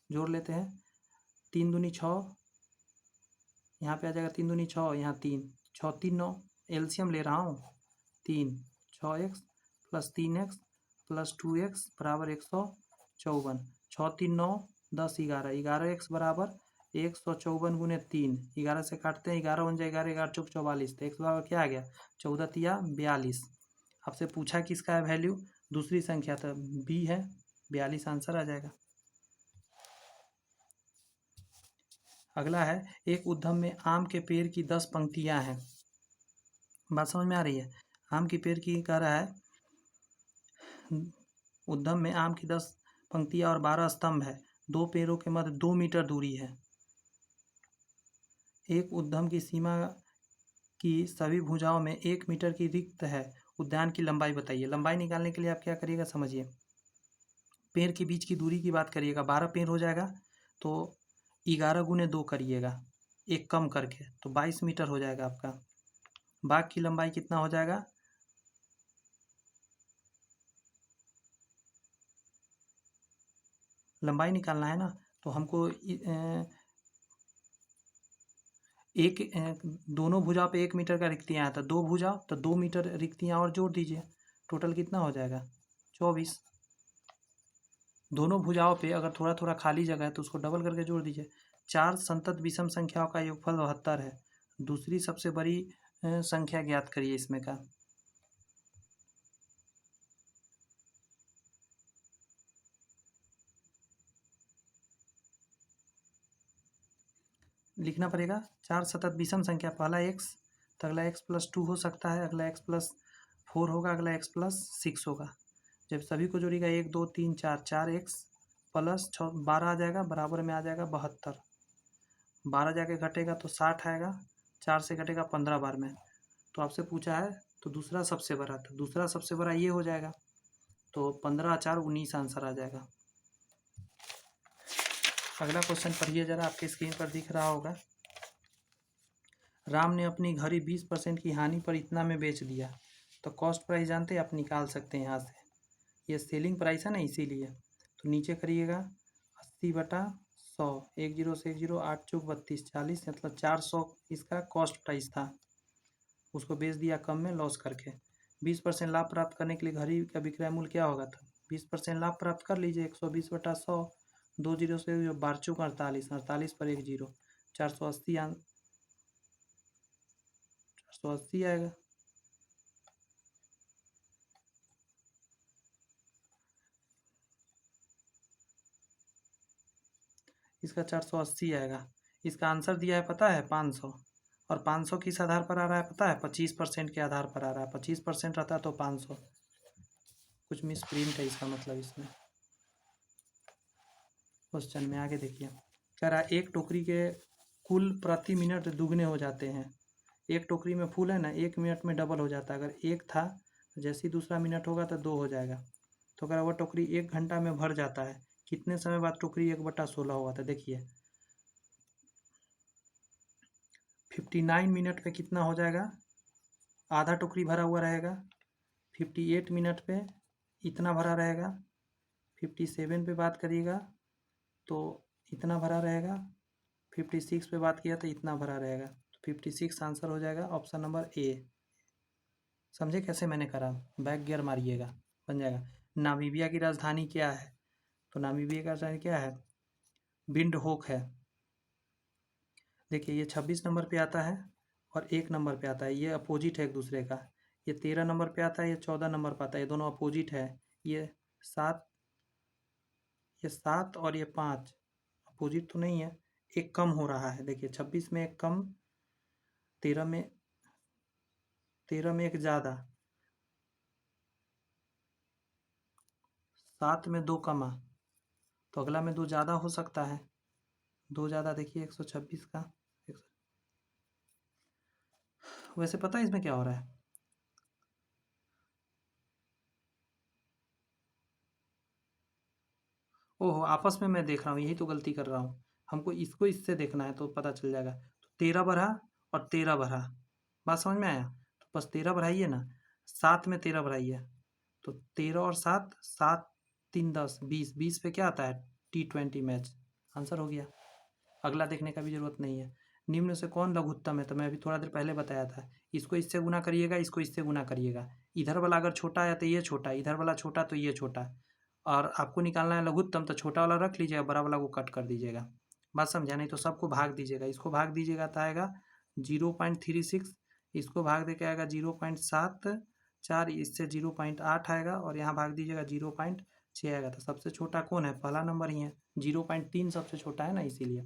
जोड़ लेते हैं, 3 दूनी 6, यहाँ पे आ जाएगा 3 दूनी 6, यहाँ 3, 6 3 9, एलसीएम ले रहा हूँ, 3 6x plus 3x plus 2x बराबर 154, 6 3 9 10 11, 11x बराबर 154 गुने 3, 11 से काटते हैं, 11 बन जाए 11, 11 चौक 44, तो x बराबर क्या आ गया? 14 तिया 42। आपसे पूछा किसका है वैल्यू? दूसरी संख्या, तो बी है, 42 आंसर आ जाएगा। अगला है, एक उद्यम में आम के पेड़ की 10 पंक्तियां हैं। बात समझ में आ रही है? आम के पेड़ की कह रहा है, उद्यम में आम की 10 पंक्तियां और 12 स्तंभ है, 2 पेड़ों के मध्य 2 मीटर दूरी है। एक उद्यम की सीमा की सभी भुजाओं में 1 मीटर की रिक्त है, उद्यान की लंबाई बताइए। लंबाई निकालने के लिए आप क्या करिएगा समझिए, पेड़ के बीच की दूरी की बात करिएगा, 12 पेड़ हो जाएगा, तो 11 गुने 2 करिएगा, एक कम करके, तो 22 मीटर हो जाएगा आपका। बाग की लंबाई कितना हो जाएगा? लंबाई निकालना है ना, तो हमको एक दोनों भुजा पे 1 मीटर का रिक्तियाँ है, तो 2 भुजा तो 2 मीटर रिक्तियाँ और जोड़ दीजिए, टोटल कितना हो जाएगा? 24। दोनों भुजाओं पे अगर थोड़ा थोड़ा खाली जगह है तो उसको डबल करके जोड़ दीजिए। 4 संतत विषम संख्याओं का योगफल 72 है। दूसरी सबसे बड़ी संख्या ज्ञात करिए इसमें का। लिखना पड़ेगा 4 सतत विषम संख्या, पहला x, तो अगला x प्लस 2 हो सकता है, अगला x प्लस 4 होगा, अगला x प्लस 6 होगा। जब सभी को जोड़ेगा 1 2 3 4, 4x प्लस 12 आ जाएगा, बराबर में आ जाएगा 72। 12 जाके घटेगा तो 60 आएगा, 4 से घटेगा 15 बार में। तो आपसे पूछा है तो दूसरा सबसे बड़ा, तो दूसरा सबसे बड़ा ये हो जाएगा, तो 15 4 19 आंसर आ जाएगा। अगला क्वेश्चन पढ़िए जरा, आपके स्क्रीन पर दिख रहा होगा। राम ने अपनी घड़ी 20% की हानि पर इतना में बेच दिया। तो कॉस्ट प्राइस जानते हैं, आप निकाल सकते हैं यहाँ से, ये सेलिंग प्राइस है ना, इसीलिए। तो नीचे करिएगा 80/100, 10 से 10, 8 चौक 32, 40, मतलब 400 इसका कॉस्ट प्राइस था। उसको बेच दिया कम में लॉस करके। 20% लाभ प्राप्त करने के लिए घड़ी का विक्रय मूल्य क्या होगा था? 20% लाभ प्राप्त कर लीजिए, 120/100, 2 जीरो से 12 चौक 48, 48 पर 1 जीरो, 480 480 आएगा। इसका 480 आएगा। इसका आंसर दिया है पता है 500, और 500 किस आधार पर आ रहा है पता है? 25% के आधार पर आ रहा है। 25% रहता तो 500। कुछ मिस प्रिंट है इसका मतलब इसमें। क्वेश्चन में आगे देखिए, कह रहा है एक टोकरी के कुल प्रति मिनट दुगने हो जाते हैं। एक टोकरी में फूल है ना, 1 मिनट में डबल हो जाता है। अगर 1 था तो जैसे ही दूसरा मिनट होगा तो 2 हो जाएगा। तो अगर वह टोकरी 1 घंटा में भर जाता है, कितने समय बाद टोकरी 1/16 होगा? था देखिए 59 मिनट पे कितना हो जाएगा? आधा टोकरी भरा हुआ रहेगा। 58 मिनट पे इतना भरा रहेगा। 57 पे बात करिएगा तो इतना भरा रहेगा। 56 पे बात किया तो इतना भरा रहेगा। तो 56 आंसर हो जाएगा, ऑप्शन नंबर ए। समझे कैसे मैंने करा? बैक गियर मारिएगा, बन जाएगा। नामीबिया की राजधानी क्या है? तो नामीबिया की राजधानी क्या है? विंडहोक है। देखिए ये 26 नंबर पे आता है और 1 नंबर पे आता है, ये अपोजिट है एक दूसरे का। ये 13 नंबर पे आता है, ये 14 नंबर पे आता है, ये दोनों अपोजिट है। ये 7 और ये 5 अपोजिट तो नहीं है, एक कम हो रहा है। देखिए 26 में एक कम, 13 में एक ज़्यादा, 7 में 2 कमा, तो अगला में 2 ज़्यादा हो सकता है। 2 ज़्यादा देखिए 126 का। वैसे पता है इसमें क्या हो रहा है? ओहो, आपस में मैं देख रहा हूँ, यही तो गलती कर रहा हूँ। हमको इसको इससे देखना है तो पता चल जाएगा। तो 13 बढ़ा और 13 बढ़ा, बात समझ में आया? तो बस 13 बढ़ाइए ना, 7 में 13 बढ़ाइए, तो 13 और 7, 7 3 10 20, 20 पे क्या आता है? T20 match. आंसर हो गया, अगला देखने का भी जरूरत नहीं है। निम्न से कौन लघुत्तम है? तो मैं अभी थोड़ा देर पहले बताया था, इसको इससे गुना करिएगा, इसको इससे गुना करिएगा। इधर वाला अगर छोटा है तो ये छोटा, इधर वाला छोटा तो ये छोटा। और आपको निकालना है लघुत्तम, तो छोटा वाला रख लीजिएगा, बड़ा वाला को कट कर दीजिएगा। बात समझा? नहीं तो सबको भाग दीजिएगा। इसको भाग दीजिएगा तो आएगा 0.36, इसको भाग दे के आएगा 0.74, इससे 0.8 आएगा, और यहाँ भाग दीजिएगा 0.6 आएगा। तो सबसे छोटा कौन है? पहला नंबर ही है। 0.3 सबसे छोटा है ना, इसीलिए।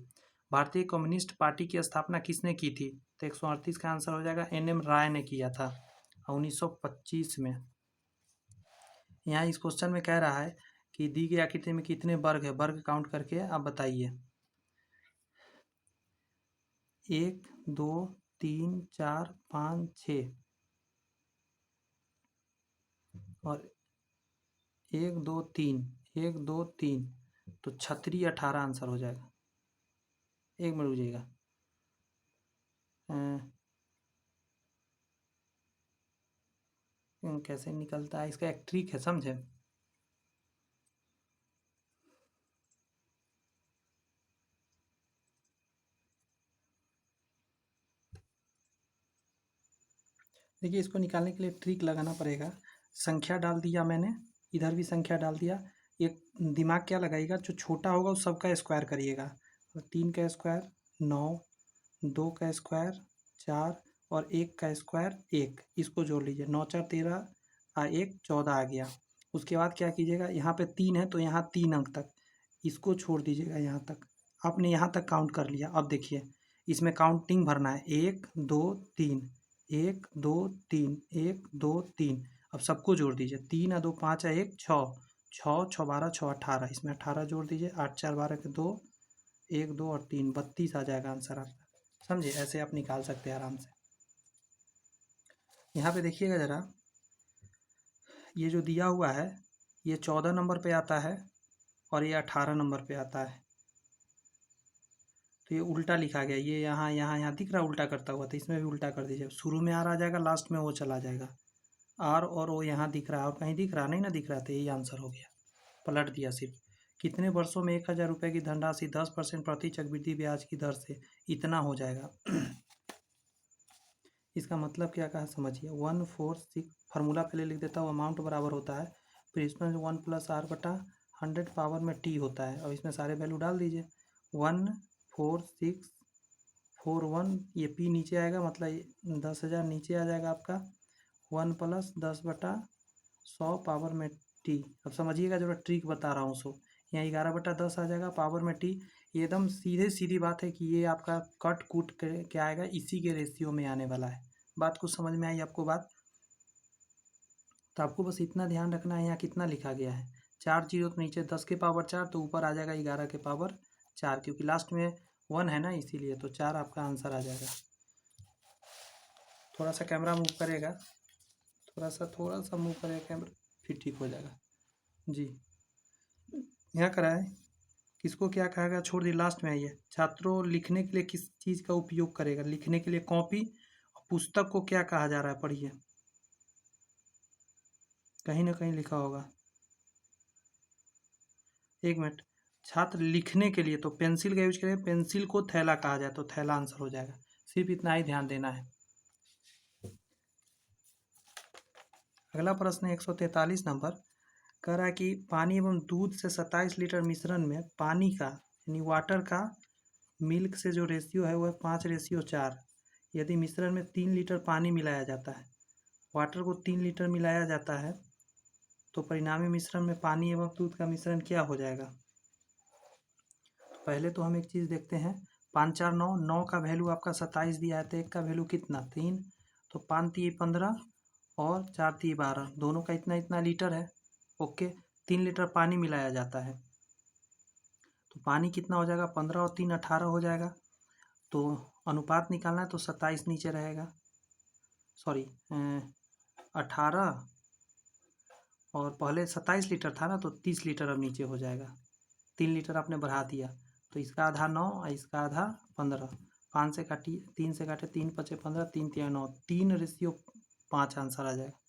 भारतीय कम्युनिस्ट पार्टी की स्थापना किसने की थी? तो 138 का आंसर हो जाएगा, NM राय ने किया था 1925 में। यहाँ इस क्वेश्चन में कह रहा है कि दी गई आकृति में कितने वर्ग है? वर्ग काउंट करके आप बताइए। 1 2 3 4 5 6 और 1 2 3, 1 2 3, तो 36 18 आंसर हो जाएगा। एक मिनट रुकिएगा, कैसे निकलता है इसका? एक ट्रिक है, समझे? देखिए इसको निकालने के लिए ट्रिक लगाना पड़ेगा। संख्या डाल दिया मैंने, इधर भी संख्या डाल दिया। एक दिमाग क्या लगाइएगा, जो छोटा होगा उस सबका स्क्वायर करिएगा। तो 3 का स्क्वायर 9, 2 का स्क्वायर 4, और 1 का स्क्वायर 1, इसको जोड़ लीजिए। 9 4 13 1 14 आ गया। उसके बाद क्या कीजिएगा, यहाँ पे 3 है तो यहाँ 3 अंक तक इसको छोड़ दीजिएगा। यहाँ तक आपने यहाँ तक काउंट कर लिया। अब देखिए इसमें काउंटिंग भरना है, 1 2 3, 1 2 3, 1 2 3। अब सबको जोड़ दीजिए, 3 2 5 1 6, 6 6 12 6 18, इसमें 18 जोड़ दीजिए। 8 4 12 के 2, 1 2 और 3, 32 आ जाएगा आंसर आपका। समझे? ऐसे आप निकाल सकते हैं आराम से। यहाँ पे देखिएगा ज़रा, ये जो दिया हुआ है ये 14 नंबर पे आता है और ये 18 नंबर पे आता है। तो ये उल्टा लिखा गया, ये यहाँ यहाँ यहाँ दिख रहा है उल्टा करता हुआ, तो इसमें भी उल्टा कर दीजिए। शुरू में आर आ जाएगा, लास्ट में वो चला जाएगा। आर और वो यहाँ दिख रहा है, और कहीं दिख रहा नहीं ना, दिख रहा, तो यही आंसर हो गया। पलट दिया सिर्फ। कितने वर्षों में 1000 रुपये की धनराशि 10% प्रति चक्रवृद्धि ब्याज की दर से इतना हो जाएगा। इसका मतलब क्या कहा समझिए। 146 फार्मूला पहले लिख देता हूँ। अमाउंट बराबर होता है, फिर इसमें 1 + r/100 पावर में t होता है। अब इसमें सारे वैल्यू डाल दीजिए। 14641, ये p नीचे आएगा, मतलब 10,000 नीचे आ जाएगा आपका। 1 + 10/100 पावर में t। अब समझिएगा, जो ट्रिक बता रहा हूँ सो यहाँ 11/10 आ जाएगा पावर में t। ये एकदम सीधी बात है कि ये आपका कट कूट क्या आएगा, इसी के रेशियो में आने वाला है। बात कुछ समझ में आई आपको बात? तो आपको बस इतना ध्यान रखना है, यहाँ कितना लिखा गया है, 4 जीरो के नीचे 10 के पावर 4, तो ऊपर आ जाएगा 11 के पावर 4, क्योंकि लास्ट में 1 है ना, इसीलिए तो 4 आपका आंसर आ जाएगा। थोड़ा सा कैमरा मूव करेगा, थोड़ा सा मूव करेगा कैमरा, फिर ठीक हो जाएगा जी। यहाँ कराए, किसको क्या कहेगा छोड़ दी, लास्ट में आइए। छात्रों लिखने के लिए किस चीज़ का उपयोग करेगा? लिखने के लिए कॉपी। पुस्तक को क्या कहा जा रहा है, पढ़िए, कहीं ना कहीं लिखा होगा। एक मिनट। छात्र लिखने के लिए तो पेंसिल का यूज करें, पेंसिल को थैला कहा जाए, तो थैला आंसर हो जाएगा। सिर्फ इतना ही ध्यान देना है। अगला प्रश्न 143 नंबर कह रहा है कि पानी एवं दूध से 27 लीटर मिश्रण में पानी का यानी वाटर का मिल्क से जो रेशियो है वह 5:4। यदि मिश्रण में 3 लीटर पानी मिलाया जाता है, वाटर को 3 लीटर मिलाया जाता है, तो परिणामी मिश्रण में पानी एवं दूध का मिश्रण क्या हो जाएगा? पहले तो हम एक चीज़ देखते हैं। 5 4 9, 9 का वैल्यू आपका 27 दिया है, तो 1 का वैल्यू कितना 3, तो 5 3 15 और 4 3 12, दोनों का इतना लीटर है। ओके, 3 लीटर पानी मिलाया जाता है, तो पानी कितना हो जाएगा, 15 और 3 18 हो जाएगा। तो अनुपात निकालना है, तो 27 नीचे रहेगा, सॉरी 18, और पहले 27 लीटर था ना, तो 30 लीटर अब नीचे हो जाएगा। 3 लीटर आपने बढ़ा दिया, तो इसका आधा 9 और इसका आधा 15। 5 से काटिए, 3 से काटे, 3 × 5 = 15, 3 × 9, 3:5 आंसर आ जाएगा।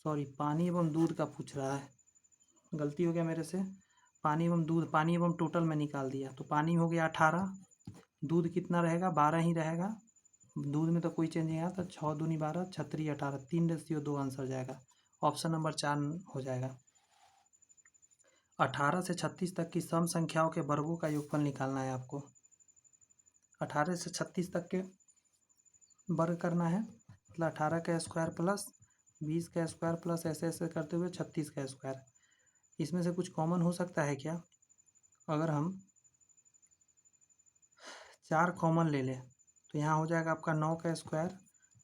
सॉरी, पानी एवं दूध का पूछ रहा है, गलती हो गया मेरे से। पानी एवं दूध, पानी एवं टोटल में निकाल दिया, तो पानी हो गया 18, दूध कितना रहेगा 12 ही रहेगा, दूध में तो कोई चेंज नहीं आया, तो 6 दूनी 12, 36 18, 3:2 आंसर जाएगा। ऑप्शन नंबर 4 हो जाएगा। 18 से 36 तक की सम संख्याओं के वर्गों का योगफल निकालना है आपको। 18 से 36 तक के वर्ग करना है, मतलब 18 का स्क्वायर प्लस 20 का स्क्वायर प्लस ऐसे ऐसे करते हुए 36 का स्क्वायर। इसमें से कुछ कॉमन हो सकता है क्या? अगर हम 4 कॉमन ले लें, तो यहाँ हो जाएगा आपका 9 का स्क्वायर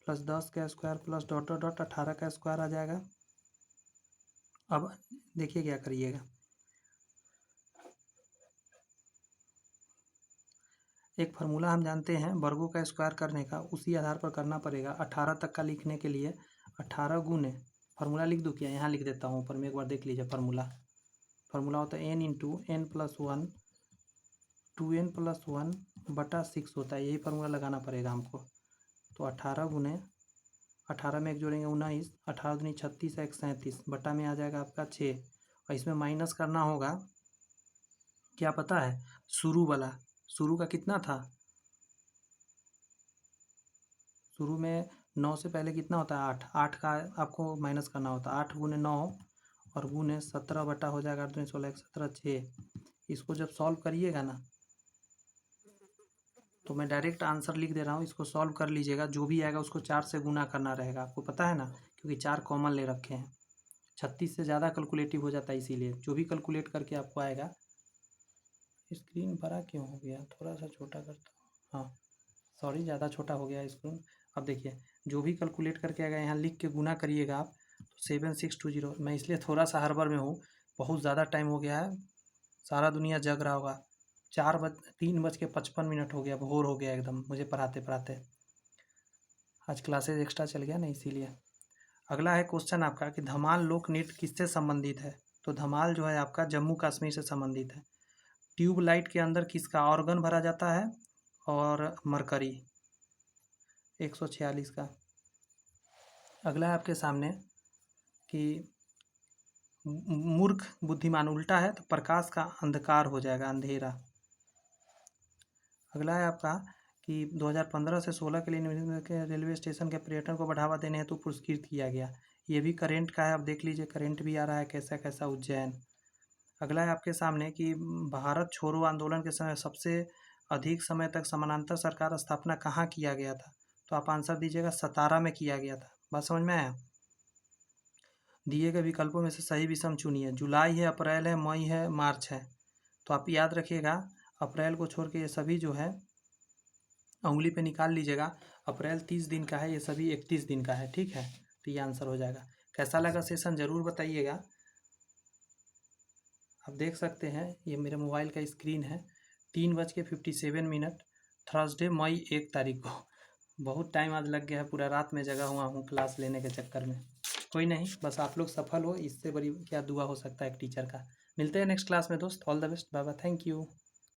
प्लस 10 का square plus dot dot dot 18 का स्क्वायर आ जाएगा। अब देखिए क्या करिएगा, एक फार्मूला हम जानते हैं वर्गों का स्क्वायर करने का, उसी आधार पर करना पड़ेगा। 18 तक का लिखने के लिए 18 गुने, फार्मूला लिख दूँ क्या? यहाँ लिख देता हूँ ऊपर में, एक बार देख लीजिए फार्मूला। फार्मूला होता है n × n+1 2n + 1/6 होता है, यही फार्मूला लगाना पड़ेगा हमको। तो 18 गुने 18 में एक जोड़ेंगे 19, 18 दूनी 36, 1 37, बटा में आ जाएगा आपका 6, और इसमें माइनस करना होगा, क्या पता है? शुरू वाला, शुरू का कितना था? शुरू में 9 से पहले कितना होता है? 8, 8 का आपको माइनस करना होता है। 8 गुने 9 और गुने 17 बटा हो जाएगा 8 दूनी 16, 1 17 6। इसको जब सॉल्व करिएगा ना, तो मैं डायरेक्ट आंसर लिख दे रहा हूँ, इसको सॉल्व कर लीजिएगा, जो भी आएगा उसको 4 से गुना करना रहेगा, आपको पता है ना, क्योंकि 4 कॉमन ले रखे हैं। 36 से ज़्यादा कैलकुलेटिव हो जाता है, इसीलिए जो भी कैलकुलेट करके आपको आएगा। स्क्रीन बड़ा क्यों हो गया? थोड़ा सा छोटा करता हूँ, हाँ सॉरी, ज़्यादा छोटा हो गया स्क्रीन। अब देखिए, जो भी कैलकुलेट करके आएगा यहाँ लिख के गुना करिएगा आप, तो 7620। मैं इसलिए थोड़ा सा हड़बड़ में हूँ, बहुत ज़्यादा टाइम हो गया है, सारा दुनिया जग रहा होगा। 3:55 हो गया, भोर हो गया एकदम मुझे पढ़ाते पढ़ाते। आज क्लासेज एक्स्ट्रा चल गया ना, इसीलिए। अगला है क्वेश्चन आपका कि धमाल लोक नृत्य किससे संबंधित है? तो धमाल जो है आपका जम्मू कश्मीर से संबंधित है। ट्यूबलाइट के अंदर किसका ऑर्गन भरा जाता है? और मरकरी 146 का। अगला है आपके सामने कि मूर्ख बुद्धिमान उल्टा है तो प्रकाश का अंधकार हो जाएगा, अंधेरा। अगला है आपका कि 2015 से 16 के लिए के रेलवे स्टेशन के पर्यटन को बढ़ावा देने हेतु पुरस्कृत किया गया। ये भी करेंट का है, अब देख लीजिए करेंट भी आ रहा है कैसा कैसा। उज्जैन। अगला है आपके सामने कि भारत छोड़ो आंदोलन के समय सबसे अधिक समय तक समानांतर सरकार स्थापना कहाँ किया गया था? तो आप आंसर दीजिएगा, 17 में किया गया था। बात समझ में आया? दिए गए विकल्पों में से सही विषम चुनिए। जुलाई है, अप्रैल है, मई है, मार्च है। तो आप याद रखिएगा, अप्रैल को छोड़ के ये सभी जो है उंगली पे निकाल लीजिएगा। अप्रैल 30 दिन का है, ये सभी 31 दिन का है। ठीक है, तो ये आंसर हो जाएगा। कैसा लगा सेशन ज़रूर बताइएगा। आप देख सकते हैं ये मेरे मोबाइल का स्क्रीन है, 3:57 थर्सडे मई 1 तारीख को। बहुत टाइम आज लग गया है, पूरा रात में जगा हुआ हूँ क्लास लेने के चक्कर में। कोई नहीं, बस आप लोग सफल हो, इससे बड़ी क्या दुआ हो सकता है एक टीचर का। मिलते हैं नेक्स्ट क्लास में दोस्त। All the best, bye bye, thank you.